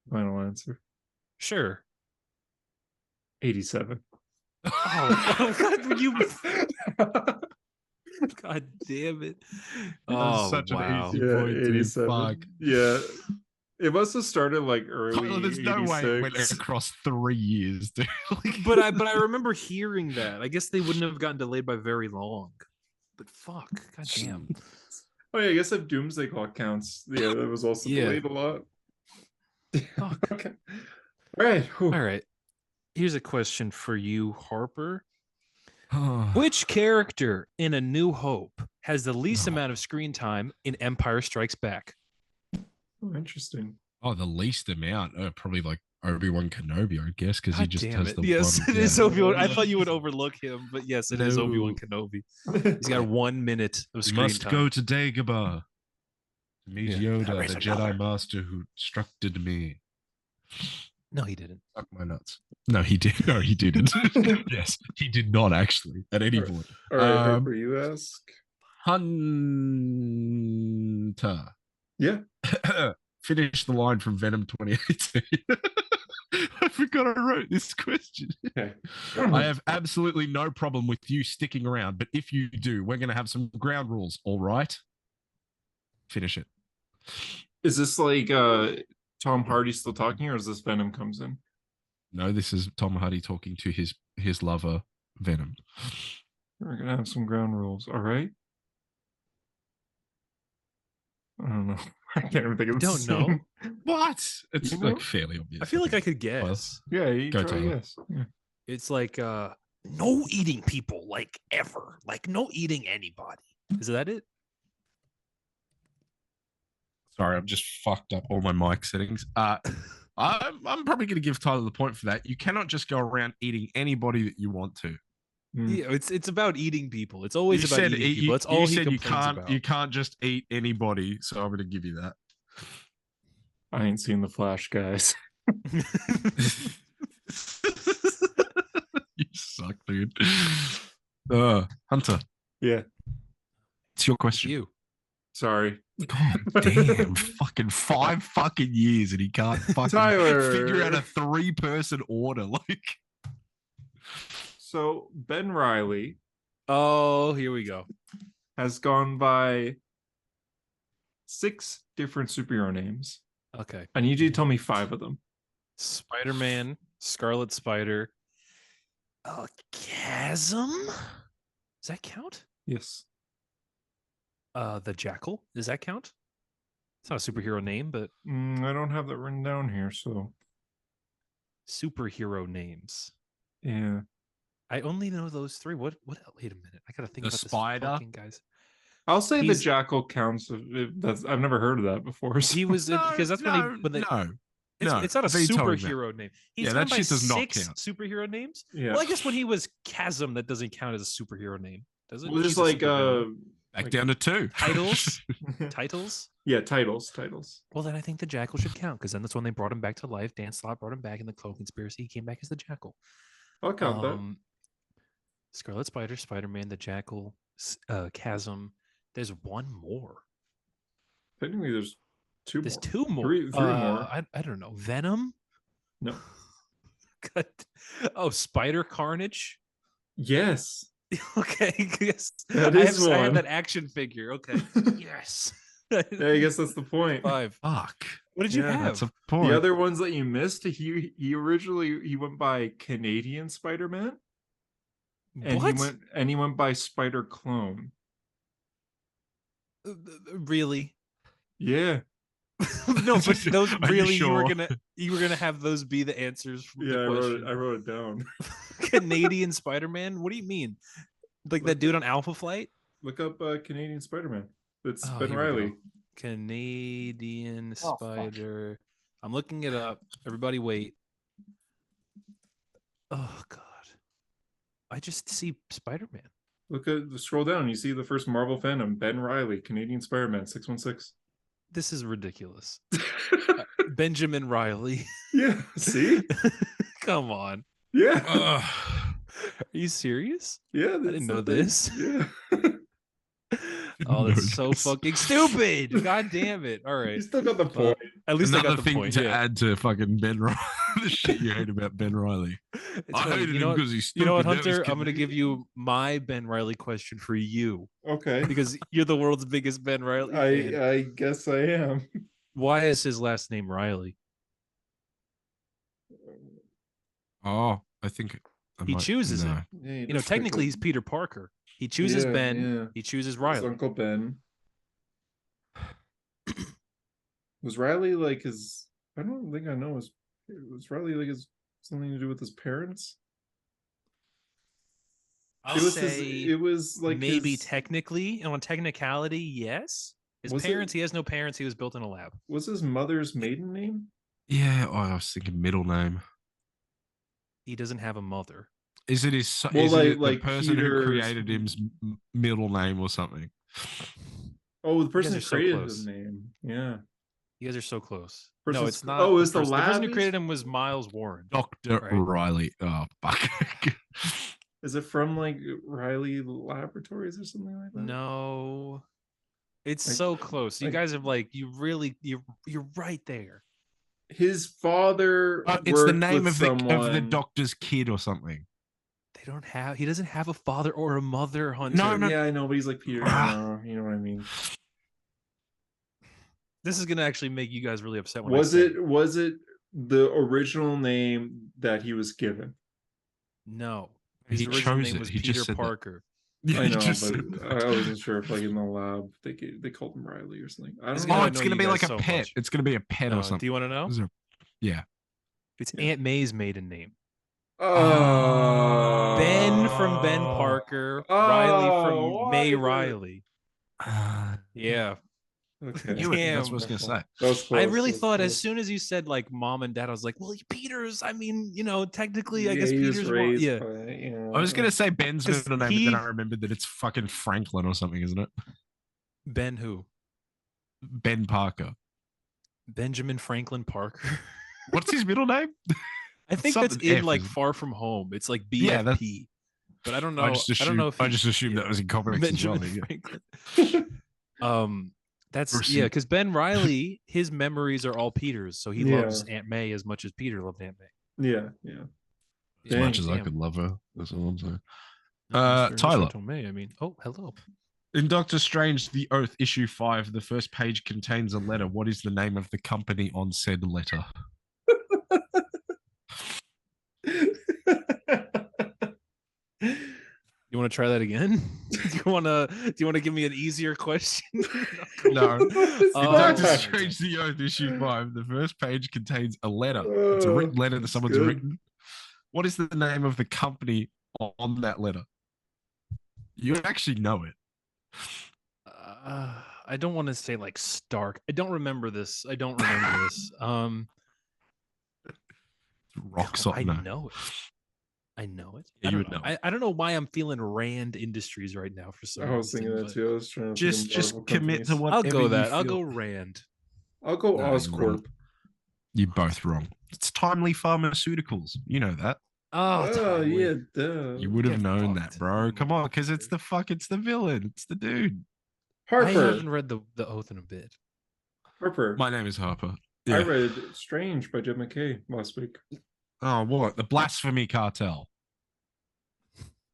Final answer. Sure. 87. Oh, God, you God damn it. Oh, such an wow. easy- Yeah, point, dude. 87. Fuck. Yeah. It must have started like early. Tyler, there's no way it went 86. across 3 years, dude. Like- But I remember hearing that. I guess they wouldn't have gotten delayed by very long. But fuck. God damn. Oh yeah, I guess if Doomsday Clock counts, yeah, that was also Yeah. delayed a lot. Fuck. Okay. All right. Whew. All right. Here's a question for you, Harper. Oh, Which character in A New Hope has the least No. amount of screen time in Empire Strikes Back? Oh, interesting. the least amount, probably like Obi-Wan Kenobi, I guess, because he God just damn has it. the Yes, one. it is yeah. Obi-Wan. I thought you would overlook him, but yes, it is Obi-Wan No. Kenobi. He's got 1 minute of We screen must time. go to Dagobah to meet Yeah. Yoda, Erase the another. Jedi Master who instructed me. No, he didn't. Suck my nuts. No, he did. No, he didn't. Yes, he did not actually at any Alright. point. All right, Um, Harper, you ask. Hunter. Yeah. Finish the line from Venom 2018. I forgot I wrote this question. Okay. I have absolutely no problem with you sticking around, but if you do, we're going to have some ground rules, all right? Finish it. Is this like Tom Hardy still talking, or is this Venom comes in? No, this is Tom Hardy talking to his lover, Venom. We're gonna have some ground rules. All right. I don't know. I can't even think of the Don't know. scene. What? It's You like know? fairly obvious. I feel like I think. could guess. Yeah, you Go, try, Tyler. yes. Yeah. It's like no eating people, like ever. Like no eating anybody. Is that it? Sorry, I've just fucked up all my mic settings. I'm probably going to give Tyler the point for that. You cannot just go around eating anybody that you want to. Mm. Yeah, it's about eating people. It's always You about said eating you, people. That's you all he said you complains can't about. you can't just eat anybody, so I'm going to give you that. I ain't seen the Flash, guys. You suck, dude. Hunter, Yeah. it's your It's question. you. Sorry. God damn, fucking 5 fucking years and he can't fucking Tyler. figure out a 3-person order. Like, So Ben Riley Oh, here we go. has gone by 6 different superhero names. Okay. I need you to tell me 5 of them. Spider-Man, Scarlet Spider, Chasm. Does that count? Yes. The Jackal. Does that count? It's not a superhero name, but I don't have that written down here, so superhero names. yeah. I only know those 3. What? Wait a minute. I gotta think The about Spider? this fucking guys. I'll say He's- the Jackal counts. That's I've never heard of that before. So. He was because that's when they. It's not a vetoing that. superhero name. He's Yeah, gone that by shit does not 6 count. superhero names. Yeah. Well, I guess when he was Chasm, that doesn't count as a superhero name, does it? Well, just He's a like supervillain. Back like- down to 2 Titles. Titles. Yeah, titles. Well, then I think the Jackal should count because then that's when they brought him back to life. Dan Slott brought him back in the Clone Conspiracy. He came back as the Jackal. I'll count that. Scarlet Spider, Spider-Man, the Jackal, Chasm. There's one more. Technically, there's 2 There's more. 2 more. Three more. I don't know. Venom. No. God. Oh, Spider Carnage. Yes. Okay, yes. That I is have, I have one. that action figure. Okay. Yes. Yeah, I guess that's the point. 5. Fuck. What did you Yeah, have? That's a point. The other ones that you missed, he originally he went by Canadian Spider-Man, and What? he went by Spider Clone. Really? Yeah. No, but those Are you really you were sure? gonna have those be the answers from Yeah, the question. I wrote it down. Canadian Spider-Man? What do you mean? Like that dude on Alpha Flight? Look up Canadian Spider-Man. It's Oh, Ben here we Riley. go. Canadian Oh, fuck. Spider. I'm looking it up. Everybody wait. Oh god. I just see Spider-Man. Look at scroll down. You see the first Marvel fandom, Ben Riley, Canadian Spider-Man, 616. This is ridiculous. Benjamin Riley. Yeah. See? Come on. Yeah. Ugh. Are you serious? Yeah. I didn't that's know the thing. this. Yeah. Oh, know that's so this. fucking stupid. God damn it. All right. You still got the Well, point. At least I Another got the thing point. to Yeah. add to fucking Ben Riley. The shit you hate about Ben Riley. It's I funny. hated You know him what? because he's stupid. You know what, That was Hunter? I'm going to give Canadian. you my Ben Riley question for you Okay. because you're the world's biggest Ben Riley fan. I guess I am. Why is his last name Riley? Oh, I think He chooses it. Yeah, You know, technically he's Peter Parker. He chooses Ben. Yeah. He chooses His Riley. Uncle Ben. Was Riley like his? I don't think I know. Was Riley like his something to do with his parents? I'll it was say it was like maybe his, technically, on technicality, yes. His Was it- parents, he has no parents. He was built in a lab. was his mother's maiden name? Yeah, I was thinking middle name. He doesn't have a mother. Is it his? Well, Is like- it the like person Peter's- who created him's middle name or something? Oh, the person are who so created close. his name. Yeah. You guys are so close. Person's- No, it's not. oh, it's the person. The person who lab created he's- him was Miles Warren. Dr. Right. Riley. Oh, fuck. Is it from like Riley Laboratories or something like that? No, it's Like- so close. You like- guys have you're right there. His father. It's the worked name with of the someone- doctor's kid or something. He doesn't have a father or a mother, Hunter. No. Yeah, I know, but he's like Peter. Ah. You know what I mean? This is gonna actually make you guys really upset. When Was I say it the original name that he was given? No. He His original chose name it. was He just Peter said that. Parker. Yeah, I you know, just but said I that. wasn't sure if like in the lab they called him Riley or something. I This don't is Oh, know. I it's know gonna you be guys like a so pet. much. It's gonna be a pet or something. Do you want to know? Yeah. It's Yeah. Aunt May's maiden name. Oh, Ben from Ben Parker, Riley from why May did- Riley. Uh, Yeah. Okay. knew it. That's Damn. what I was gonna say. That was close. I really that was thought as close. soon as you said like mom and dad, I was like, well, Peter's. I mean, technically, I Yeah, guess he was Peter's. raised Yeah, by, I was gonna say Ben's 'Cause middle name, but he- then I remembered that it's fucking Franklin or something, isn't it? Ben who? Ben Parker. Benjamin Franklin Parker. What's his middle name? I think that's Something in F, like isn't it? Far From Home. It's like Yeah, that- BFP, but I don't know. I just I don't know assumed. if I just assumed that was in comics Benjamin as well. Franklin. That's Brucey. because Ben Riley, his memories are all Peter's, so he Yeah. loves Aunt May as much as Peter loved Aunt May. Yeah. As much as I Damn. could love her. That's all I'm saying. No, Mr. Tyler. Tomei, I mean, oh, hello. In Doctor Strange: The Oath, issue 5, the first page contains a letter. What is the name of the company on said letter? You want to try that again? do you want to give me an easier question? No. In Oh. Doctor Strange: The Oath, issue 5, the first page contains a letter. It's a written letter that someone's good. written. What is the name of the company on that letter? You actually know it. I don't want to say like Stark. I don't remember this. I don't remember this. Rocks I up now. know it. I know it. Yeah, I you don't would know. know. I don't know why I'm feeling Rand Industries right now for some I was thinking reason, that but too. I was trying to Just commit to what I'll go that. I'll go Rand. I'll go No, you're wrong. Oscorp. You're both wrong. It's Timely Pharmaceuticals. You know that. Oh, Oh Timely. yeah, duh. You would have Get known fucked. that, bro. Come on, because it's the villain. It's the dude. I Harper. haven't read the Oath in a bit. Harper. My name is Harper. I Yeah. read Strange by Jed McKay last week. Oh, what? The Blasphemy Cartel.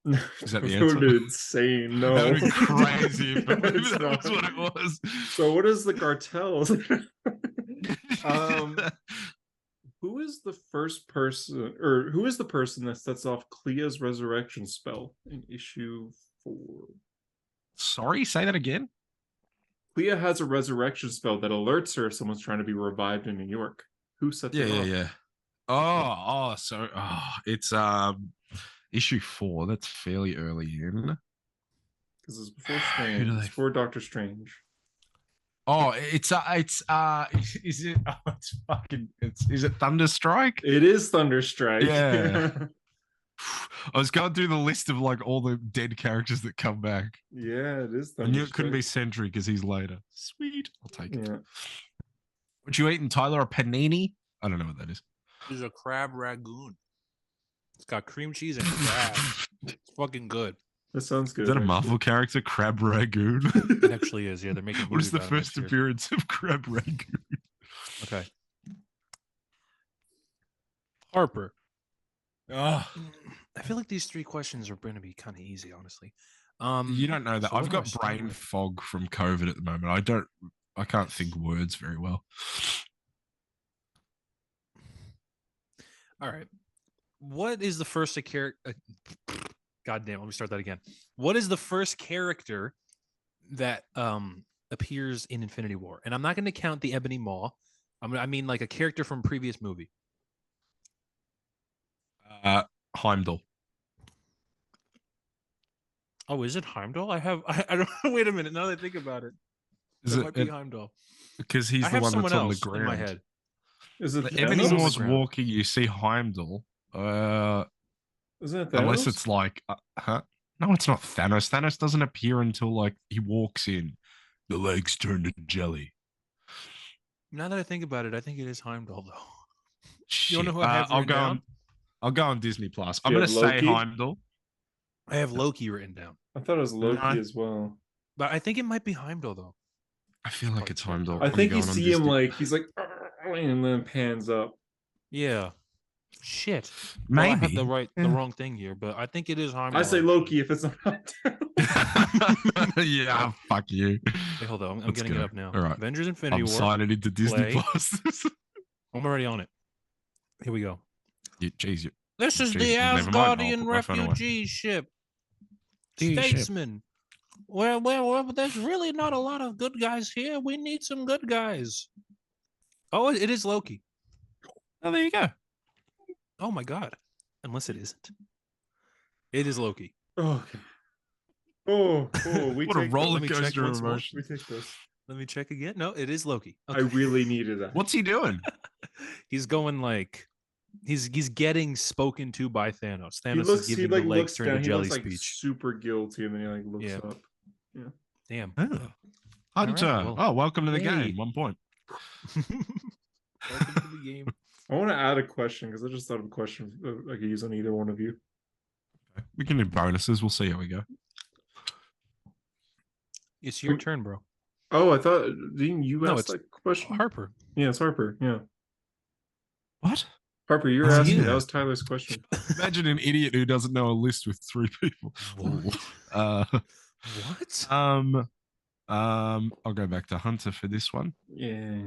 Is that the That would answer? be insane. No, That would be crazy if maybe It's that was not. what it was. So what is the cartel? Who is the first person, or who is the person that sets off Clea's resurrection spell in issue 4? Sorry, say that again. Clea has a resurrection spell that alerts her if someone's trying to be revived in New York. Who sets it off? It's issue 4. That's fairly early in. Because it's before Who Strange. do It's they- before Doctor Strange. Oh, is it? Oh, it's fucking. Is it Thunderstrike? It is Thunderstrike. Yeah. I was going through the list of like all the dead characters that come back. Yeah, it is Thunderstrike. I knew it couldn't be Sentry because he's later. Sweet, I'll take it. Yeah. What you eating, Tyler? A panini? I don't know what that is. This is a crab ragoon. It's got cream cheese and crab. It's fucking good. That sounds good. Is that a actually. Marvel character, Crab Ragoon? It actually is. Yeah, they're making. a What is movie the about it first next year. appearance of Crab Ragoon? Okay. Harper. Oh, I feel like these 3 questions are going to be kind of easy, honestly. you don't know that. so what I've do I got start brain with? fog from COVID at the moment. I can't think words very well. All right. What is the first character? God damn, let me start that again. What is the first character that appears in Infinity War? And I'm not going to count the Ebony Maw. I mean like a character from a previous movie. Heimdall. Oh, is it Heimdall? I don't wait a minute. Now that I think about it, Is it might be it Heimdall. because he's I the have one someone that's on the else ground? in my head. Is it Like, Thanos? Ebony Thanos? Maw's Ground. walking, you see Heimdall. Isn't it Thanos? Unless it's like, huh? No, it's not Thanos. Thanos doesn't appear until like he walks in. The legs turn to jelly. Now that I think about it, I think it is Heimdall though. Shit. You know who I have I'll written go down? on. I'll go on Disney Plus. I'm You gonna have say Loki? Heimdall. I have Loki written down, I thought it was Loki No. as well. but I think it might be Heimdall though. I feel like it's Heimdall. I I'm think you going on see him Disney. like he's like, and then pans up. Yeah. Shit. Well, I have Maybe. the Yeah. wrong thing here, but I think it is Heimdall. I say actually. Loki if it's not. Yeah, fuck you. Wait, hold on. I'm Let's getting go. it up now. All right. Avengers Infinity I'm War. signing into Disney play. Plus. I'm already on it. Here we go. Jeez, This is Jeez, the never mind. I'll Asgardian put my phone away. refugee ship. Leadership. Statesman. Well, there's really not a lot of good guys here. We need some good guys. Oh, it is Loki. Oh, there you go. Oh my god. Unless it isn't. It is Loki. Okay. Oh, we What a take roller let me check coaster of once more. emotions. We take this. Let me check again. No, it is Loki. I really needed that. What's he doing? He's going like he's getting spoken to by Thanos. He Thanos looks. is He giving like the legs looks turn to down. He jelly looks like speech. super guilty, and then he like looks Yeah. up. Damn. Oh. Hunter. well, oh, welcome to the hey. game. 1 point. Welcome to the game. I want to add a question because I just thought of a question I could use on either one of you. We can do bonuses. We'll see how we go. It's your turn, bro. Oh, I thought didn't you No, ask it's that question? Harper. Yeah, it's Harper. Yeah, What? Harper, you were Oh, asking. yeah. That was Tyler's question. Imagine an idiot who doesn't know a list with 3 people. What? What? I'll go back to Hunter for this one. Yeah,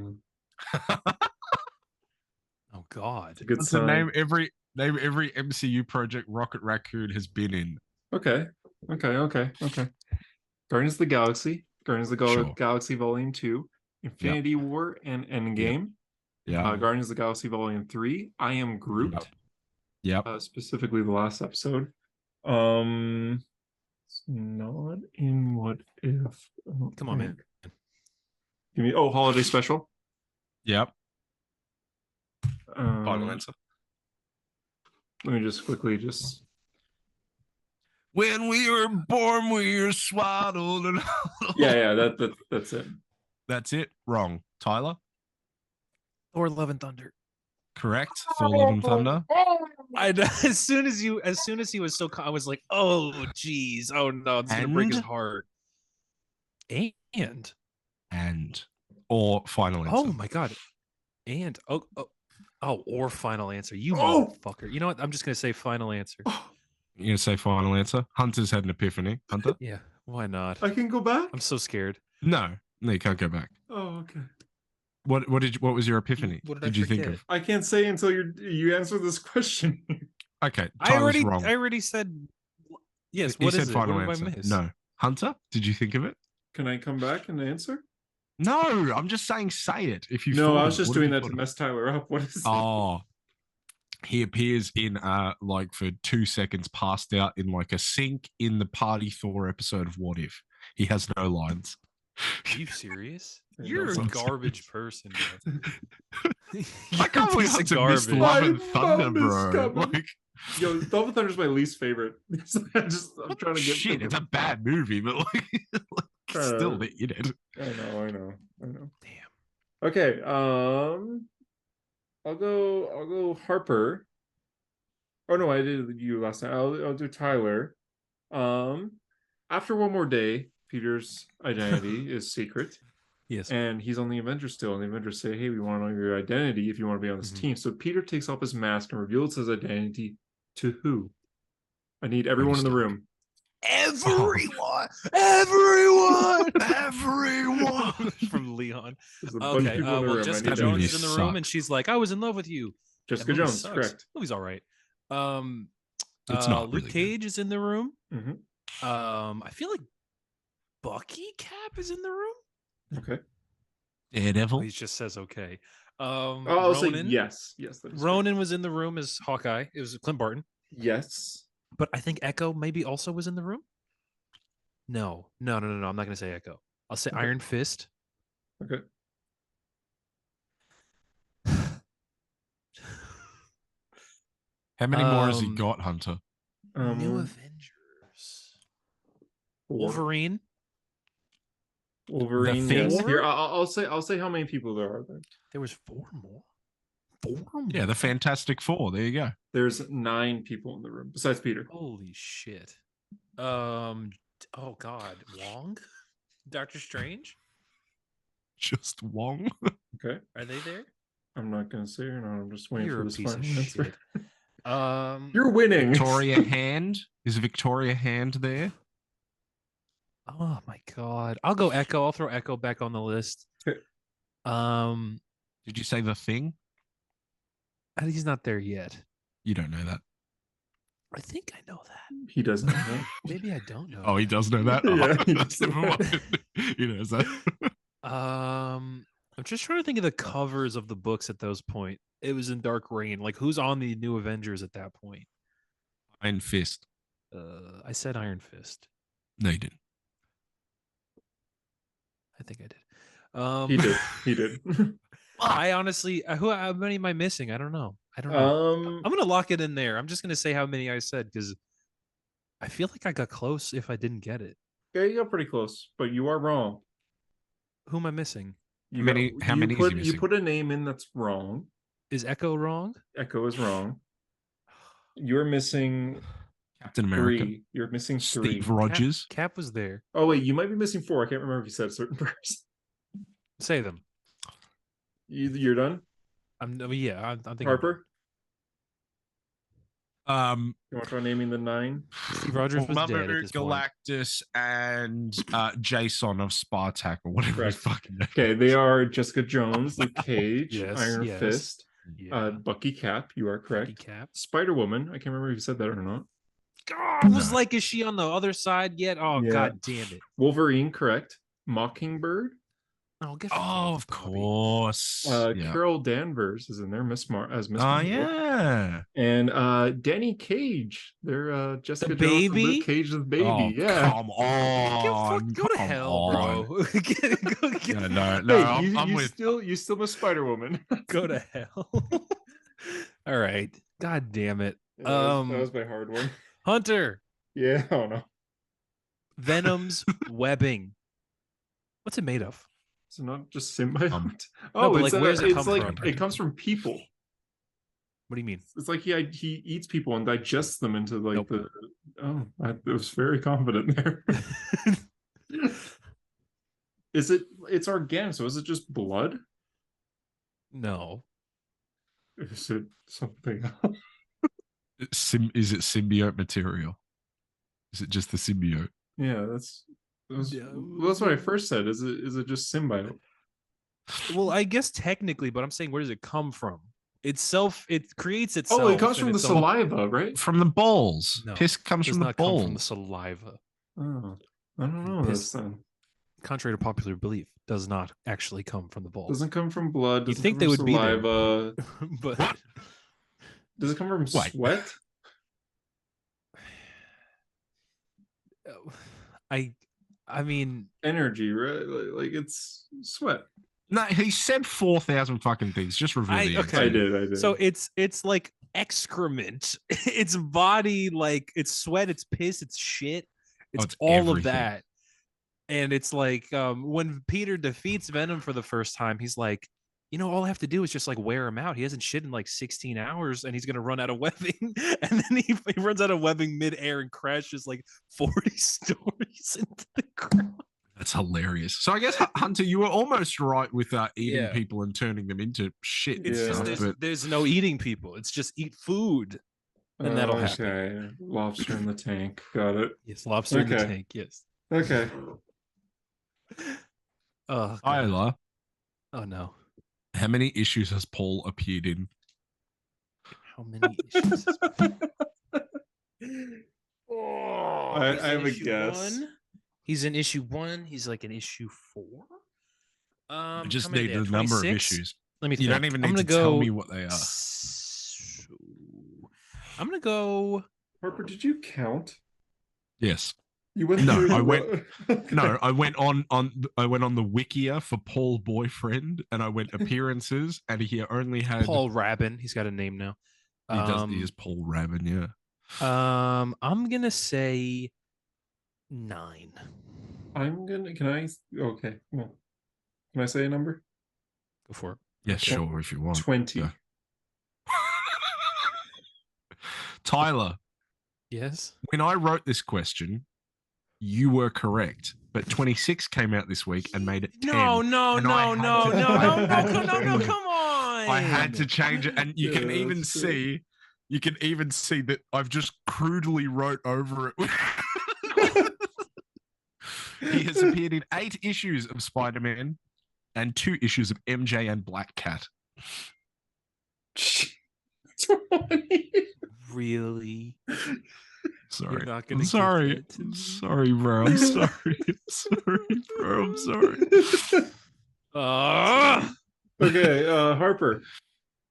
Oh God. it's a good So sign. name every MCU project Rocket Raccoon has been in. Okay. Guardians of the Galaxy, Sure. Galaxy Volume 2, Infinity War, and Endgame. Yeah. Guardians of the Galaxy Volume 3. I Am Groot. Yep. Specifically the last episode. It's not in What If. I don't Come on, man. think. Give me Holiday Special. Yep. Final Um, answer. let me just quickly When we were born, we were swaddled. And that's it. That's it. Wrong. Tyler? Thor: Love and Thunder. Correct. Thor: Love and Thunder. As soon as he was so, I was like, oh geez, oh no, it's gonna break his And? heart. And Or final answer. oh my god, and or final answer. You Oh! motherfucker. You know what? I'm just gonna say final answer. You're gonna say final answer? Hunter's had an epiphany. Hunter? Yeah, why not? I can go back? I'm so scared. No, you can't go back. Oh, okay. What was your epiphany? What did I you think forget? of? I can't say until you answer this question. Okay, Tyler's wrong. I already said yes. He What said is it? final What did answer. I miss? No, Hunter, did you think of it? Can I come back and answer? No, I'm just saying say it. If you No, thought I of was it. just What doing have that you to thought of mess Tyler up. What is it? Oh, he appears in like for 2 seconds, passed out in like a sink in the Party Thor episode of What If. He has no lines. Are you serious? Yeah, You're that's a not garbage person, bro. I can't believe Piece of Hunter missed garbage. Love and My Thunder, mom is bro. coming. Like, Yo, Love and Thunder is my least favorite. I'm trying to get shit, it's a bad movie, but like, still in it. I know. Damn. Okay, I'll go Harper. Oh no, I did you last time. I'll do Tyler. After one more day, Peter's identity is secret. Yes. And he's on the Avengers still, and the Avengers say, hey, we want to know your identity if you want to be on this Mhm. team. So Peter takes off his mask and reveals his identity to who? I need everyone in the room. Everyone. From Leon. There's a bunch of Okay. people in the room. I Jessica need That Jones movie is in the room, and sucks. she's like, "I was in love with you." Jessica That movie Jones, sucks. correct. Movie's all right. It's not Luke really good. Cage is in the room. Mhm. I feel like Bucky Cap is in the room. Okay. Oh, Daredevil. he just says okay. I'll say Ronan. yes. Yes. That is correct. Ronan was in the room as Hawkeye. It was Clint Barton. Yes. But I think Echo maybe also was in the room. No. I'm not gonna say Echo. I'll say Okay. Iron Fist. Okay. How many more has he Um, got, Hunter? New Avengers. 4. Wolverine. Wolverine. The Yes. Thing? Here, I'll say how many people there are there. There was 4 more. 4 more. Yeah, the Fantastic Four. There you go. There's 9 people in the room besides Peter. Holy shit. Oh God. Wong. Doctor Strange. Just Wong. Okay. Are they there? I'm not gonna say or not. I'm just waiting You're for a this piece of final answer. shit. You're winning. Victoria Hand. Is Victoria Hand there? Oh my God. I'll go Echo. I'll throw Echo back on the list. Okay. Did you say the Thing? He's not there yet. You don't know that. I think I know that. He doesn't know. Maybe I don't know. Oh, he that. does know that. Yeah, he That's does know never that. mind. He knows that. I'm just trying to think of the covers of the books at those point. It was in Dark Reign. Like, who's on the New Avengers at that point? Iron Fist. I said Iron Fist. No, you didn't. I think I did. He did. He did. I honestly, how many am I missing? I don't know. I don't know. I'm gonna lock it in there. I'm just gonna say how many I said because I feel like I got close if I didn't get it. Yeah, you got pretty close, but you are wrong. Who am I missing? You How many is he put you missing? put a name in that's wrong. Is Echo wrong? Echo is wrong. You're missing Captain America. 3. You're missing 3. Steve Rogers. Cap was there. Oh wait, you might be missing 4. I can't remember if you said a certain person. Say them. You're done. I'm thinking Harper, Um, you want to try naming the 9? Steve Rogers was dead at Mother this point. Galactus and Jason of Spartak or whatever his Correct. fucking name. Okay, they are Jessica Jones, Luke Cage, Yes, Iron yes. Fist, Yeah. Bucky Cap. You are correct. Bucky Cap. Spider Woman. I can't remember if you said that or not. God, I was like, is she on the other side yet? Oh, Yeah. God damn it. Wolverine, correct. Mockingbird. Oh, get Oh, of fucked, Bobby. course. Yeah. Carol Danvers is in there. Miss Miss. Oh, Marvel. yeah. And Danny Cage. They're Jessica The Jones and baby? Luke Cage, the baby. Oh, yeah. come on. Go to come hell, on. bro. Yeah, no, Hey, I'm you with. still miss Spider Woman. Go to hell. All right. God damn it. that was my hard one. Hunter, Yeah. Oh no. Venom's webbing. What's it made of? It's not just symbiote. No, Oh, but, it's like, where's it it's come like from? it comes from people. What do you mean? It's like he eats people and digests them into like Nope. the. Oh, I was very confident there. Is it? It's organic, so is it just blood? No. Is it something else? Is it symbiote material? Is it just the symbiote? Yeah, that's what I first said. Is it just symbiote? Well, I guess technically, but I'm saying, where does it come from? It creates itself. Oh, it comes and from the its own- saliva, right? From the balls. No, Piss comes does from the not come balls. from the saliva. Oh, I don't know Piss- this then. Contrary to popular belief, does not actually come from the balls. Doesn't come from blood. You'd Doesn't think come they from would be there. saliva. But Does it come from Wait. sweat? I mean, Energy, right? Like it's sweat. No, he said 4,000 fucking things. Just reveal the okay. answer. I did. so it's like excrement. It's body, like it's sweat, it's piss, it's shit. It's, it's all of everything. that. And it's like when Peter defeats Venom for the first time, he's like, all I have to do is just like wear him out. He hasn't shit in like 16 hours and he's gonna run out of webbing. And then he runs out of webbing midair and crashes like 40 stories into the ground. That's hilarious. So I guess Hunter, you were almost right with eating Yeah. people and turning them into shit. It's and Yeah. just stuff, but there's no eating people. It's just eat food. And that'll happen. Okay, lobster in the tank. Got it. Yes, lobster in the Okay. tank. Yes. Okay. Oh, God. Tyler, Oh no. how many issues has Paul appeared in? How many issues? I have a guess. He's in issue 1. He's like in issue 4. I just how many need are the there? number of 26? issues. Let me You don't think. even I'm need to gonna tell go- me what they are. I'm gonna go. Harper, did you count? Yes. You went No, through I the- went- Okay. No, I went on the Wikia for Paul Boyfriend, and I went appearances, and he only had Paul Rabin. He's got a name now. He is Paul Rabin, yeah. I'm gonna say 9. Can I? Okay. Well, can I say a number? Go for it. Yes, Okay. sure, if you want. 20. Yeah. Tyler, Yes. when I wrote this question, you were correct, but 26 came out this week and made it 10. No, no, and I no, had no, to- no, I no, no, had to no, no, change it. come on. I had to change it, and you Yeah, can even that's true. see, that I've just crudely wrote over it. He has appeared in 8 issues of Spider-Man and 2 issues of MJ and Black Cat. 20. Really? Sorry. not I'm gonna give sorry. that to I'm me? sorry, bro. I'm sorry. I'm sorry, bro. I'm sorry. Okay, Harper.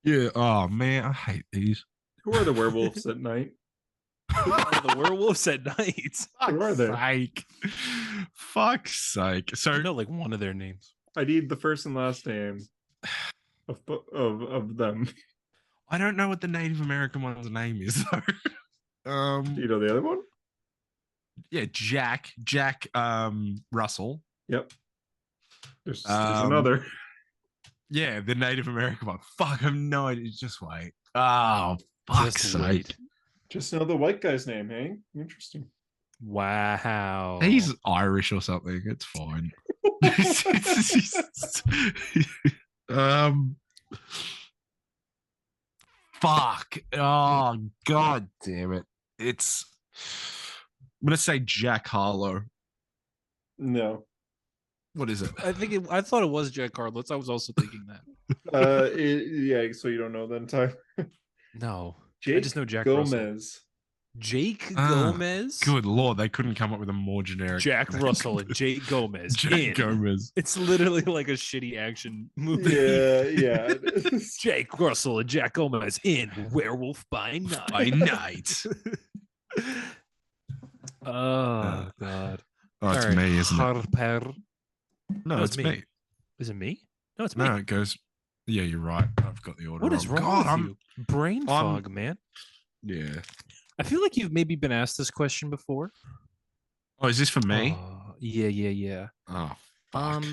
Yeah. Oh man, I hate these. Who are the werewolves at night? The werewolves at night. Who are they? Sake. Fuck's sake. So I know like one of their names. I need the first and last name of them. I don't know what the Native American one's name is though. Do you know the other one? Yeah, Jack Russell. Yep. There's Um, another. Yeah, the Native American one. Fuck, I have no idea. Just wait. Oh, fuck's Just sake. wait. Just know the white guy's name, Hank. Interesting. Wow. He's Irish or something. It's fine. um, fuck. Oh, god damn it. I'm gonna say Jack Harlow. No. What is it? I thought it was Jack Harlow. I was also thinking that. Yeah, so you don't know then, Ty. No. Jake I just know Jack Russell. Gomez. Jake Ah, Gomez? Good lord, they couldn't come up with a more generic Jack Russell and Jake Gomez. Jack Gomez. It's literally like a shitty action movie. Yeah. Jake Russell and Jack Gomez in Werewolf by Night. By night. Oh God. Oh, it's All right, me, isn't it? Harper. No, No, it's it's me. Is it me? No, it's me. No, it goes. Yeah, you're right. I've got the order. What is wrong God, with you? Brain fog, man. Yeah. I feel like you've maybe been asked this question before. Oh, is this for me? Yeah. Oh, fuck.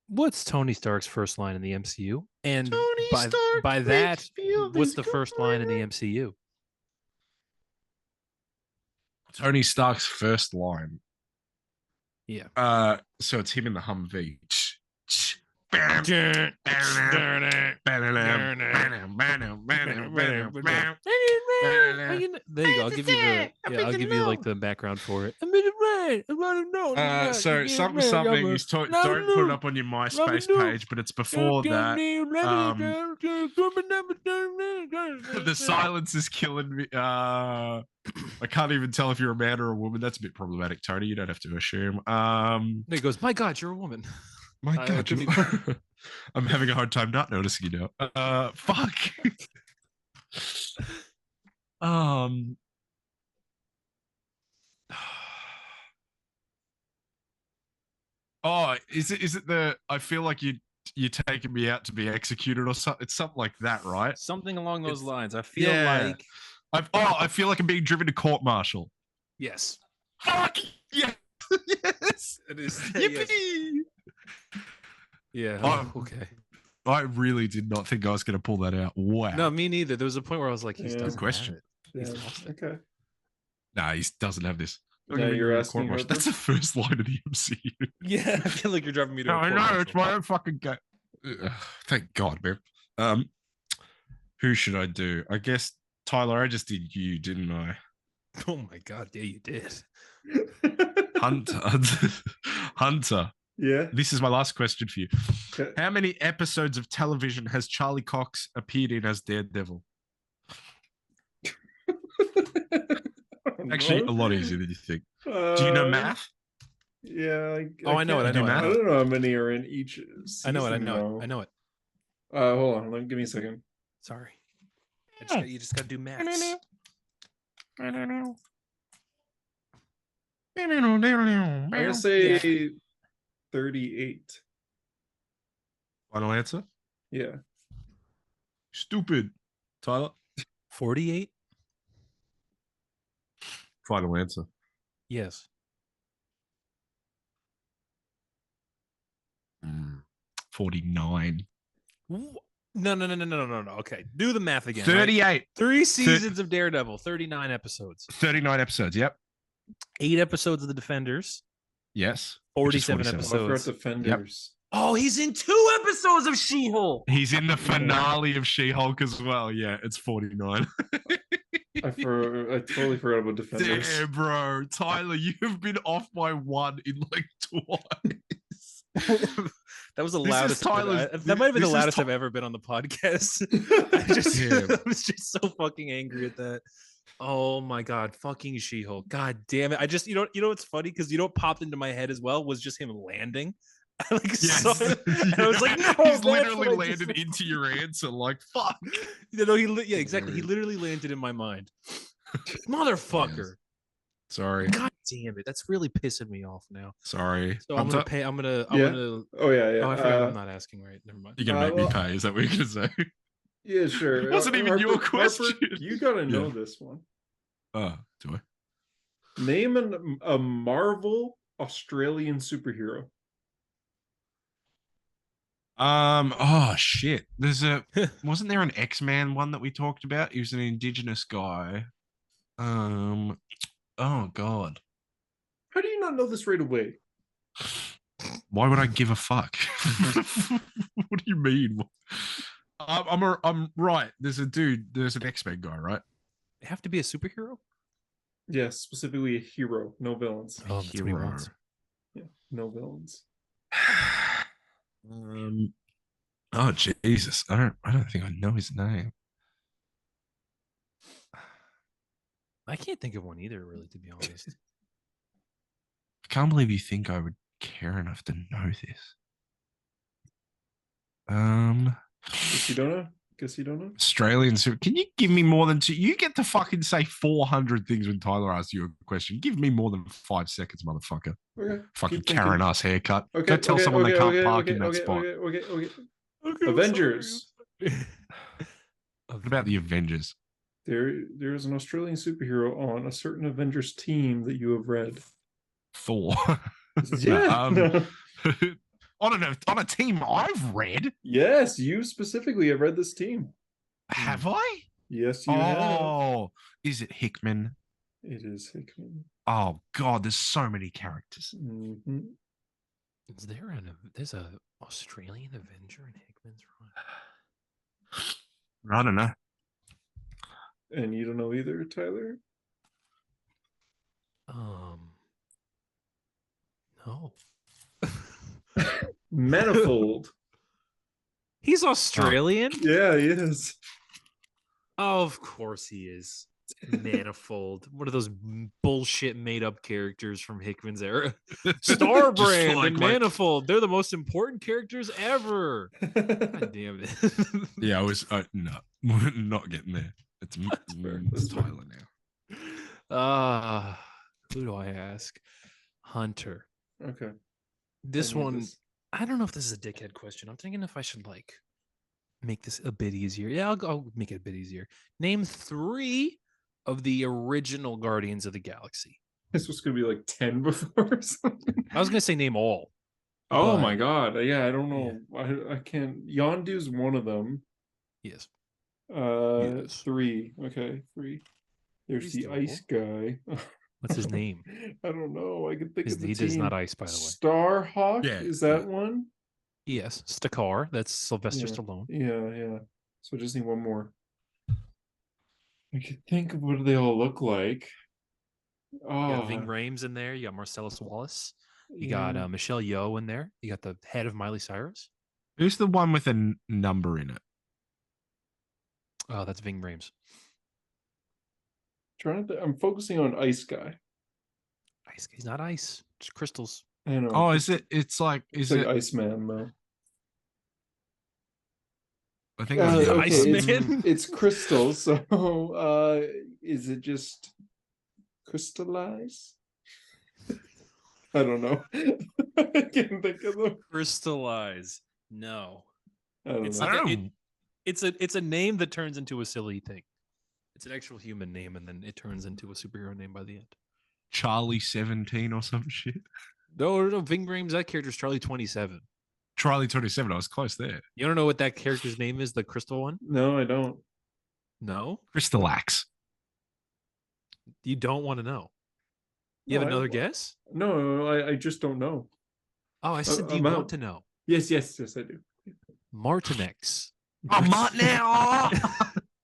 What's Tony Stark's first line in the MCU? And Tony Stark by makes that, feel what's this the first line in the comfort. MCU? Tony Stark's first line. Yeah. So it's him in the Humvee. There you go. I'll give you the I'll give you like the background for it. So something is don't put it up on your MySpace page, but it's before that. The silence is killing me. I can't even tell if you're a man or a woman. That's a bit problematic, Tony. You don't have to assume. He goes, "My God, you're a woman." My God, could be- I'm having a hard time not noticing you now. Fuck. Oh, is it the? I feel like you're taking me out to be executed or something. It's something like that, right? Something along those It's- lines. I feel yeah. like I feel like I'm being driven to court martial. yes, Fuck yeah, yes, it is. yippee! Yeah. Oh. Okay. I really did not think I was going to pull that out. Wow. No, me neither. There was a point where I was like, "He's Yeah. doesn't Question. have it." He's Yeah, lost it. okay. Nah, he doesn't have this. Now Look at me you're in the asking court martial. Harper? That's the first line of the MCU. Yeah, I feel like you're driving me to. No, a I court know martial. it's my own fucking game. Thank God, man. Who should I do? I guess Tyler. I just did you, didn't I? Oh my God! Yeah, you did. Hunter. Yeah. This is my last question for you. Okay. How many episodes of television has Charlie Cox appeared in as Daredevil? Actually, a lot easier than you think. Do you know math? Yeah. Oh, I know it. I Do know it. math? I don't know how many are in each. I know it. I season, know though. it. I know it. Hold on. Give me a second. Sorry. You just got to do maths. I'm gonna say 38. Final answer? Yeah. Stupid. Tyler? 48. Final answer. Yes. 49. No. Okay, do the math again. 38. Right? 3 seasons of Daredevil, 39 episodes. 39 episodes. Yep. 8 episodes of The Defenders, Yes. 47 Oh, I episodes. forgot Defenders. Oh, he's in 2 episodes of She-Hulk. He's in the finale of She-Hulk as well. Yeah, it's 49. I totally forgot about Defenders. Damn, bro. Tyler, you've been off by 1 in like twice. That was the This is loudest. Tyler's- That might have been the this is loudest Ty- I've ever been on the podcast. I just, Yeah. I was just so fucking angry at that. Oh my god, fucking She-Hulk. God damn it. I just, you know what's funny? Because you know what popped into my head as well was just him landing. I like saw him, and I was like, no, he's that's literally what I just landed into your answer. Like, fuck. yeah, exactly. He literally landed in my mind. Motherfucker. Sorry. God damn it. That's really pissing me off now. Sorry. So I'm gonna pay. I'm Yeah. gonna. Oh yeah, yeah. Oh, I forgot. I'm not asking right. Never mind. You're gonna make well- me pay. Is that what you're gonna say? Yeah, sure. It wasn't even your Harper, question. you gotta know Yeah. this one. Do I? Name a Marvel Australian superhero. Oh shit. Wasn't there an X-Man one that we talked about? He was an indigenous guy. Oh god. How do you not know this right away? Why would I give a fuck? What do you mean? I'm right. There's an X-Men guy, right? They have to be a superhero. Yes, specifically a hero, no villains. Oh, that's what he wants. Yeah, no villains. Oh Jesus. I don't think I know his name. I can't think of one either, really, to be honest. I can't believe you think I would care enough to know this. Guess you don't know? Guess you don't know? Australian super. Can you give me more than two? You get to fucking say 400 things when Tyler asks you a question. Give me more than 5 seconds, motherfucker. Okay. Fucking keep thinking. Karen ass haircut. Okay. Go tell someone they can't park in that spot. Okay. Okay, Avengers. What about the Avengers? There is an Australian superhero on a certain Avengers team that you have read. Thor. Yeah. On a team I've read. Yes, you specifically have read this team. Have I? Yes, you have. Oh, is it Hickman? It is Hickman. Oh God, there's so many characters. Mhm. Is there there's a Australian Avenger in Hickman's run? I don't know. And you don't know either, Tyler? No. Manifold. He's Australian? Yeah, he is. Oh, of course he is. Manifold. One of those bullshit made up characters from Hickman's era. Starbrand like- and Manifold. They're the most important characters ever. God damn it. Yeah, I was no, not getting there. It's fair. it's That's fair. Tyler now. Who do I ask? Hunter. Okay. This I need one, this. I don't know if this is a dickhead question. I'm thinking if I should like make this a bit easier. Yeah, I'll make it a bit easier. Name 3 of the original Guardians of the Galaxy. This was gonna be like 10 before or something. I was gonna say name all. Oh but- my god. Yeah, I don't know. I can't. Yondu's one of them. Yes. Uh, Yes. 3. Okay, 3. There's Three's the ice guy. What's his name? I don't know. I can think of the He does team. not ice, by the way. Starhawk. Yeah, Is that yeah. one? Yes, Stakar. That's Sylvester Yeah. Stallone. Yeah. So I just need one more. I can think of what they all look like. You Oh, got Ving Rhames in there. You got Marcellus Wallace. You yeah. got Michelle Yeoh in there. You got the head of Miley Cyrus. Who's the one with a number in it? Oh, that's Ving Rhames. I'm focusing on Ice Guy. Ice. He's not ice. Just crystals. I know. Oh, is it? It's like, It's is like it? Iceman though. I think Yeah, it was okay, Iceman. it's crystals. So, is it just crystallize? I don't know. I can't think of them. Crystallize. No. I don't It's know. I don't like know. it's a name that turns into a silly thing. It's an actual human name, and then it turns into a superhero name by the end. Charlie 17 or some shit. No. Ving Rhames, that character's Charlie 27. Charlie 27. I was close there. You don't know what that character's name is, the crystal one? No, I don't. No? Crystalax. You don't want to know. You have No, another guess? No, I just don't know. Oh, I said, do you I'm want out. to know? Yes, I do. Martinex. Oh, Martin now.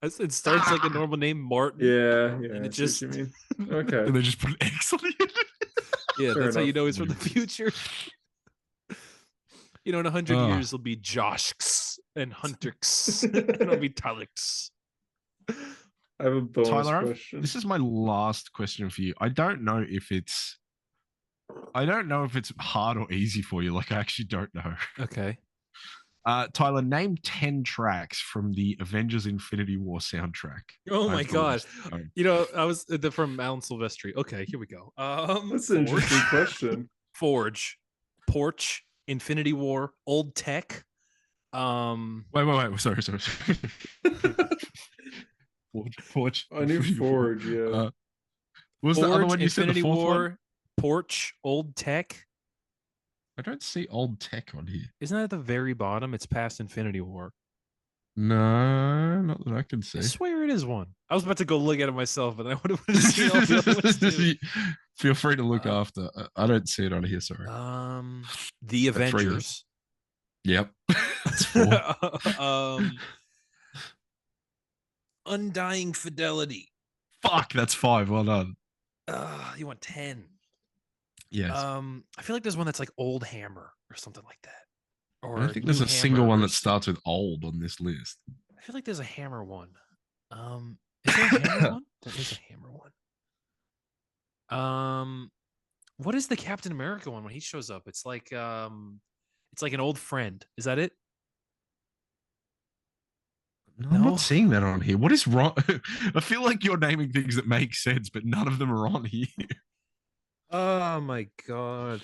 It starts like a normal name, Martin. Yeah. And I it see what just- you mean. Okay. And they just put an X on it. Yeah, Fair that's how you enough. know he's from the future. You know, in 100 Ugh. years, it'll be Joshks and Huntrix, and it'll be Tylix. I have a bonus Tyler, question. this is my last question for you. I don't know if it's hard or easy for you. Like, I actually don't know. Okay. Tyler, name 10 tracks from the Avengers Infinity War soundtrack. Oh my I've got god. this going. You know, I was from Alan Silvestri. Okay, here we go. That's an interesting Forge, question. Forge, Porch, Infinity War, Old Tech. Wait. Sorry. Forge. I knew Forge, yeah. What was Forge, the other one you said? The Infinity fourth War, one? Porch, Old Tech. I don't see Old Tech on here. Isn't that at the very bottom? It's past Infinity War. No, not that I can see. I swear it is one. I was about to go look at it myself, but I would have seen all the other ones too. Feel free to look after. I don't see it on here. Sorry. The That's three, Avengers. Yep. That's four. Undying Fidelity. Fuck, that's 5. Well done. You want 10? Yes. I feel like there's one that's like Old Hammer or something like that. Or I don't think there's New a single Hammer one or that starts with old on this list. I feel like there's a Hammer one. Is there a Hammer one? There is a Hammer one. What is the Captain America one when he shows up? It's like an old friend. Is that it? No, I'm No. not seeing that on here. What is wrong? I feel like you're naming things that make sense, but none of them are on here. Oh my god.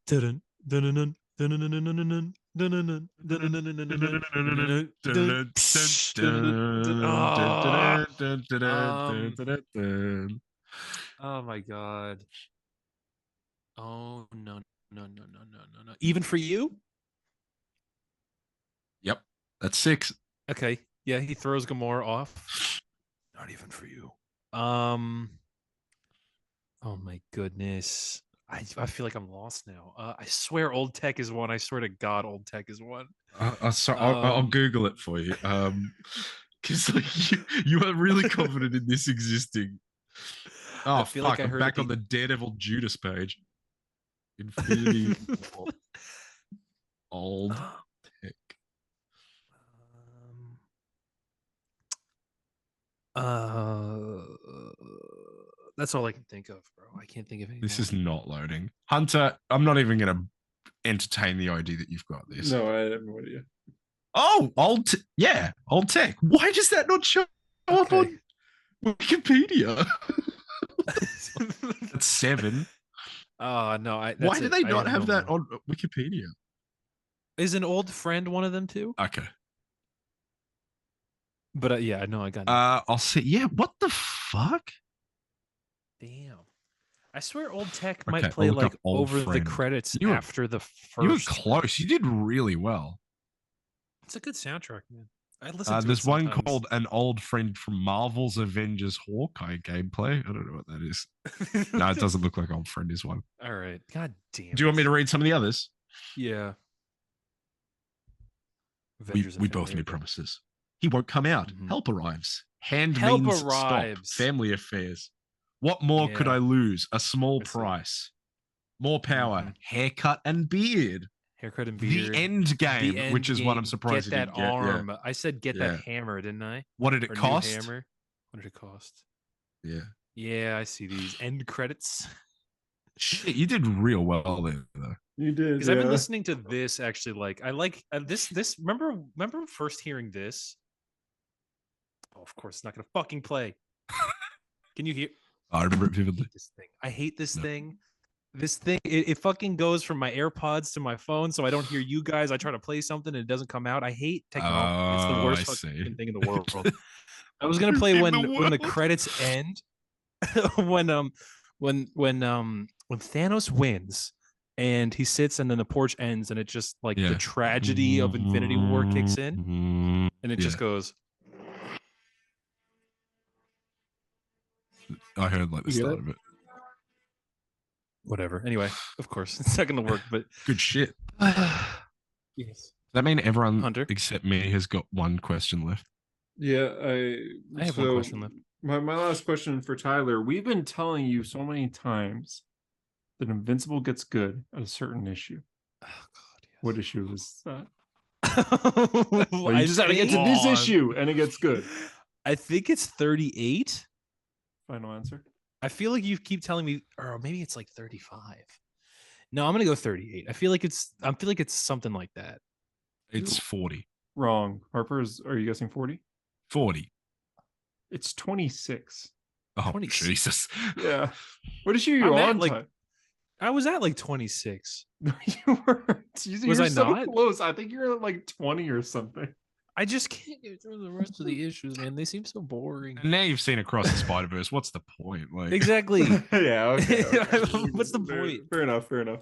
Dun, dun, dun, dun, dun, dun, dun, dun, dun, dun, dun, dun, dun, dun. Oh my god. Oh no. Even for you? Yep, that's 6. Okay. Yeah, he throws Gamora off. Not even for you. Oh my goodness. I feel like I'm lost now. I swear Old Tech is one. I swear to God, Old Tech is one. Sorry, I'll Google it for you. Because like you are really confident in this existing. Oh feel fuck! like I I'm heard back it on the Daredevil Judas page. Infinity War. Old Tech. That's all I can think of, bro. I can't think of anything. This is not loading. Hunter, I'm not even going to entertain the idea that you've got this. No, I have no idea. Oh, Old Tech. Why does that not show up on Wikipedia? That's 7. No. Why do they not have that on Wikipedia? Is an old friend one of them too? Okay. But yeah, no, I got it. I'll see. Yeah, what the fuck? Damn. I swear Old Tech might I'll play look like up Old over Friend. the credits You were- after the first. You were close. You did really well. It's a good soundtrack, man. I listen to There's it one sometimes. called An Old Friend from Marvel's Avengers Hawkeye gameplay. I don't know what that is. No, it doesn't look like Old Friend is one. All right. God damn. Do you want me to read some of the others? Yeah. We Avengers both Infinity need War. promises. He won't come out. Mhm. Help arrives. Hand Help means arrives. stop. Family affairs. What more could Yeah. I lose? A small I see. price. More power. Mhm. Haircut and beard. Haircut and beard. The end game, The which end is what I'm game. surprised Get you that didn't get. Yeah. arm. I said get Yeah. that hammer, didn't I? What did it Or new cost? hammer. What did it cost? Yeah. Yeah, I see these end credits. Shit, you did real well there, though. You did. Because I've been listening to this actually. Like I like this. Remember first hearing this? Oh, of course, it's not gonna fucking play. Can you hear? I remember it I vividly. hate this thing. I hate this No. thing. This thing, it fucking goes from my AirPods to my phone, so I don't hear you guys. I try to play something and it doesn't come out. I hate technology. It's the Oh, worst I fucking see. thing in the world. I was gonna play In when the the world. credits end, when Thanos wins and he sits and then the porch ends and it just like Yeah. the tragedy of Infinity War kicks in and it just Yeah. goes. I heard like the You get start it? of it. Whatever. Anyway, of course, it's not gonna work, but Good shit. yes. Does that mean everyone Hunter? except me has got one question left? Yeah, I have one question left. My last question for Tyler. We've been telling you so many times that Invincible gets good at a certain issue. Oh god, What issue is that? Well, Well, you just got to get to this issue, and it gets good. I think it's 38. Final answer. I feel like you keep telling me, or maybe it's like 35. No, I'm gonna go 38. I feel like it's something like that. It's 40. Wrong. Are you guessing 40? 40. It's 26. Oh, 26. Jesus. Yeah. What issue you I'm at, on? like, I was at like 26. No, you weren't. Was I so not? close. I think you're at like 20 or something. I just can't get through the rest of the issues, man. They seem so boring. And now you've seen Across the Spider-Verse. What's the point? Like, Exactly. Yeah. Okay. What's the point? Fair enough. Fair enough.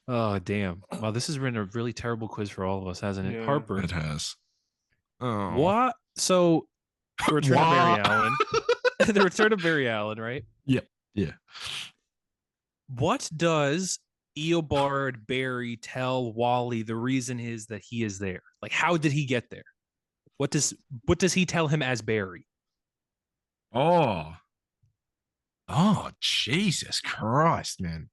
Oh, damn. Wow, this has been a really terrible quiz for all of us, hasn't it? Yeah. Harper. it has. Oh. What? So, the return of Barry What? Allen. The return of Barry Allen, right? Yeah. What does Eobard Barry tell Wally the reason is that he is there? Like, how did he get there? What does he tell him as Barry? Oh. Oh, Jesus Christ, man.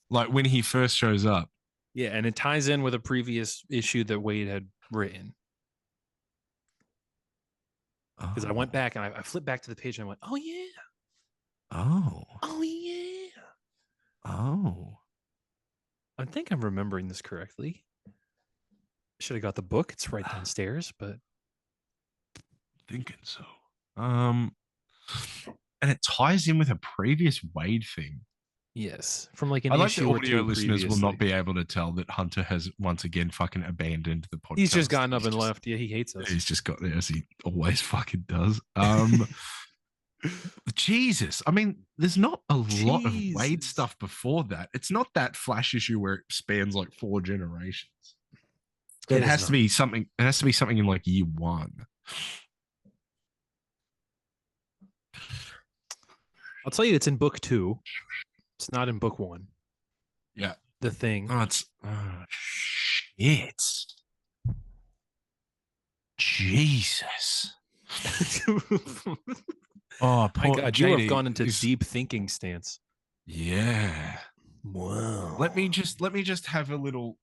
Like when he first shows up. Yeah, and it ties in with a previous issue that Wade had written. Because I went back and I flipped back to the page and I went, oh yeah. Oh. Oh yeah. Oh. I think I'm remembering this correctly. Should have got the book. It's right downstairs, but Thinking so. And it ties in with a previous Wade thing. yes, from like an I like issue the or audio two listeners will not previously. be able to tell that Hunter has once again fucking abandoned the podcast. He's just gotten up He's and just- left. Yeah, he hates us. He's just got there as he always fucking does. Jesus. I mean, there's not a lot of Wade Jesus. stuff before that. It's not that Flash issue where it spans like 4 generations. It It is has not. to be something. It has to be something in like year 1. I'll tell you, it's in book 2. It's not in book 1. Yeah. The Thing. Oh, it's shit. Jesus. Oh, My poor God, you have JD gone into is- deep thinking stance. Yeah. Wow. Let me just have a little.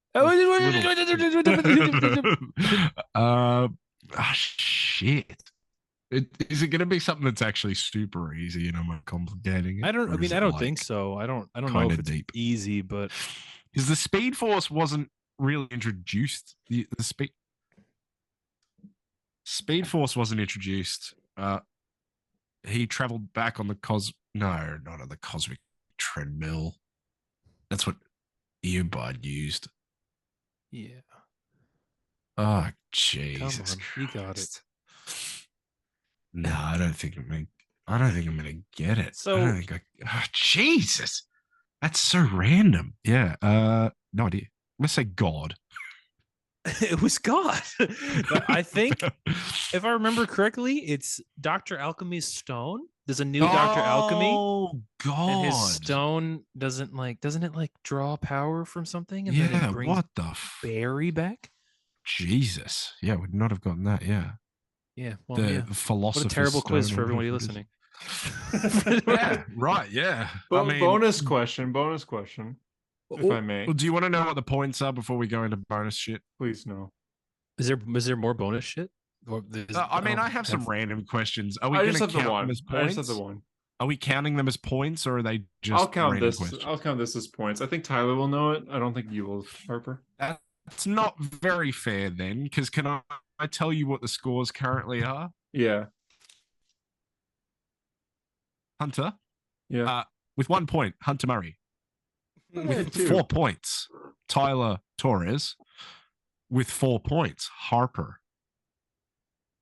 Shit. Is it going to be something that's actually super easy and I'm complicating it? I don't. I or mean, is I it, don't like, think so. I don't know kinda if it's deep? easy, but Because the Speed Force wasn't really introduced. The Speed Force wasn't introduced. He traveled back on the no, not on the cosmic treadmill. That's what Eobard used. yeah. Oh, Jesus! on, you got it. Christ. No, I don't think I'm gonna get it. So- I don't think oh, Jesus, that's so random. Yeah. No idea. Let's say God. It was God. I think, if I remember correctly, it's Dr. Alchemy's stone. There's a new Dr. Alchemy, Oh God! and his stone doesn't it like draw power from something, and then Yeah. it brings What the Barry back. Jesus? Yeah, would not have gotten that. Yeah. Yeah. Well, The yeah. philosopher. What a terrible quiz for everybody listening. Yeah. Right. Yeah. I mean, bonus question. If I may, well, do you want to know what the points are before we go into bonus shit? please no. Is there more bonus shit? Or I mean, I have some random questions. Are we I going just to have the count one. them as I points? just have the one. Are we counting them as points, or are they just? I'll count random this. questions? I'll count this as points. I think Tyler will know it. I don't think you will, Harper. It's not very fair then, because can I tell you what the scores currently are? Yeah. Hunter, Yeah. with 1 point, Hunter Murray. Yeah, With two. 4 points, Tyler Torres. With 4 points, Harper.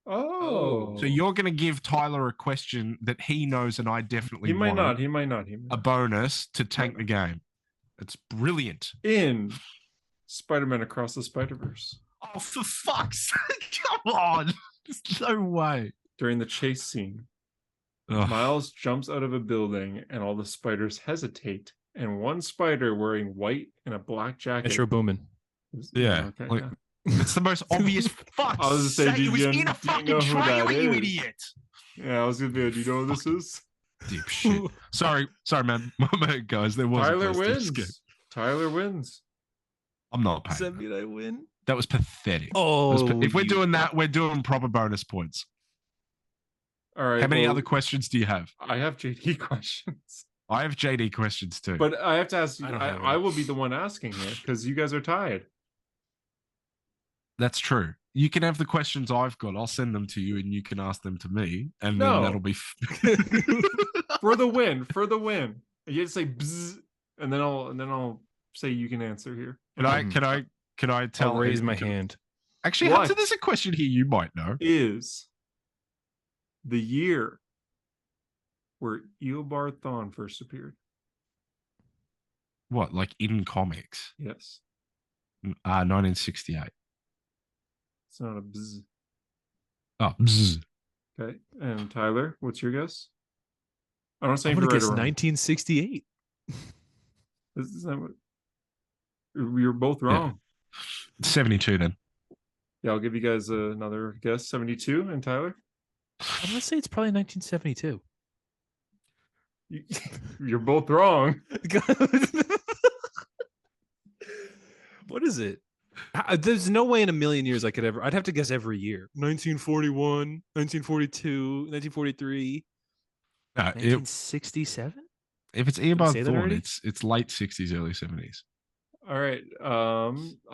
Oh. So you're going to give Tyler a question that he knows, and I definitely He might won't, not. He might not. a bonus to tank the game. It's brilliant. In Spider-Man Across the Spider-Verse, Oh, for fuck's sake! Come on, there's no way. during the chase scene, Ugh. Miles jumps out of a building, and all the spiders hesitate. And one spider wearing white and a black jacket. Metro Boomin. Yeah, Okay, like- yeah. It's the most obvious. Fuck. I was gonna say, It was do you in a know fucking who that trailer, you is? idiot. Yeah, I was gonna be. Do you know what this is? Deep shit. Sorry, man. My bad, guys. There was a Tyler question wins. escape. Tyler wins. I'm not Does that paying. mean I win? That was pathetic. Oh, If we're you doing that, we're doing proper bonus points. All right. How many well, other questions do you have? I have JD questions, I have JD questions too. but I have to ask you. I don't have I any. will be the one asking here because you guys are tied. That's true. You can have the questions I've got. I'll send them to you, and you can ask them to me, and then No. that'll be. For the win. For the win. You have to say bzz, and then I'll say you can answer here. Can I tell? I'll raise my can- hand. Actually, What? Hunter, there's a question here you might know. Is the year where Eobard Thawne first appeared? What, like in comics? Yes. 1968. It's not a bzz. Oh, bzz. Okay. And Tyler, what's your guess? I don't say I'm for gonna right guess or wrong. 1968. Is that what? You're both wrong. 72 then. Yeah, I'll give you guys another guess. 72. And Tyler? I'm gonna say it's probably 1972. You're both wrong. What is it? There's no way in a million years I could ever. I'd have to guess every year. 1941, 1942, 1943, No, 1967. if it's say Eobard that Thawne, already? it's late 60s, early 70s. All right.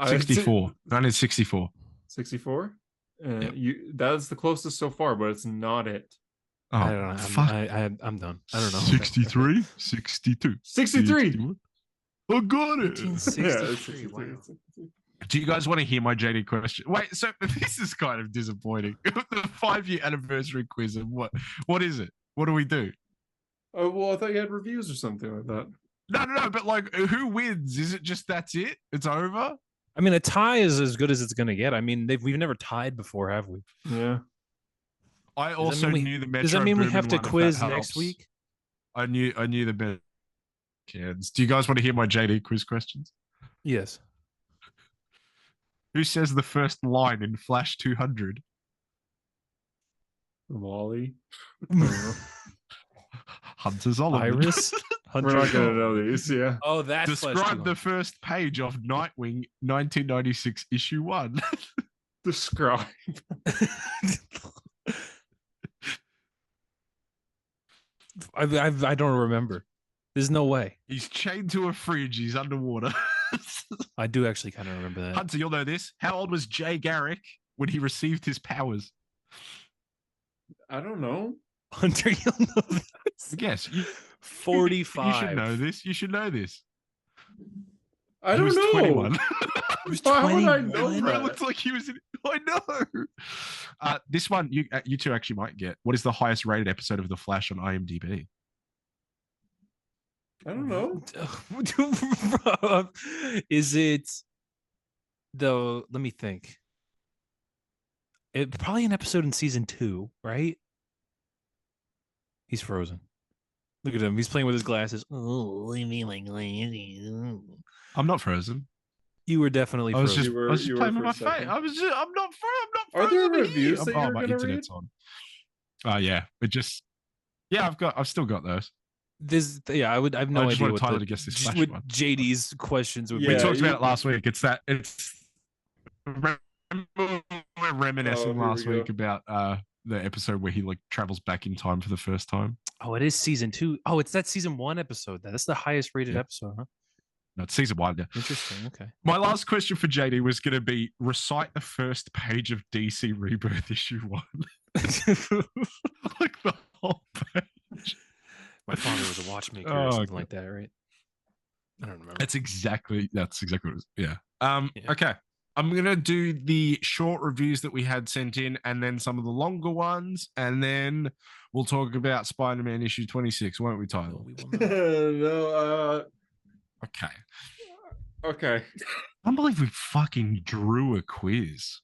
64. 1964. 64. Yep. That's the closest so far, but it's not it. Oh, I don't know. fuck. I'm done. I don't know. 63, 62. 63. 61. I got it. 1963. Wow. Do you guys want to hear my JD question? Wait, so this is kind of disappointing. The 5-year anniversary quiz of what is it? What do we do? Oh, well, I thought you had reviews or something like that. No, but like who wins? Is it just that's it? It's over? I mean, a tie is as good as it's gonna get. I mean, we've never tied before, have we? Yeah. I Does that also mean knew the Metro Does that mean we have to Boomin one, if that quiz helps. next week? I knew the better kids. Do you guys want to hear my JD quiz questions? Yes. Who says the first line in Flash 200? Wally. Hunter Zolomon. Iris. We're Hunter not going to Zolomon. know these. Yeah. Oh, that's Describe the first page of Nightwing 1996 issue 1. Describe. I don't remember. There's no way. He's chained to a fridge. He's underwater. I do actually kind of remember that. Hunter, you'll know this. How old was Jay Garrick when he received his powers? I don't know. Hunter, you'll know this. Guess. You 45. should know this. You should know this. I He don't was know. 21. He was Why would I 21? know It that? looks like he was in. I know. This one, you two actually might get. What is the highest rated episode of The Flash on IMDb? I don't know. Is it the? Let me think. It probably an episode in season 2, right? He's frozen. Look at him. He's playing with his glasses. Oh, leave me my glasses. I'm not frozen. You were definitely I was frozen. just, You were- I was just you were playing for with my a face. second. I'm not Are frozen. there reviews that Oh, you're my gonna internet's on. Yeah, it just. Yeah, I've still got those. Yeah, I have no I just idea wanted what Tyler to guess this Flash what one. JD's questions would Yeah, be. We talked you- about it last week. It's remember we were reminiscing Oh, here last we week about the episode where he like travels back in time for the first time. Oh, it is season 2. Oh, it's that season 1 episode. That's the highest rated Yeah. episode, huh? No, it's season 1. Yeah. Interesting. Okay. My last question for JD was going to be recite the first page of DC Rebirth issue 1. Like the whole page. My father was a watchmaker Oh, or something okay. like that, right? I don't remember. That's exactly what it was. Yeah. Yeah. Okay. I'm gonna do the short reviews that we had sent in, and then some of the longer ones, and then we'll talk about Spider-Man issue 26, won't we, Tyler? Well, we will not. No. Okay. Okay. I can't believe we fucking drew a quiz.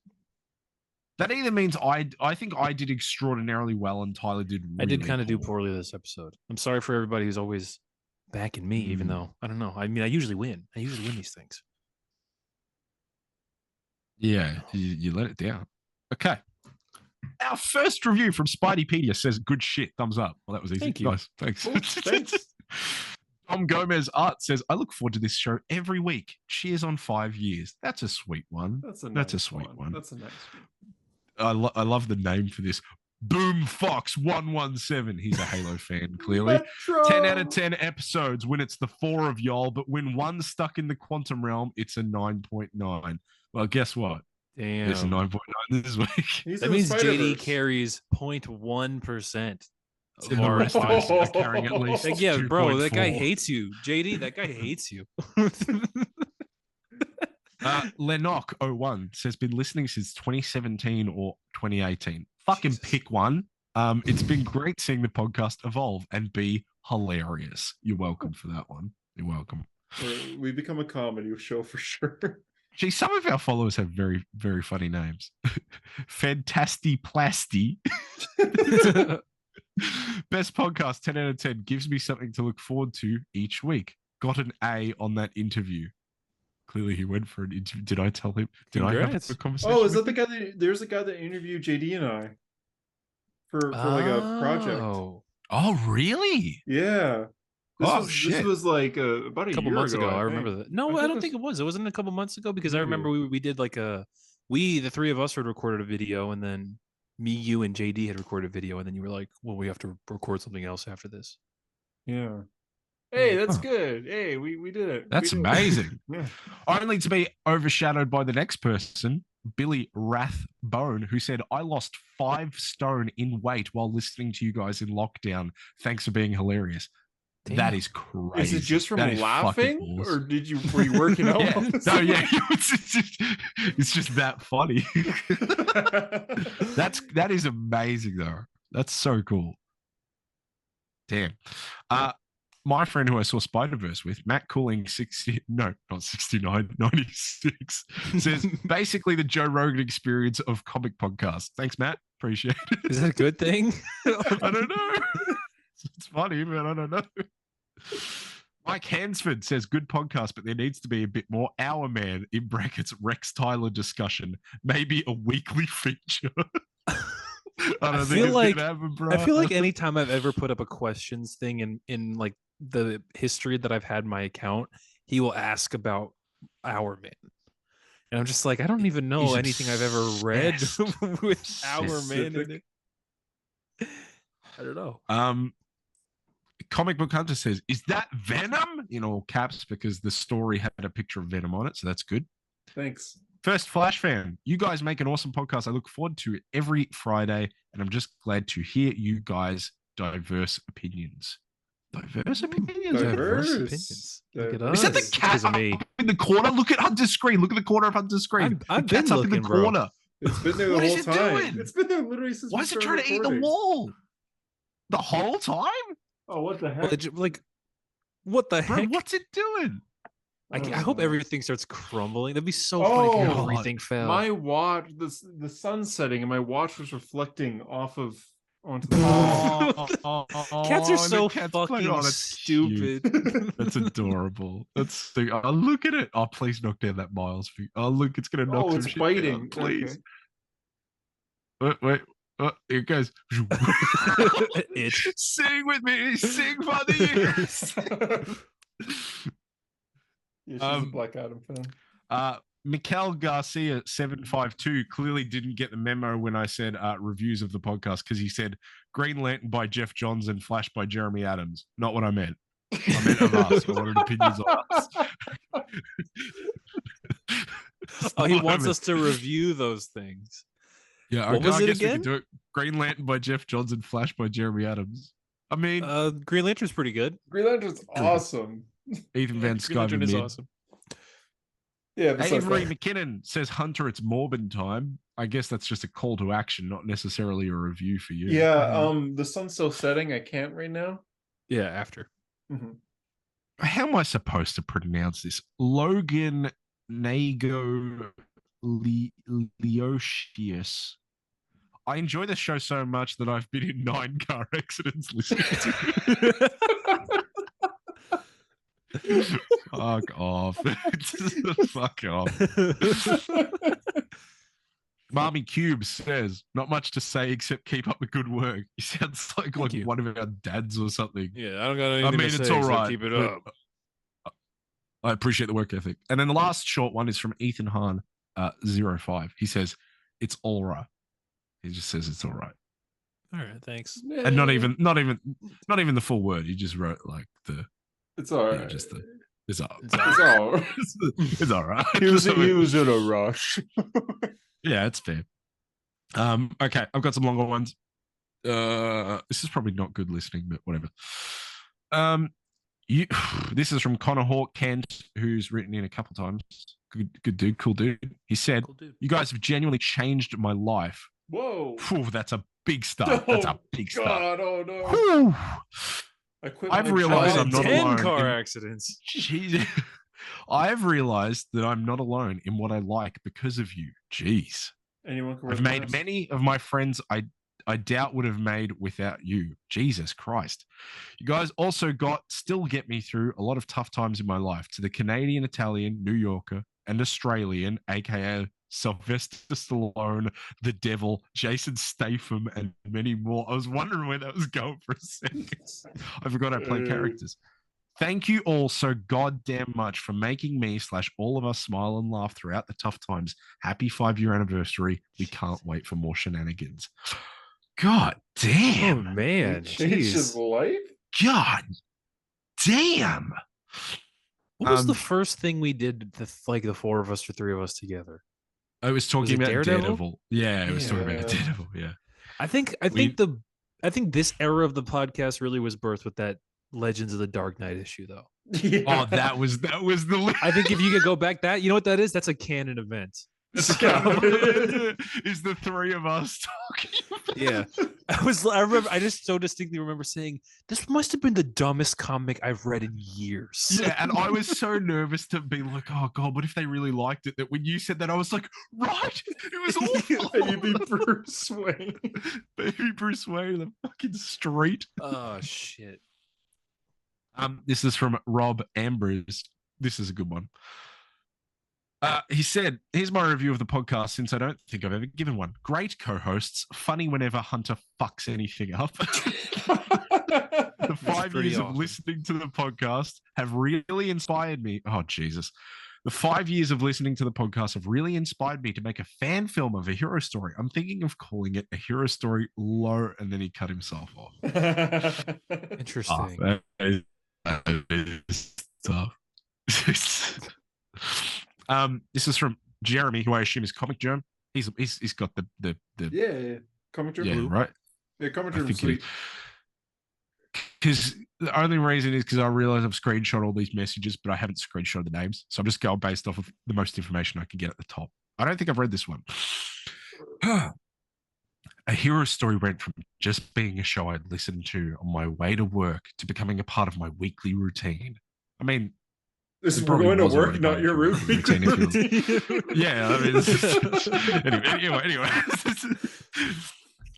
That either means I think I did extraordinarily well and Tyler did really I did kind of do poor. poorly this episode. I'm sorry for everybody who's always backing me, even Mm. though I don't know. I mean, I usually win. I usually win these things. Yeah, you let it down. Okay. Our first review from Spideypedia says good shit, thumbs up. Well, that was easy. Thank you. Nice. Thanks. Cool, thanks. Tom Gomez Art says, I look forward to this show every week. Cheers on 5 years. That's a sweet one. That's a That's sweet one. That's a nice one. I love the name for this. Boom Fox 117. He's a Halo fan, clearly. Metro! 10 out of 10 episodes when it's the four of y'all, but when one's stuck in the quantum realm, it's a 9.9. Well, guess what? Damn. It's a 9.9 this week. He's That in the means JD Spider-Verse. carries 0.1% And the rest of us are carrying at least Like, yeah, bro, that guy 2.4. hates you. JD, that guy hates you. Lennox01 says, been listening since 2017 or 2018. Fucking pick one. It's been great seeing the podcast evolve and be hilarious. You're welcome for that one. You're welcome. We become a comedy show for sure. Gee, some of our followers have very, very funny names. Fantasty Plasty. Best podcast, 10 out of 10. Gives me something to look forward to each week. Got an A on that interview. Clearly, he went for an interview. Did I tell him? Did I Congrats. have a conversation? Oh, is that with the him? guy that there's a guy that interviewed JD and I for like a project? Oh, really? Yeah. Oh, This shit. was like about A couple year months ago. I think. remember that. No, I I think don't think it was. It wasn't a couple months ago because I Maybe. remember we did like the three of us had recorded a video and then me, you, and JD had recorded a video and then you were like, well, we have to record something else after this. Yeah. Hey, that's Huh. good. Hey, we did it. That's We did it. amazing. Yeah. Only to be overshadowed by the next person, Billy Rathbone, who said, I lost 5 stone in weight while listening to you guys in lockdown. Thanks for being hilarious. That Damn. is crazy. Is it just from That is laughing, fucking or awesome. were you working out? Yeah. while this No, was yeah, it's just that funny. That is amazing though. That's so cool. Damn. My friend who I saw Spider-Verse with, Matt Cooling 96, says basically the Joe Rogan experience of comic podcasts. Thanks, Matt. Appreciate it. Is that a good thing? I don't know. It's funny, but I don't know. Mike Hansford says, good podcast, but there needs to be a bit more Our Man, in brackets, Rex Tyler discussion. Maybe a weekly feature. I don't think feel it's like- gonna happen, bro. I feel like anytime I've ever put up a questions thing in like the history that I've had my account, he will ask about Our Man. And I'm just like, I don't even know He's anything I've ever read obsessed. with Our Man in Specific. it. I don't know. Comic Book Hunter says, is that Venom? In all caps, because the story had a picture of Venom on it, so that's good. Thanks. First Flash fan, you guys make an awesome podcast. I look forward to it every Friday, and I'm just glad to hear you guys' diverse opinions. Diverse opinions? Diverse. Opinions. Look at Diverse. Is that the us. cat Because of up me. in the corner? Look at Hunter's screen. Look at the corner of Hunter's screen. I've the cat's been up in the looking, bro. corner. It's been there the What whole is it time. doing? It's been there literally since. Why we is it started trying to eat the recording. wall? The whole time? Oh, what the Well, heck? like, what the Bro, heck? what's it doing? I don't hope know. everything starts crumbling. That'd be so funny if Oh, everything fell. My watch, the sun setting, and my watch was reflecting off of onto the wall. Cats are and the so cat's fucking playing- oh, that's cute. stupid. That's adorable. Oh, look at it. Oh, please knock down that Miles feet. Oh, look, it's gonna knock Oh, some it's shit biting. down, please. Okay. Wait. Oh, here it goes. Itch. Sing with me. Sing for the years. Yeah, she's Um, a Black Adam fan. Mikel Garcia 752 clearly didn't get the memo when I said reviews of the podcast because he said Green Lantern by Jeff Johns and Flash by Jeremy Adams. Not what I meant. I meant of us. I wanted opinions on us. That's Oh, not he what I wants meant. us to review those things. Yeah, What was I it guess we again? could do it. Green Lantern by Jeff Johns and Flash by Jeremy Adams. I mean, Green Lantern's pretty good. Green Lantern's awesome. Ethan Van Green Lantern Skyver is mid. awesome. Yeah, besides Avery that- McKinnon says Hunter, it's Morbin time. I guess that's just a call to action, not necessarily a review for you. Yeah, the sun's still setting. I can't right now. Yeah, after. Mhm. How am I supposed to pronounce this? Logan Nago Leocius. I enjoy the show so much that I've been in 9 car accidents listening to it. Fuck off. Fuck off. Marmy Cube says, not much to say except keep up the good work. He sounds like you. one of our dads or something. Yeah, I don't got anything mean, to it's say all except right, keep it but- up. I appreciate the work ethic. And then the last short one is from Ethan Hahn, 05. He says, it's all right. He just says it's all right. All right, thanks. And not even the full word. He just wrote like the It's all right. just the it's all It's all It's all right. it's all right. He was in a rush. Yeah, it's fair. Okay, I've got some longer ones. This is probably not good listening, but whatever. This is from Connor Hawk Kent, who's written in a couple times. Good dude, cool dude. He said, Cool dude. "You guys have genuinely changed my life." Whoa. Phew, that's a big start. That's a big start. God, oh no. Whew. I quit I've my realized job. I'm not 10 alone car in- accidents. Jeez. I've realized that I'm not alone in what I like because of you. Jeez. Anyone can I've work made this. many of my friends I doubt would have made without you. Jesus Christ. You guys also still get me through a lot of tough times in my life. To the Canadian, Italian, New Yorker, and Australian, aka Sylvester Stallone, the Devil, Jason Statham, and many more. I was wondering where that was going for a second. I forgot I played characters. Thank you all so goddamn much for making me / all of us smile and laugh throughout the tough times. Happy 5-year anniversary. We can't wait for more shenanigans. God Oh damn. man, Changed his jeez. life? God damn. What was the Um, first thing we did? The 4 of us or 3 of us together. I was talking it about Daredevil? Daredevil. Yeah, I was talking about Yeah. Daredevil. Yeah. I think this era of the podcast really was birthed with that Legends of the Dark Knight issue, though. Yeah. Oh, that was the I think if you could go back, you know what that is? That's a canon event. is the 3 of us talking. Yeah, I just so distinctly remember saying this must have been the dumbest comic I've read in years. Yeah, and I was so nervous to be like, oh god, what if they really liked it? That when you said that, I was like, right, it was awful. Baby Bruce Wayne. Baby Bruce Wayne, the fucking street. Oh shit. This is from Rob Ambrose. This is a good one. He said, here's my review of the podcast since I don't think I've ever given one. Great co-hosts, funny whenever Hunter fucks anything up. The 5 pretty years of awesome. listening to the podcast have really inspired me. Oh, Jesus. The 5 years of listening to the podcast have really inspired me to make a fan film of a hero story. I'm thinking of calling it a hero story low, and then he cut himself off. Interesting. That is tough. This is from Jeremy, who I assume is Comic Germ. He's got the Yeah. Comic Germ yeah, Blue. right. Yeah, Comic I Germ think Sweet. because the only reason is because I realize I've screenshot all these messages, but I haven't screenshot the names. So I'm just going based off of the most information I can get at the top. I don't think I've read this one. A hero story went from just being a show I'd listened to on my way to work to becoming a part of my weekly routine. I mean, This it is probably going to was work, already not going your through a routine. routine if you yeah, I mean, anyway.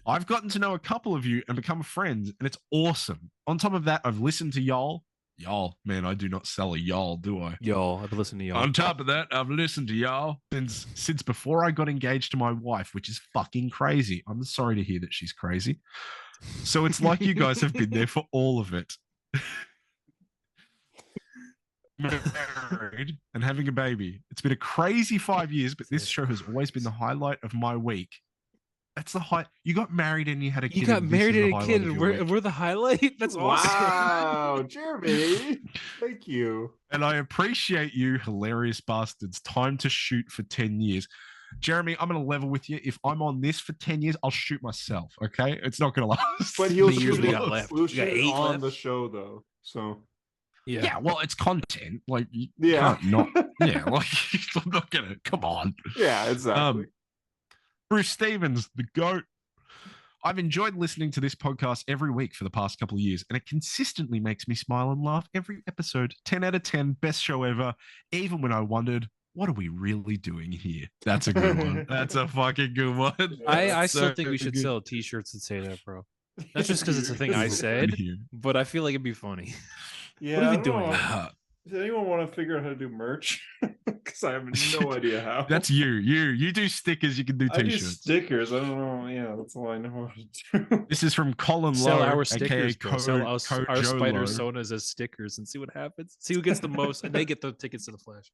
I've gotten to know a couple of you and become friends, and it's awesome. On top of that, I've listened to y'all. Y'all, man, I do not sell a y'all, do I? Y'all, I've been listening to y'all. On top of that, I've listened to y'all since before I got engaged to my wife, which is fucking crazy. I'm sorry to hear that she's crazy. So it's like you guys have been there for all of it. Married and having a baby. It's been a crazy 5 years, but this show has always been the highlight of my week. That's the high. You got married and you had a kid. You got and this married is the and a highlight kid, of and your week. we're the highlight. That's awesome. Wow, Jeremy. Thank you. And I appreciate you, hilarious bastards. Time to shoot for 10 years. Jeremy, I'm going to level with you. If I'm on this for 10 years, I'll shoot myself. Okay. It's not going to last. But he'll many years shoot we it, got left? we'll We got shoot it 8 on left? the show, though. So, Yeah. Well, it's content. Like, you yeah. can't not. Yeah. Like, I'm not going to. Come on. Yeah, exactly. Bruce Stevens, the GOAT. I've enjoyed listening to this podcast every week for the past couple of years, and it consistently makes me smile and laugh every episode. 10 out of 10, best show ever. Even when I wondered, what are we really doing here? That's a good one. That's a fucking good one. I So still think we should good. sell T-shirts that say that, bro. That's just because it's a thing I In said, here. but I feel like it'd be funny. Yeah, What are I we don't doing? know. Does anyone want to figure out how to do merch? because I have no idea how. That's you. You do stickers. You can do I do t-shirts. stickers. I don't know. Yeah, that's all I know how to do. This is from Colin Sell Lowe, our aka stickers, bro. Sell us our Joe spider Lowe. sonas as stickers and see what happens. See who gets the most, and they get the tickets to the Flash.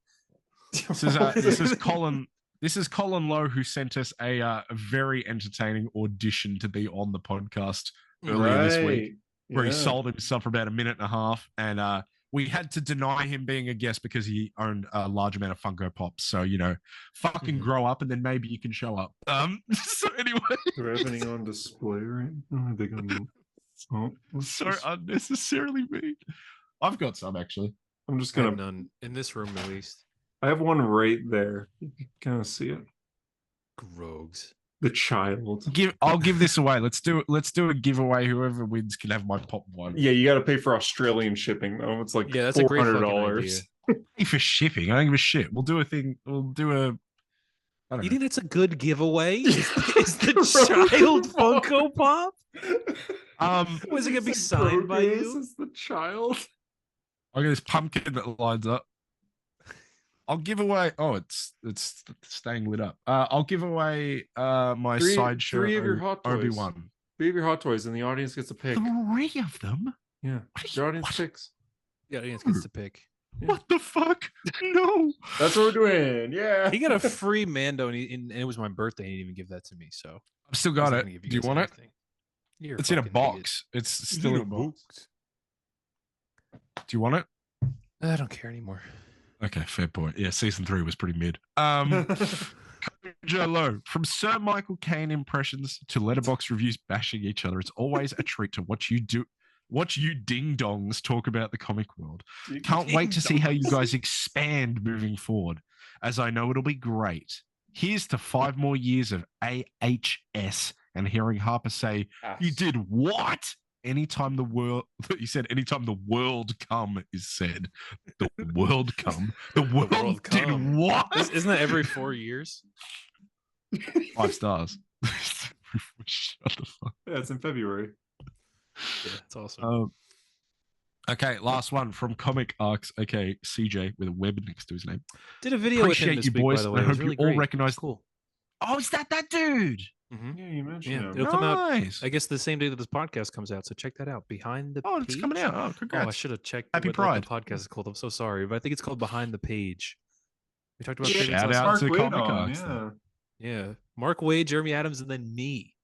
This is Colin. This is Colin Lowe, who sent us a very entertaining audition to be on the podcast earlier this week, where he sold himself for about a minute and a half, and we had to deny him being a guest because he owned a large amount of Funko Pops. So fucking grow up, and then maybe you can show up. So anyway, Do I have any on display right now? I think I'm so unnecessarily mean. I've got some actually. I'm just I have gonna. none in this room, at least. I have one right there. You can kind of see it. Rogues. The child. I'll give this away. Let's do a giveaway. Whoever wins can have my pop one. Yeah, you got to pay for Australian shipping though. It's like Yeah, that's a great fucking $400. idea. Pay for shipping. I don't give a shit. We'll do a thing. We'll do a. I don't You know. think that's a good giveaway? Is the child Funko Pop? Was it gonna be signed by Progress you? is the child. I got this pumpkin that lines up. I'll give away. Oh, it's staying lit up. I'll give away my sideshow. Three of your hot toys. Obi-Wan. 3 of your hot toys, and the audience gets to pick. 3 of them. Yeah, the audience picks. The audience gets to pick. Yeah. What the fuck? No. That's what we're doing. Yeah. He got a free Mando, and it was my birthday. He didn't even give that to me. So I've still I got was not it. gonna give Do you guys want it? anything. You're It's in a fucking box. It's still in a box. Do you want it? idiot. I don't care anymore. Okay, fair point. Yeah, season 3 was pretty mid. Joe Lowe, from Sir Michael Caine impressions to letterbox reviews bashing each other, it's always a treat to watch you ding dongs talk about the comic world. Can't wait to see how you guys expand moving forward, as I know it'll be great. Here's to 5 more years of AHS and hearing Harper say, "You did what?" Anytime the world, he said, anytime the world come is said, the world come, the world did come. what? Isn't that every 4 years? 5 stars. Shut the fuck. Yeah, it's in February. Yeah, it's awesome. Okay, last one from Comic Arcs. Okay, CJ with a web next to his name. Did a video with him Appreciate this you, week, boys. by the way. I It was hope really you all great. recognize. Cool. Oh, is that dude? Mhm. Yeah, you mentioned Yeah, him. it'll come out. Nice. I guess the same day that this podcast comes out. So check that out. Behind the Oh, it's coming Page? out. Oh, Oh, congrats. I should have checked Happy what Pride. the podcast is called. I'm so sorry, but I think it's called Behind the Page. We talked about Yeah, favorites Shout last out week. Mark to Waid Comic on, Arcs, though. Yeah, Mark Wade, Jeremy Adams, and then me.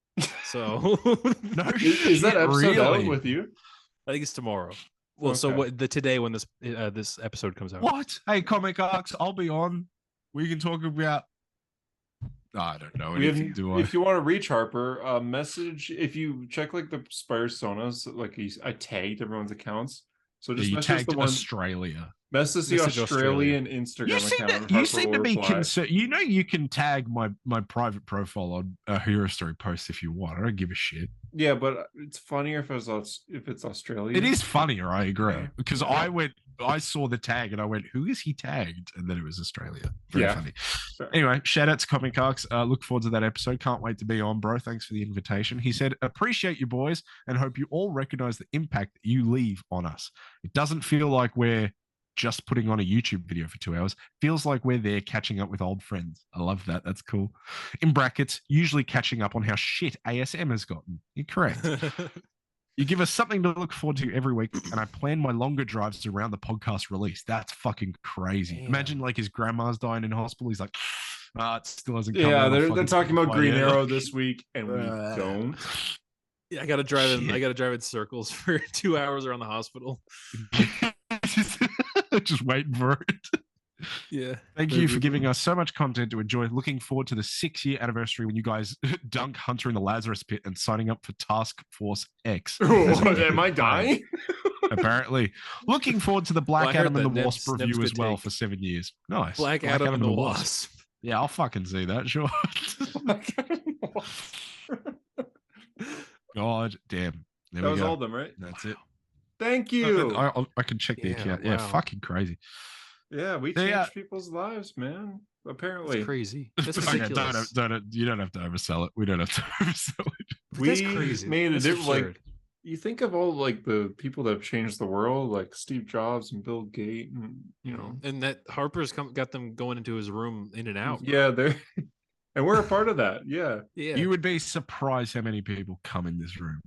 So No Is that shit, episode out really? with you? I think it's tomorrow. Well, so Okay. what? Today when this episode comes out. What? Hey, Comic Arcs, I'll be on. We can talk about. I don't know We anything, have, do I? if you want to reach Harper, message if you check like the Spire Sonas, like I tagged everyone's accounts. So Yeah, just you message tagged the one. Australia. Message the Message Australia. Australian Instagram You seem account. to, and you Harper seem will to be reply. concerned. You know, you can tag my private profile on a Hero Story post if you want. I don't give a shit. Yeah, but it's funnier if it's Australian. It is funnier, I agree. Yeah. Because I saw the tag and I went, who is he tagged? And then it was Australia. Very Yeah. funny. Sure. Anyway, shout out to Comic Arcs. Look forward to that episode. Can't wait to be on, bro. Thanks for the invitation. He said, appreciate you boys and hope you all recognize the impact that you leave on us. It doesn't feel like we're just putting on a YouTube video for 2 hours. Feels like we're there catching up with old friends. I love that. That's cool. In brackets, usually catching up on how shit ASM has gotten. You're correct. You give us something to look forward to every week, and I plan my longer drives around the podcast release. That's fucking crazy. Damn. Imagine like his grandma's dying in hospital. He's like, it still hasn't come. Yeah, out. I'll they're fucking talking about fly Green out." Arrow this week, and we Uh, don't. Yeah, I gotta drive in. Shit. I gotta drive in circles for 2 hours around the hospital. Just waiting for it. Yeah. Thank you for giving us so much content to enjoy. Looking forward to the 6-year anniversary when you guys dunk Hunter in the Lazarus pit and signing up for Task Force X. Am I dying? Apparently. Looking forward to the Black Well, I heard Adam and that the Neb's- Wasp Neb's review good as well take. for 7 years. Nice. Black Adam and the Wasp. Yeah, I'll fucking see that, sure. God damn. There That we was go. all of them, right? That's it. Thank you. I can check the Yeah, account. Yeah, wow. fucking crazy. Yeah, we They, changed people's lives, man. Apparently, That's crazy. That's Okay, ridiculous. you don't have to oversell it. We don't have to oversell it. we That's crazy. made a That's difference. Like, absurd. you think of all like the people that have changed the world, like Steve Jobs and Bill Gates, and and that Harper's got them going into his room in and out. yeah, they're and we're a part of that. Yeah, Yeah. You would be surprised how many people come in this room.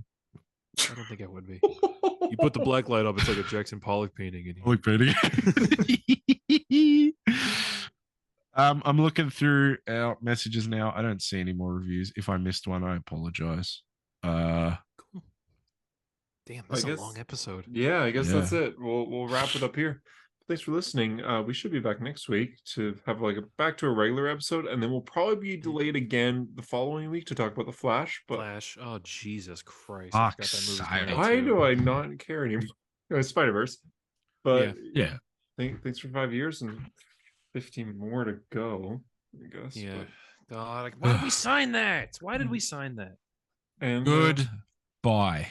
I don't think I would be. You put the black light up, it's like a Jackson Pollock painting in here. Look, Petty. I'm looking through our messages now. I don't see any more reviews. If I missed one, I apologize. Cool. Damn, that's a guess- long episode. yeah. I guess Yeah. that's it. We'll wrap it up here. Thanks for listening. We should be back next week to have like back to a regular episode, and then we'll probably be delayed again the following week to talk about the Flash. But Flash. Oh Jesus Christ! Fuck's I forgot that movie's sake. coming out why too. do I not care anymore? Spider-Verse. But Yeah. thanks for 5 years and 15 more to go, I guess. Yeah. But- God, like, why did we sign that? Why did we sign that? and Good. Bye.